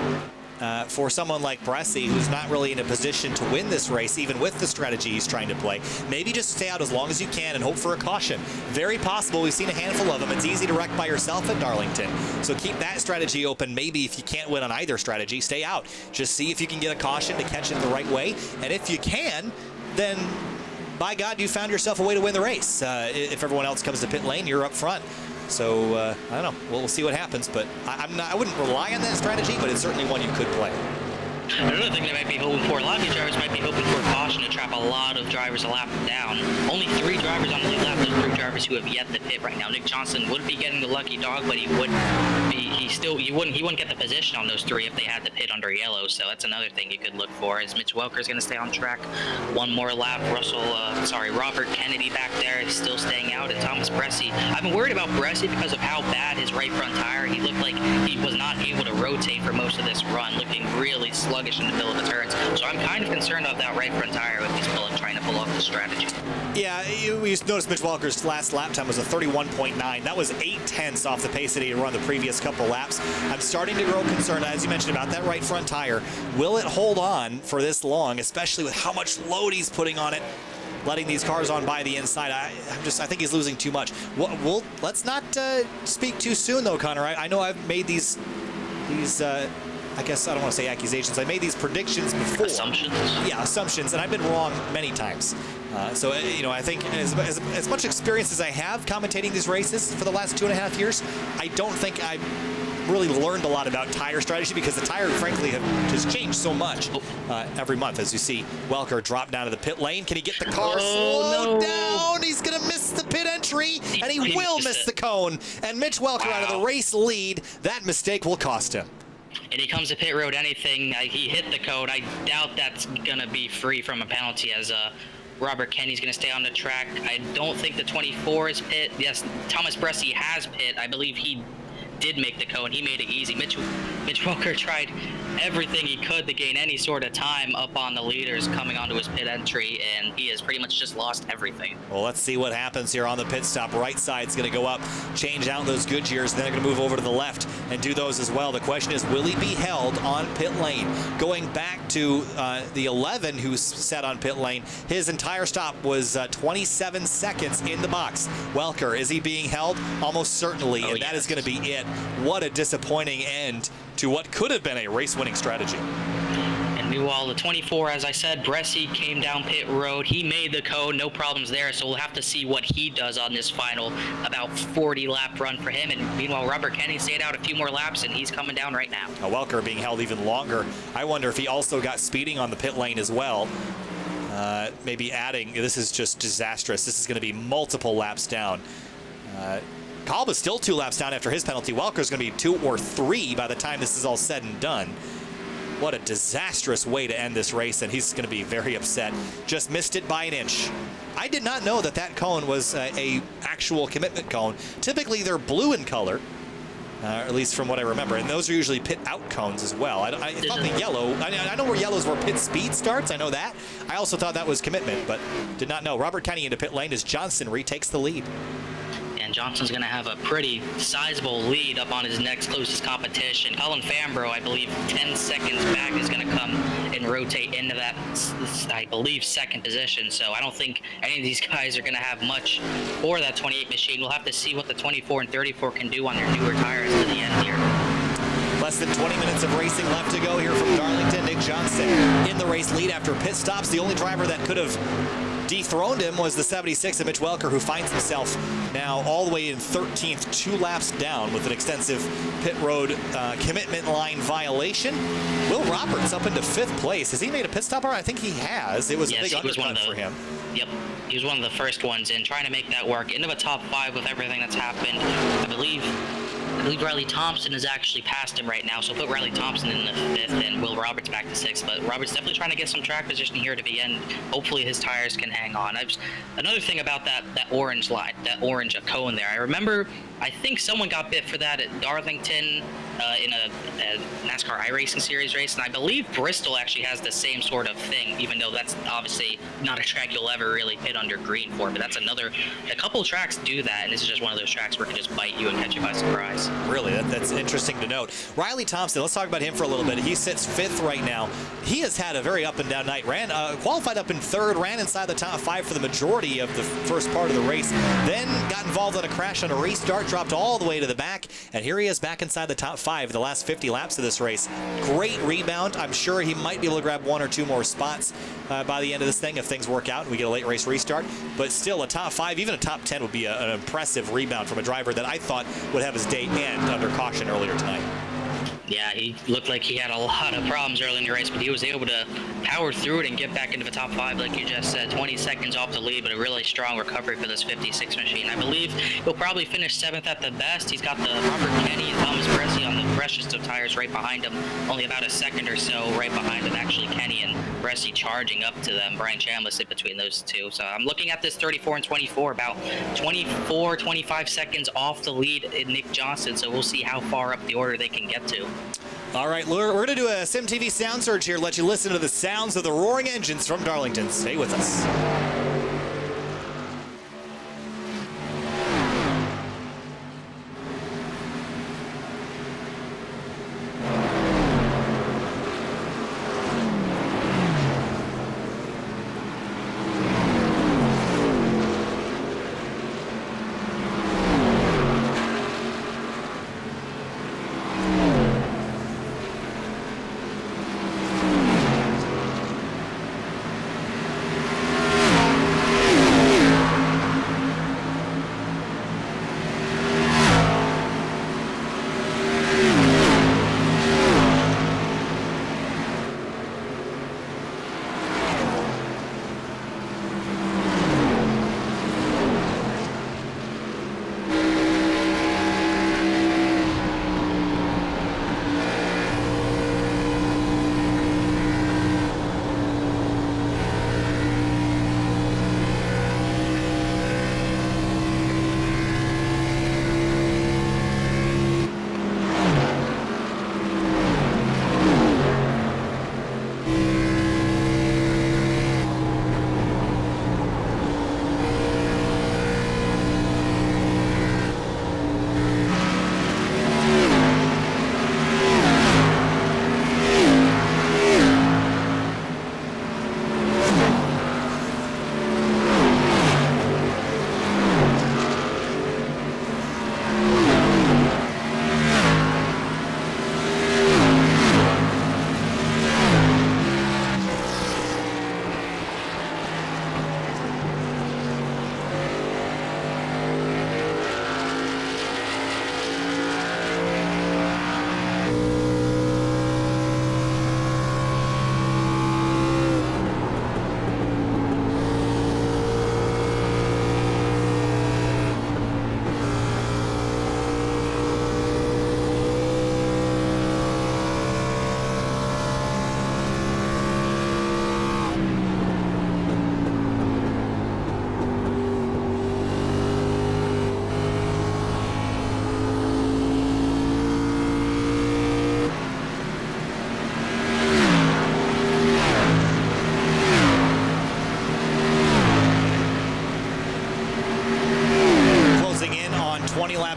for someone like Bressi, who's not really in a position to win this race, even with the strategy he's trying to play, maybe just stay out as long as you can and hope for a caution. Very possible. We've seen a handful of them. It's easy to wreck by yourself at Darlington. So keep that strategy open. Maybe if you can't win on either strategy, stay out. Just see if you can get a caution to catch it the right way. And if you can, then by God, you found yourself a way to win the race. If everyone else comes to pit lane, you're up front. So, I don't know. We'll see what happens, but I wouldn't rely on that strategy, but it's certainly one you could play. Another thing they might be hoping for, a lot of these drivers might be hoping for a caution to trap a lot of drivers a lap down. Only 3 drivers on the lead lap. There's 3 drivers who have yet to pit right now. Nick Johnston would be getting the lucky dog, but he wouldn't get the position on those 3 if they had to pit under yellow. So that's another thing you could look for. Is Mitch Welker is going to stay on track one more lap. Robert Kennedy back there is still staying out, and Thomas Bressi. I've been worried about Bressi because of how bad his right front tire. He looked like he was not able to rotate for most of this run, looking really sluggish in the middle of the turns. So I'm kind of concerned about that right front tire if he's trying to pull off the strategy. Yeah, you notice Mitch Welker's last lap time was a 31.9. That was 8/10 off the pace that he had run the previous couple laps. I'm starting to grow concerned, as you mentioned, about that right front tire. Will it hold on for this long, especially with how much load he's putting on it, letting these cars on by the inside? I think he's losing too much. Let's not speak too soon, though, Connor. I know I've made these I guess I don't want to say accusations. I made these predictions before. Assumptions? Yeah, assumptions, and I've been wrong many times. So, I think as much experience as I have commentating these races for the last 2.5 years, I don't think I've really learned a lot about tire strategy, because the tire, frankly, has changed so much every month. As you see, Welker drop down to the pit lane. Can he get the car slowed down? He's going to miss the pit entry, and he will miss the cone. And Mitch Welker out of the race lead. That mistake will cost him. And he comes to pit road anything. He hit the cone. I doubt that's going to be free from a penalty, as Robert Kenny's going to stay on the track. I don't think the 24 is pit. Yes, Thomas Bressi has pit. I believe he did make the cone. He made it easy. Mitch Welker tried everything he could to gain any sort of time up on the leaders coming onto his pit entry, and he has pretty much just lost everything. Well, let's see what happens here on the pit stop. Right side's going to go up, change out those Goodyears, and then they're going to move over to the left and do those as well. The question is, will he be held on pit lane? Going back to the 11 who's set on pit lane, his entire stop was 27 seconds in the box. Welker, is he being held? Almost certainly, and that is going to be it. What a disappointing end to what could have been a race-winning strategy. And we Well, the 24, as I said, Bressi came down pit road. He made the cone, no problems there. So we'll have to see what he does on this final about 40-lap run for him. And meanwhile, Robert Kenny stayed out a few more laps, and he's coming down right now. Welker being held even longer. I wonder if he also got speeding on the pit lane as well. Maybe adding, this is just disastrous. This is going to be multiple laps down. Kalba's still 2 laps down after his penalty. Welker's going to be 2 or 3 by the time this is all said and done. What a disastrous way to end this race, and he's going to be very upset. Just missed it by an inch. I did not know that that cone was a actual commitment cone. Typically, they're blue in color, at least from what I remember, and those are usually pit out cones as well. I thought the yellow, I know where yellow's where pit speed starts, I know that. I also thought that was commitment, but did not know. Robert Kenny into pit lane as Johnston retakes the lead. And Johnston's going to have a pretty sizable lead up on his next closest competition. Colin Fambro, I believe, 10 seconds back is going to come and rotate into that, I believe, second position. So I don't think any of these guys are going to have much for that 28 machine. We'll have to see what the 24 and 34 can do on their newer tires to the end here. Less than 20 minutes of racing left to go here from Darlington. Nick Johnston in the race lead after pit stops. The only driver that could have dethroned him was the 76 of Mitch Welker, who finds himself now all the way in 13th, 2 laps down with an extensive pit road commitment line violation. Will Roberts up into 5th place. Has he made a pit stop? I think he has. It was a big undercut for him. Yep, he was one of the first ones in, trying to make that work. Into the top 5 with everything that's happened. I believe RILEY Thompson is actually past him right now, so put RILEY Thompson in the 5th and Will Roberts back to 6th. But Roberts definitely trying to get some track position here to the end. Hopefully his tires can hang on. Another thing about that orange line, that orange cone there, I remember, I think someone got bit for that at Darlington in a NASCAR iRacing series race, and I believe Bristol actually has the same sort of thing, even though that's obviously not a track you'll ever really hit under green for, but that's a couple of tracks do that, and this is just one of those tracks where it can just bite you and catch you by surprise. Really, that's interesting to note. RILEY Thompson, let's talk about him for a little bit. He sits 5th right now. He has had a very up and down night. Qualified up in 3rd, ran inside the top 5 for the majority of the first part of the race, then got involved in a crash on a restart, dropped all the way to the back, and here he is back inside the top 5 the last 50 laps of this race. Great rebound. I'm sure he might be able to grab 1 or 2 more spots by the end of this thing if things work out and we get a late race restart, but still a top 5, even a top 10 would be an impressive rebound from a driver that I thought would have his day end under caution earlier tonight. Yeah, he looked like he had a lot of problems early in the race, but he was able to power through it and get back into the top 5, like you just said. 20 seconds off the lead, but a really strong recovery for this 56 machine. I believe he'll probably finish 7th at the best. He's got the Robert Kenny and Thomas Bressi on the freshest of tires right behind him, only about a second or so right behind him. Actually, Kenny and Bressi charging up to them. Brian Chambliss in between those two. So I'm looking at this 34 and 24, about 24, 25 seconds off the lead in Nick Johnston, so we'll see how far up the order they can get to. All right, we're going to do a SimTV sound surge here, let you listen to the sounds of the roaring engines from Darlington. Stay with us.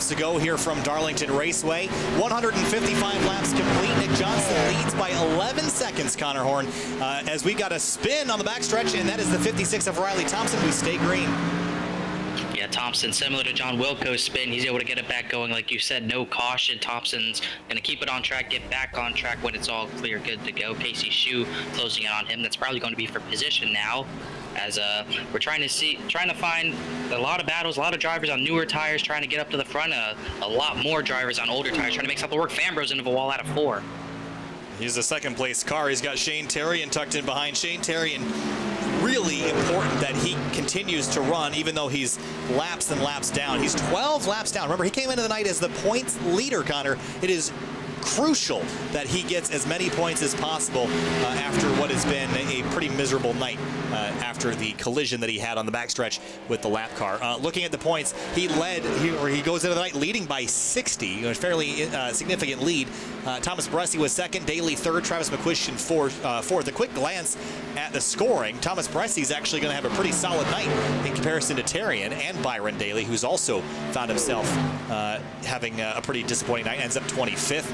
laps to go here from Darlington Raceway. 155 laps complete. Nick Johnston leads by 11 seconds, Connor Horn, as we got a spin on the backstretch, and that is the 56 of Riley Thompson. We stay green. Yeah, Thompson, similar to John Wilco's spin, he's able to get it back going. Like you said, no caution. Thompson's going to keep it on track, get back on track when it's all clear, good to go. Casey Shu closing in on him. That's probably going to be for position now, as we're trying to find a lot of battles, a lot of drivers on newer tires trying to get up to the front, a lot more drivers on older tires trying to make something work. Fambro's into the wall out of 4. He's a second place car. He's got Shane Terrian tucked in behind. Shane Terrian, really important that he continues to run, even though he's laps and laps down. He's 12 laps down. Remember, he came into the night as the points leader, Connor. It is crucial that he gets as many points as possible after what has been a pretty miserable night after the collision that he had on the backstretch with the lap car. Looking at the points, he goes into the night leading by 60, a fairly significant lead. Thomas Bressy was second, Daly third, Travis McQuistion fourth. A quick glance at the scoring. Thomas Bressy is actually going to have a pretty solid night in comparison to Terrian and Byron Daly, who's also found himself having a pretty disappointing night, ends up 25th.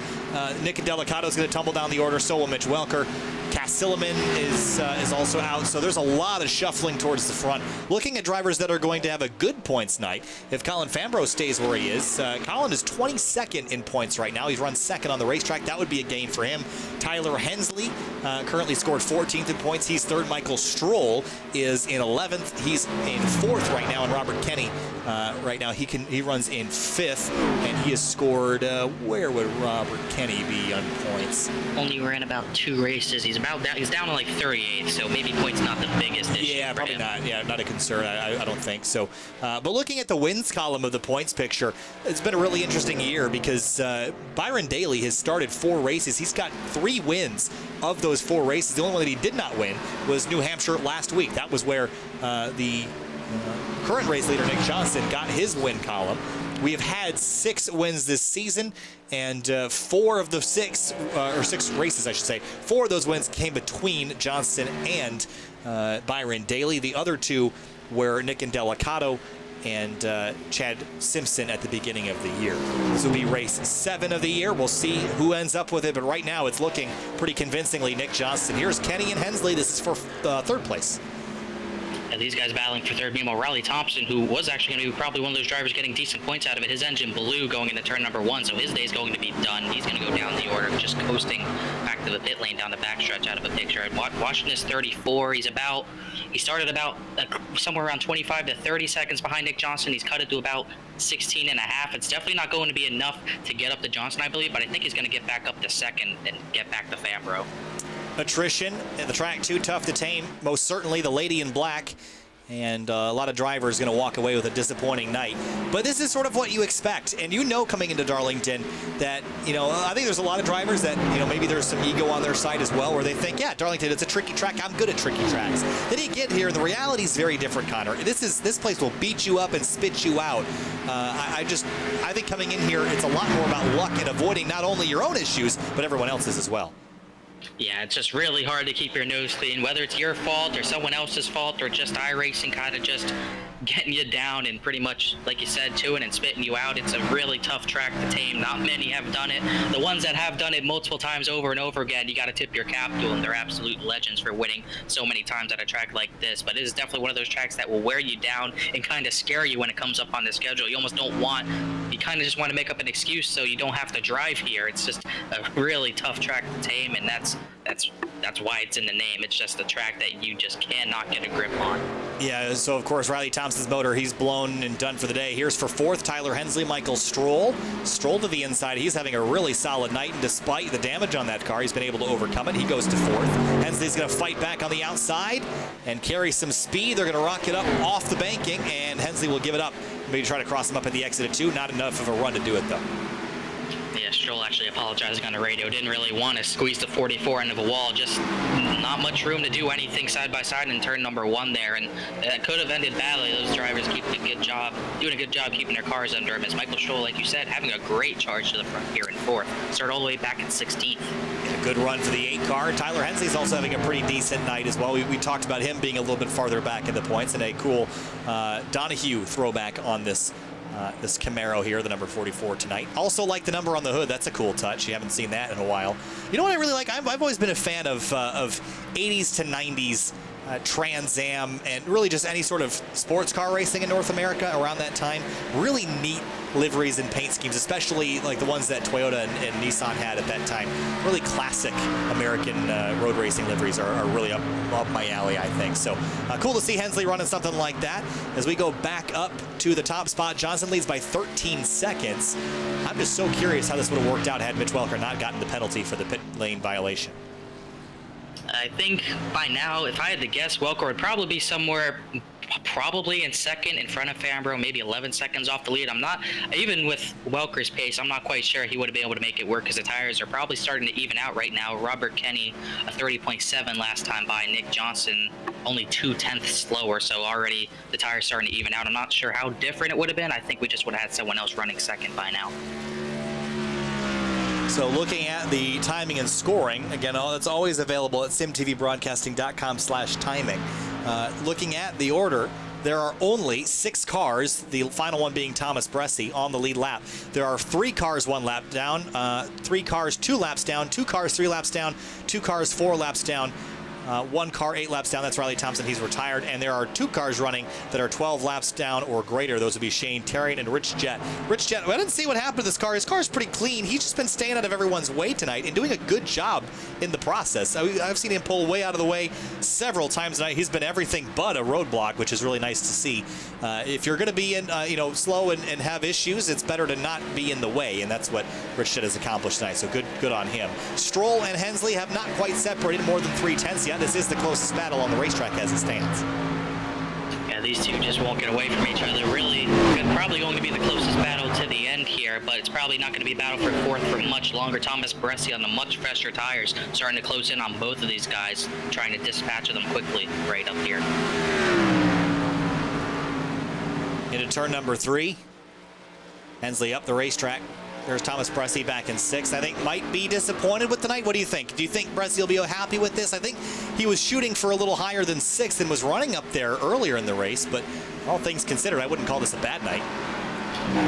Nick Delakato is going to tumble down the order. So will Mitch Welker. Cass Silliman is also out. So there's a lot of shuffling towards the front. Looking at drivers that are going to have a good points night, if Colin Fambro stays where he is, Colin is 22nd in points right now. He's run second on the racetrack. That would be a gain for him. Tyler Hensley currently scored 14th in points. He's third. Michael Stroll is in 11th. He's in 4th right now. And Robert Kenny right now, he runs in 5th, and he has scored, where would Robert Kenny be on points? Only ran about 2 races. He's down to like 38th, so maybe points not the biggest issue. Yeah, probably not. Yeah, not a concern. I don't think so. But looking at the wins column of the points picture, it's been a really interesting year because Byron Daly has started 4 races. He's got 3 wins of those 4 races. The only one that he did not win was New Hampshire last week. That was where the current race leader Nick Johnston got his win column. We have had 6 wins this season, and 4 of the 6 races, I should say, 4 of those wins came between Johnston and Byron Daly. The other 2 were Nick Delakato and Chad Simpson at the beginning of the year. This will be race 7 of the year. We'll see who ends up with it, but right now it's looking pretty convincingly Nick Johnston. Here's Kenny and Hensley. This is for 3rd place. And these guys battling for 3rd. Meanwhile, Riley Thompson, who was actually going to be probably one of those drivers getting decent points out of it, his engine blew going into turn number 1, so his day is going to be done. He's going to go down the order, just coasting back to the pit lane down the backstretch out of a picture. And Washington is 34. He started about somewhere around 25 to 30 seconds behind Nick Johnston. He's cut it to about 16 and a half. It's definitely not going to be enough to get up to Johnston, I believe, but I think he's going to get back up to 2nd and get back to Fambro. Attrition at the track, too tough to tame. Most certainly the lady in black. And a lot of drivers going to walk away with a disappointing night. But this is sort of what you expect. And you know coming into Darlington that, I think there's a lot of drivers that, maybe there's some ego on their side as well, where they think, yeah, Darlington, it's a tricky track. I'm good at tricky tracks. Then you get here, and the reality is very different, Connor. This place will beat you up and spit you out. I think coming in here, it's a lot more about luck and avoiding not only your own issues, but everyone else's as well. Yeah, it's just really hard to keep your nose clean, whether it's your fault or someone else's fault or just iRacing kind of just getting you down and pretty much, like you said, chewing and spitting you out. It's a really tough track to tame. Not many have done it. The ones that have done it multiple times over and over again, you got to tip your cap to them. They're absolute legends for winning so many times at a track like this. But it is definitely one of those tracks that will wear you down and kind of scare you when it comes up on the schedule. You almost don't want, you kind of just want to make up an excuse so you don't have to drive here. It's just a really tough track to tame, and that's why it's in the name. It's just a track that you just cannot get a grip on. Yeah, so of course Riley Thompson's motor, he's blown and done for the day. Here's for 4th, Tyler Hensley, Michael Stroll. Stroll to the inside. He's having a really solid night, and despite the damage on that car, he's been able to overcome it. He goes to 4th. Hensley's going to fight back on the outside and carry some speed. They're going to rock it up off the banking, and Hensley will give it up. Maybe try to cross him up at the exit at 2. Not enough of a run to do it, though. Yeah, Stroll actually apologizing on the radio. Didn't really want to squeeze the 44 into the wall. Just not much room to do anything side by side in turn number 1 there, and that could have ended badly. Those drivers doing a good job keeping their cars under him. As Michael Stroll, like you said, having a great charge to the front here in 4th. Started all the way back in 16th. A good run for the 8 car. Tyler Hensley's also having a pretty decent night as well. We talked about him being a little bit farther back in the points, and a cool Donahue throwback on this this Camaro here, the number 44 tonight. Also like the number on the hood. That's a cool touch. You haven't seen that in a while. You know what I really like? I've always been a fan of 80s to 90s Trans Am and really just any sort of sports car racing in North America around that time. Really neat liveries and paint schemes, especially like the ones that Toyota and Nissan had at that time. Really classic American road racing liveries are really up my alley, I think. So cool to see Hensley running something like that. As we go back up to the top spot, Johnson leads by 13 seconds. I'm just so curious how this would have worked out had Mitch Welker not gotten the penalty for the pit lane violation. I think by now, if I had to guess, Welker would probably be somewhere probably in second in front of Fambro, maybe 11 seconds off the lead. I'm not, even with Welker's pace, I'm not quite sure he would have been able to make it work because the tires are probably starting to even out right now. Robert Kenny, a 30.7 last time by. Nick Johnston, only 0.2 slower, so already the tires starting to even out. I'm not sure how different it would have been. I think we just would have had someone else running second by now. So looking at the timing and scoring, again, it's always available at simtvbroadcasting.com/timing. Looking at the order, there are only 6 cars, the final one being Thomas Bressy, on the lead lap. There are 3 cars 1 lap down, 3 cars 2 laps down, 2 cars 3 laps down, 2 cars 4 laps down, 1 car 8 laps down. That's Riley Thompson. He's retired. And there are 2 cars running that are 12 laps down or greater. Those would be Shane Terrian and Rich Jett. Rich Jett, I didn't see what happened to this car. His car's pretty clean. He's just been staying out of everyone's way tonight and doing a good job in the process. I've seen him pull way out of the way several times tonight. He's been everything but a roadblock, which is really nice to see. If you're going to be in, slow and have issues, it's better to not be in the way, and that's what Rich Jett has accomplished tonight. So good on him. Stroll and Hensley have not quite separated more than 3/10 yet. This is the closest battle on the racetrack as it stands. Yeah, these two just won't get away from each other, really. Probably going to be the closest battle to the end here, but it's probably not going to be a battle for fourth for much longer. Thomas Bressy on the much faster tires, starting to close in on both of these guys, trying to dispatch them quickly right up here. Into turn number 3. Hensley up the racetrack. There's Thomas Bressy back in 6th. I think might be disappointed with tonight. What do you think? Do you think Bressy will be happy with this? I think he was shooting for a little higher than 6th and was running up there earlier in the race, but all things considered, I wouldn't call this a bad night.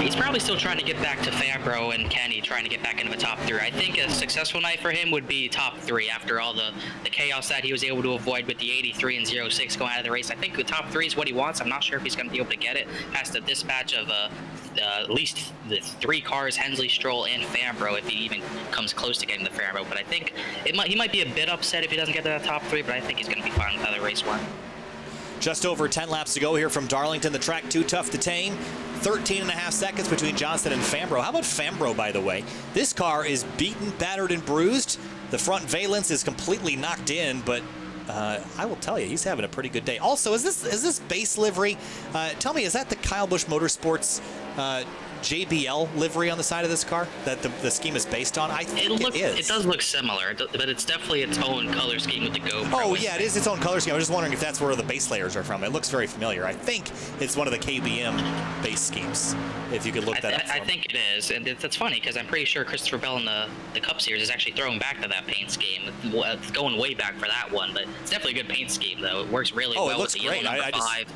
He's probably still trying to get back to Fambro and Kenny, trying to get back into the top 3. I think a successful night for him would be top 3 after all the chaos that he was able to avoid with the 83 and 06 going out of the race. I think the top 3 is what he wants. I'm not sure if he's going to be able to get it. Has to dispatch of at least the 3 cars, Hensley, Stroll, and Fambro, if he even comes close to getting the Fambro. But I think he might be a bit upset if he doesn't get to that top 3, but I think he's going to be fine with how the race went. Just over 10 laps to go here from Darlington. The track too tough to tame. 13.5 seconds between Johnston and Fambro. How about Fambro, by the way? This car is beaten, battered, and bruised. The front valence is completely knocked in, but I will tell you, he's having a pretty good day. Also, is this base livery? Tell me, is that the Kyle Busch Motorsports JBL livery on the side of this car that the scheme is based on? I think it is. It does look similar, but it's definitely its own color scheme with the GoPro. Oh, yeah, it is its own color scheme. I was just wondering if that's where the base layers are from. It looks very familiar. I think it's one of the KBM base schemes, if you could look that up. I think it is, and it's funny because I'm pretty sure Christopher Bell in the Cup Series is actually throwing back to that paint scheme. It's going way back for that one, but it's definitely a good paint scheme, though. It works really well with the yellow number 5.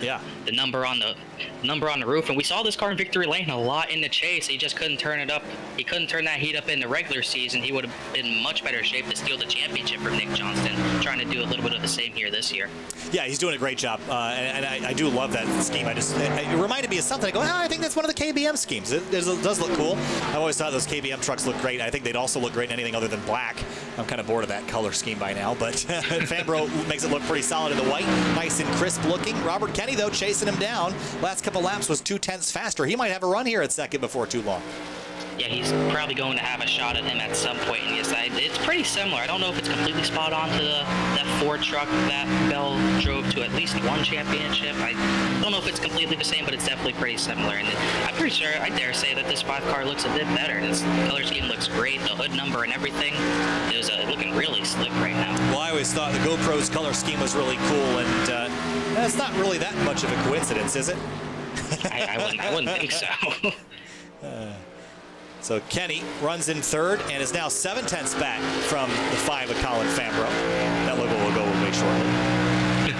Yeah. The number on the roof, and we saw this car in Victory Lane a lot in the chase. He just couldn't turn it up. He couldn't turn that heat up in the regular season. He would have been in much better shape to steal the championship from Nick Johnston. Trying to do a little bit of the same here this year. Yeah, he's doing a great job, and I do love that scheme. It reminded me of something. I go, I think that's one of the KBM schemes. It does look cool. I've always thought those KBM trucks look great. I think they'd also look great in anything other than black. I'm kind of bored of that color scheme by now, but Fambro makes it look pretty solid in the white. Nice and crisp looking. Robert Kenny, though, chasing him down. Last couple laps was 0.2 faster. He might have a run here at second before too long. Yeah, he's probably going to have a shot at him at some point in the side. It's pretty similar. I don't know if it's completely spot on to that Ford truck that Bell drove to at least one championship. I don't know if it's completely the same, but it's definitely pretty similar. And I'm pretty sure, I dare say, that this 5 car looks a bit better. This color scheme looks great. The hood number and everything is looking really slick right now. Well, I always thought the GoPro's color scheme was really cool, and it's not really that much of a coincidence, is it? I wouldn't think so. So Kenny runs in 3rd and is now 0.7 back from the 5 of Colin Fambro. That logo will go away shortly. Get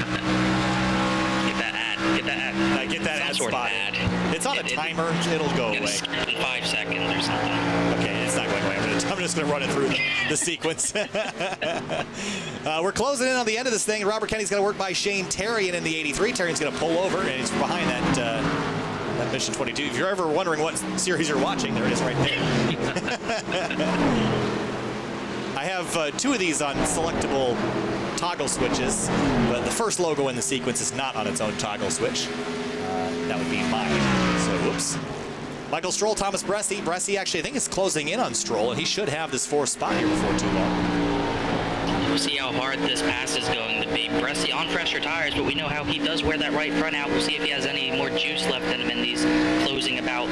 that ad. Get that ad. Get get that ad sort of spot. ad. It's on a timer. It'll go away. Skip in 5 seconds or something. Okay, it's not going away. I'm just going to run it through the sequence. We're closing in on the end of this thing. Robert Kenny's going to work by Shane Terrian in the 83. Terrian's going to pull over, and he's behind that Mission 22. If you're ever wondering what series you're watching, there it is right there. I have 2 of these on selectable toggle switches, but the first logo in the sequence is not on its own toggle switch. That would be mine. So, whoops. Michael Stroll, Thomas Bressy. Bressy actually, I think, is closing in on Stroll, and he should have this 4th spot here before too long. We'll see how hard this pass is going to be. Bressy on fresher tires, but we know how he does wear that right front out. We'll see if he has any more juice left in him in these closing about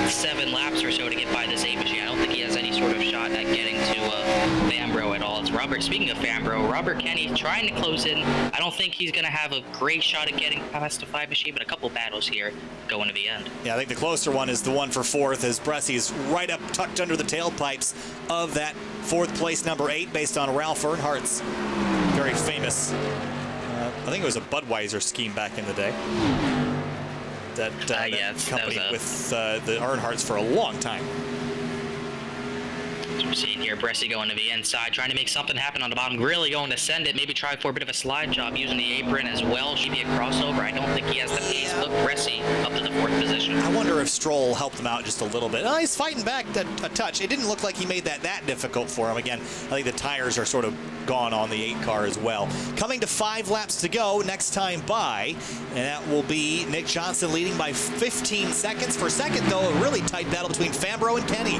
7 laps or so to get by this 8 machine. I don't think he has any sort of shot at getting to Fambro at all. It's Robert. Speaking of Fambro, Robert Kenny trying to close in. I don't think he's going to have a great shot at getting past the 5 machine, but a couple battles here going to the end. Yeah, I think the closer one is the one for 4th, as Bressy's right up tucked under the tailpipes of that 4th place number 8, based on Ralph Earnhardt's very famous, I think it was a Budweiser scheme back in the day. That company with the Earnhardts for a long time. So we're seeing here Bressy going to the inside, trying to make something happen on the bottom, really going to send it, maybe try for a bit of a slide job using the apron as well. Should be a crossover. I don't think he has the pace. Look, Bressy up to the 4th position. I wonder if Stroll helped him out just a little bit. Oh, he's fighting back a touch. It didn't look like he made that difficult for him. Again, I think the tires are sort of gone on the 8 car as well. Coming to 5 laps to go next time by, and that will be Nick Johnston leading by 15 seconds. For second, though, a really tight battle between Fambro and Kenny.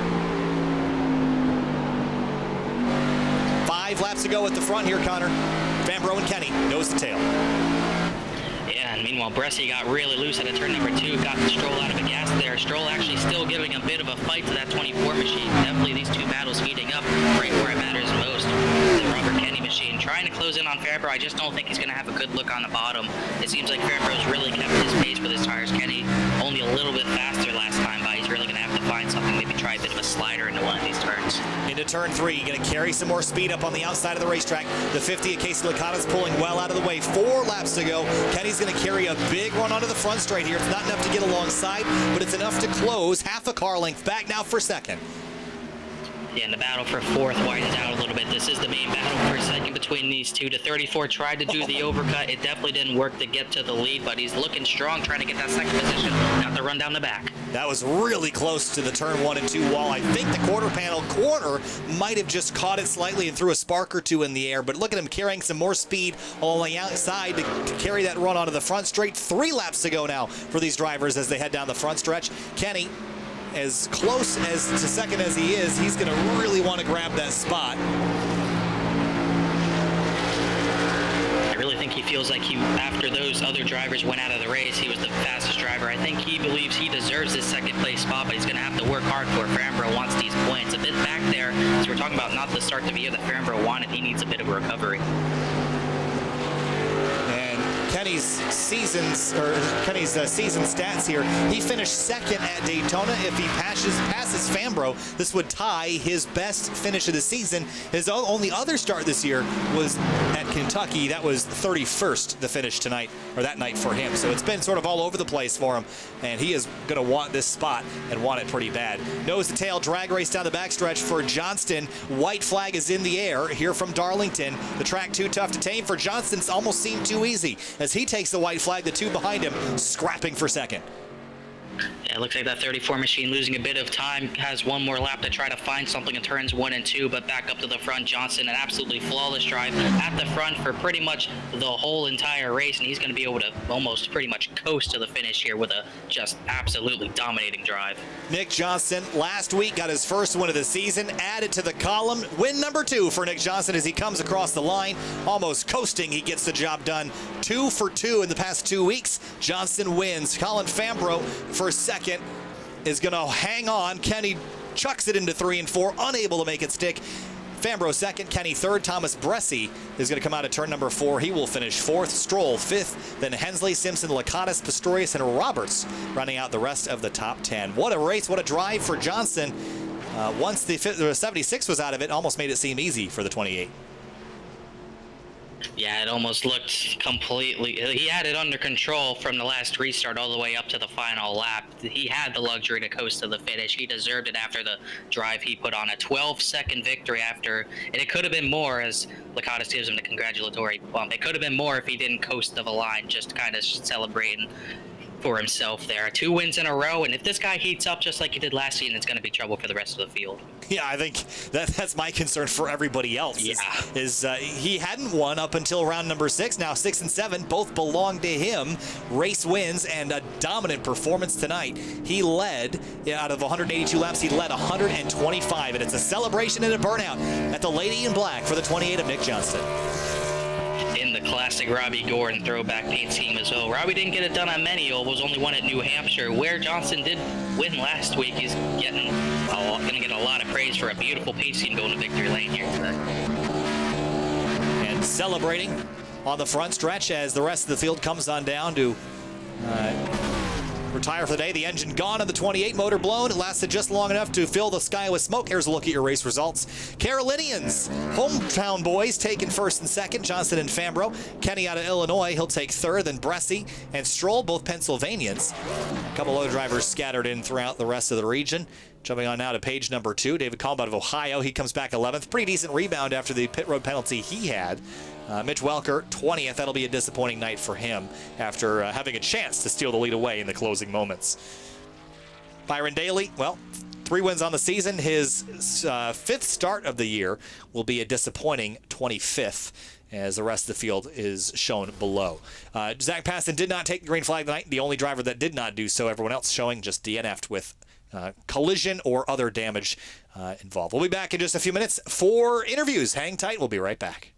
5 laps to go at the front here, Connor. Fambro and Kenny, nose to tail. Yeah, and meanwhile, Bressy got really loose at a turn number 2, got Stroll out of the gas there. Stroll actually still giving a bit of a fight to that 24 machine. Definitely these 2 battles heating up right where it matters most. The Robert Kenny machine trying to close in on Fambro. I just don't think he's going to have a good look on the bottom. It seems like Fambro's really kept his pace with his tires. Kenny only a little bit faster last time by. He's really going to have to find something, maybe try a bit of a slider into one of these turns. Into turn 3, going to carry some more speed up on the outside of the racetrack. The 50 of CASEY LAKATOS pulling well out of the way. 4 laps to go. Kenny's going to carry a big run onto the front straight here. It's not enough to get alongside, but it's enough to close half a car length back now for second. Yeah, and the battle for 4th widens out a little bit. This is the main battle for second between these 2. The 34 tried to do the overcut. It definitely didn't work to get to the lead, but he's looking strong, trying to get that second position. Got the run down the back. That was really close to the turn 1 and 2 wall. I think the quarter panel corner might have just caught it slightly and threw a spark or 2 in the air, but look at him carrying some more speed on the outside to carry that run onto the front straight. 3 laps to go now for these drivers as they head down the front stretch. Kenny, as close as to second as he is, he's going to really want to grab that spot. I really think he feels like after those other drivers went out of the race, he was the fastest driver. I think he believes he deserves his second place spot, but he's going to have to work hard for it. Fambro wants these points. A bit back there, as we're talking about not the start of the year that Fambro wanted. He needs a bit of a recovery. Kenny's season stats here. He finished second at Daytona. If he passes Fambro, this would tie his best finish of the season. His only other start this year was at Kentucky. That was 31st, the finish tonight, or that night for him. So it's been sort of all over the place for him, and he is going to want this spot and want it pretty bad. Nose to tail drag race down the backstretch for Johnston. White flag is in the air here from Darlington. The track too tough to tame for Johnston. It's almost seemed too easy as he takes the white flag. The 2 behind him scrapping for second. Yeah, it looks like that 34 machine losing a bit of time, has 1 more lap to try to find something in turns 1 and 2, but back up to the front. Johnston, an absolutely flawless drive at the front for pretty much the whole entire race, and he's going to be able to almost pretty much coast to the finish here with a just absolutely dominating drive. Nick Johnston last week got his first win of the season, added to the column. Win number 2 for Nick Johnston as he comes across the line, almost coasting. He gets the job done. 2 for 2 in the past 2 weeks. Johnston wins. Colin Fambro for second is going to hang on. Kenny chucks it into 3 and 4, unable to make it stick. Fambro second, Kenny third. Thomas Bressy is going to come out of turn number 4. He will finish 4th. Stroll 5th. Then Hensley, Simpson, Lakatos, Pastorius, and Roberts running out the rest of the top 10. What a race. What a drive for Johnston. Once the 76 was out of it, almost made it seem easy for the 28. Yeah, it almost looked completely... He had it under control from the last restart all the way up to the final lap. He had the luxury to coast to the finish. He deserved it after the drive he put on. A 12-second victory after... And it could have been more, as Lakatos gives him the congratulatory bump. It could have been more if he didn't coast to the line, just kind of celebrating for himself there. 2 wins in a row, and if this guy heats up just like he did last season, it's going to be trouble for the rest of the field. Yeah, I think that's my concern for everybody else. Yeah. He hadn't won up until round number 6. Now 6 and 7 both belong to him. Race wins and a dominant performance tonight. He led, out of 182 laps, he led 125, and it's a celebration and a burnout at the Lady in Black for the 28 of Nick Johnston. In the classic Robbie Gordon throwback paint scheme as well. Robbie didn't get it done on many ovals, only one at New Hampshire, where Johnston did win last week. He's going to get a lot of praise for a beautiful paint scheme going to victory lane here today. And celebrating on the front stretch as the rest of the field comes on down to retire for the day. The engine gone on the 28, motor blown. It lasted just long enough to fill the sky with smoke. Here's a look at your race results. Carolinians, hometown boys, taking first and second. Johnston and Fambro. Kenny out of Illinois, he'll take third. Then Bressi and Stroll, both Pennsylvanians. A couple other drivers scattered in throughout the rest of the region. Jumping on now to page number 2, David Kalm out of Ohio. He comes back 11th. Pretty decent rebound after the pit road penalty he had. Mitch Welker, 20th. That'll be a disappointing night for him after having a chance to steal the lead away in the closing moments. Byron Daly, well, 3 wins on the season. His 5th start of the year will be a disappointing 25th, as the rest of the field is shown below. Zach Paston did not take the green flag tonight. The only driver that did not do so. Everyone else showing just DNF'd with collision or other damage involved. We'll be back in just a few minutes for interviews. Hang tight. We'll be right back.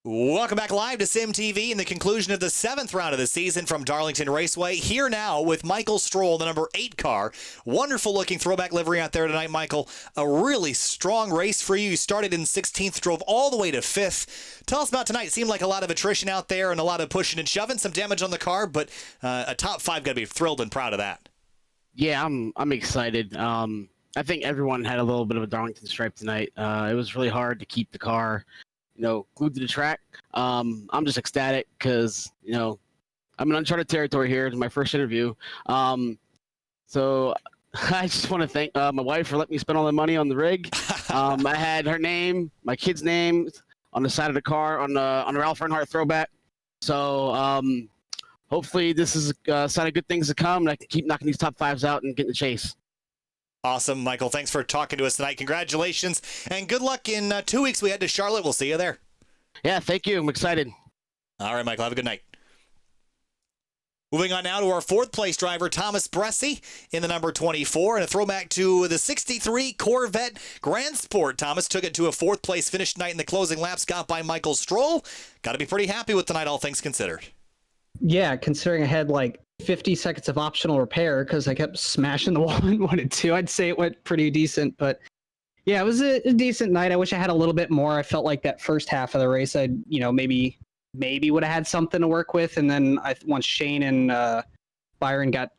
Welcome back live to Sim TV in the conclusion of the 7th round of the season from Darlington Raceway. Here now with Michael Stroll, the number 8 car. Wonderful looking throwback livery out there tonight, Michael. A really strong race for you. You started in 16th, drove all the way to 5th. Tell us about tonight. It seemed like a lot of attrition out there and a lot of pushing and shoving, some damage on the car, but a top 5 got to be thrilled and proud of that. Yeah, I'm excited. I think everyone had a little bit of a Darlington stripe tonight. It was really hard to keep the car, glued to the track. I'm just ecstatic because, I'm in uncharted territory here. It's my first interview. So I just want to thank my wife for letting me spend all the money on the rig. I had her name, my kid's name on the side of the car on the Ralph Earnhardt throwback. So hopefully this is a sign of good things to come, and I can keep knocking these top 5s out and getting the chase. Awesome, Michael. Thanks for talking to us tonight. Congratulations, and good luck in 2 weeks. We head to Charlotte. We'll see you there. Yeah, thank you. I'm excited. All right, Michael. Have a good night. Moving on now to our fourth place driver, Thomas Bressy, in the number 24, and a throwback to the 63 Corvette Grand Sport. Thomas took it to a fourth place finish tonight in the closing laps, got by Michael Stroll. Got to be pretty happy with tonight, all things considered. Yeah, considering I had like 50 seconds of optional repair because I kept smashing the wall in 1 and 2, I'd say it went pretty decent. But yeah, it was a decent night. I wish I had a little bit more. I felt like that first half of the race, I maybe would have had something to work with. And then once Shane and Byron got,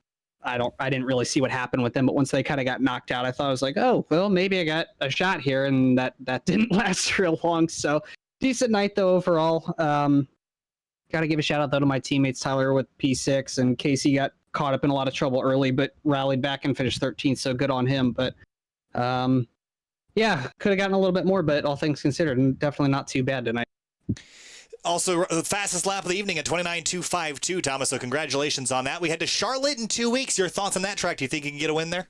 I didn't really see what happened with them, but once they kind of got knocked out, I thought I was like, oh, well, maybe I got a shot here, and that didn't last real long. So decent night though overall. Got to give a shout out though to my teammates Tyler with P6, and Casey got caught up in a lot of trouble early, but rallied back and finished 13th. So good on him. But yeah, could have gotten a little bit more, but all things considered, definitely not too bad tonight. Also, the fastest lap of the evening at 29.252, Thomas, so congratulations on that. We head to Charlotte in 2 weeks. Your thoughts on that track? Do you think you can get a win there?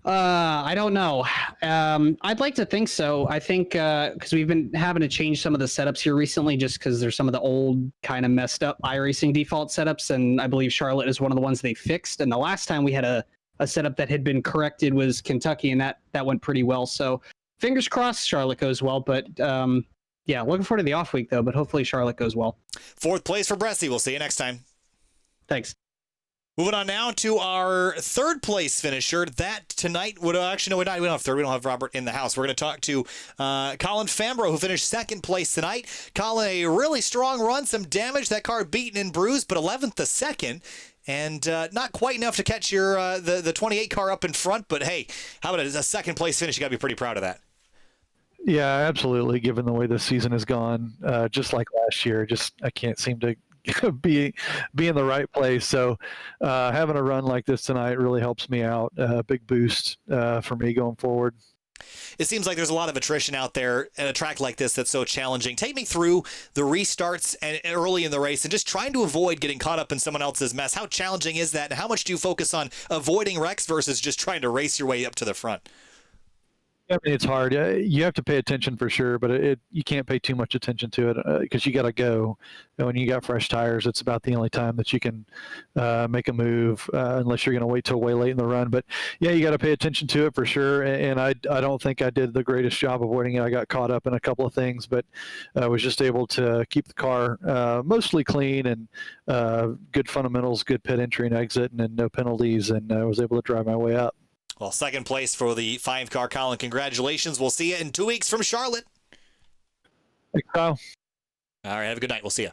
I don't know. I'd like to think so. I think because we've been having to change some of the setups here recently just because there's some of the old kind of messed up iRacing default setups, and I believe Charlotte is one of the ones they fixed. And the last time we had a setup that had been corrected was Kentucky, and that went pretty well. So fingers crossed Charlotte goes well, but yeah, looking forward to the off week, though, but hopefully Charlotte goes well. Fourth place for Bressy. We'll see you next time. Thanks. Moving on now to our third place finisher. That tonight would actually, no, we don't have third. We don't have Robert in the house. We're going to talk to Colin Fambro, who finished second place tonight. Colin, a really strong run, some damage. That car beaten and bruised, but 11th to second. And not quite enough to catch your the 28 car up in front. But hey, how about a second place finish? You got to be pretty proud of that. Yeah, absolutely. Given the way the season has gone, just like last year, I can't seem to be in the right place. So having a run like this tonight really helps me out. Big boost for me going forward. It seems like there's a lot of attrition out there at a track like this that's so challenging. Take me through the restarts and early in the race and just trying to avoid getting caught up in someone else's mess. How challenging is that? And how much do you focus on avoiding wrecks versus just trying to race your way up to the front? I mean, it's hard. You have to pay attention for sure, but you can't pay too much attention to it because you got to go. And when you got fresh tires, it's about the only time that you can make a move unless you're going to wait till way late in the run. But yeah, you got to pay attention to it for sure. And I don't think I did the greatest job avoiding it. I got caught up in a couple of things, but I was just able to keep the car mostly clean and good fundamentals, good pit entry and exit, and then no penalties. And I was able to drive my way up. Well, second place for the 5-car, Colin. Congratulations. We'll see you in 2 weeks from Charlotte. Thanks, Kyle. All right, have a good night. We'll see you.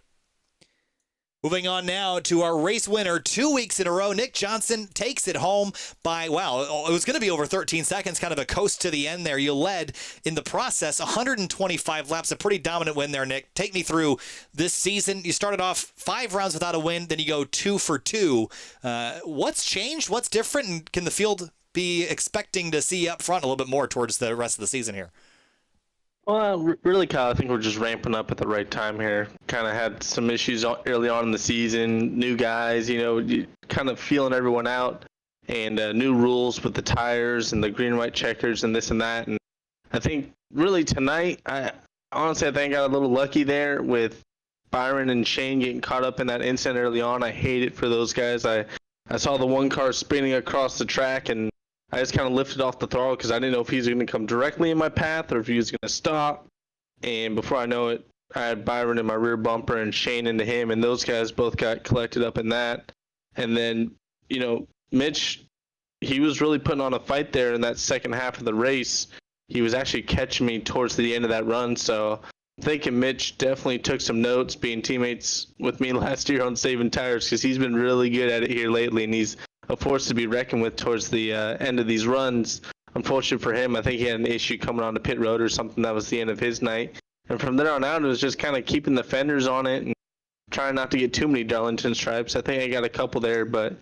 Moving on now to our race winner 2 weeks in a row. Nick Johnston takes it home by, wow, it was going to be over 13 seconds, kind of a coast to the end there. You led in the process 125 laps, a pretty dominant win there, Nick. Take me through this season. You started off 5 rounds without a win, then you go 2 for 2. What's changed? What's different? And can the field be expecting to see up front a little bit more towards the rest of the season here? Well, really, Kyle, I think we're just ramping up at the right time here. Kind of had some issues early on in the season, new guys, kind of feeling everyone out, and new rules with the tires and the green and white checkers and this and that. And I think really tonight, I think I got a little lucky there with Byron and Shane getting caught up in that incident early on. I hate it for those guys. I saw the one car spinning across the track, and I just kind of lifted off the throttle because I didn't know if he was going to come directly in my path or if he was going to stop. And before I know it, I had Byron in my rear bumper and Shane into him, and those guys both got collected up in that. And then, Mitch, he was really putting on a fight there in that second half of the race. He was actually catching me towards the end of that run. So I'm thinking Mitch definitely took some notes being teammates with me last year on saving tires because he's been really good at it here lately, and he's a force to be reckoned with towards the end of these runs. Unfortunate for him, I think he had an issue coming on the pit road or something. That was the end of his night. And from there on out, it was just kind of keeping the fenders on it and trying not to get too many Darlington stripes. I think I got a couple there, but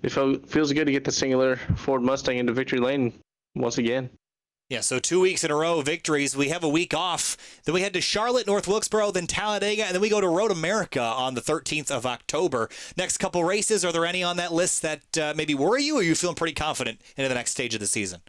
it feels good to get the singular Ford Mustang into victory lane once again. Yeah, so 2 weeks in a row victories. We have a week off. Then we head to Charlotte, North Wilkesboro, then Talladega, and then we go to Road America on the 13th of October. Next couple races, are there any on that list that maybe worry you, or are you feeling pretty confident into the next stage of the season?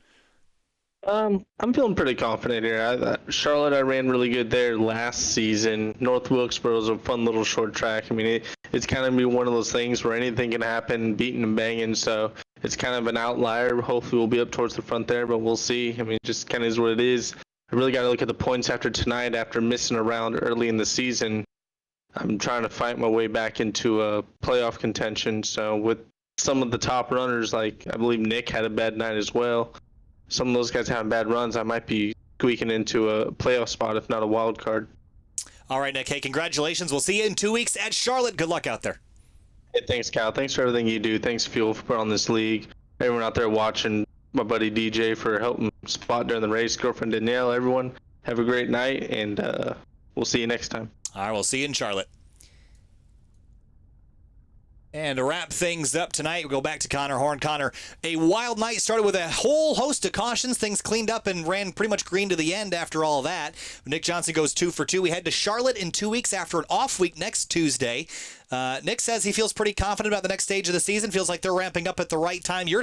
I'm feeling pretty confident here. Charlotte, I ran really good there last season. North Wilkesboro is a fun little short track. I mean, it's kind of be one of those things where anything can happen, beating and banging. So it's kind of an outlier. Hopefully, we'll be up towards the front there, but we'll see. I mean, it just kind of is what it is. I really got to look at the points after tonight. After missing around early in the season, I'm trying to fight my way back into a playoff contention. So with some of the top runners, like I believe Nick had a bad night as well. Some of those guys having bad runs, I might be squeaking into a playoff spot, if not a wild card. All right, Nick. Hey, congratulations. We'll see you in 2 weeks at Charlotte. Good luck out there. Hey, thanks, Kyle. Thanks for everything you do. Thanks, Fuel, for putting on this league. Everyone out there watching, my buddy DJ for helping spot during the race, girlfriend Danielle, everyone. Have a great night, and we'll see you next time. All right, we'll see you in Charlotte. And to wrap things up tonight, we'll go back to Connor Horn. Connor, a wild night started with a whole host of cautions. Things cleaned up and ran pretty much green to the end after all that. Nick Johnson goes 2 for 2. We head to Charlotte in 2 weeks after an off week next Tuesday. Nick says he feels pretty confident about the next stage of the season, feels like they're ramping up at the right time. Your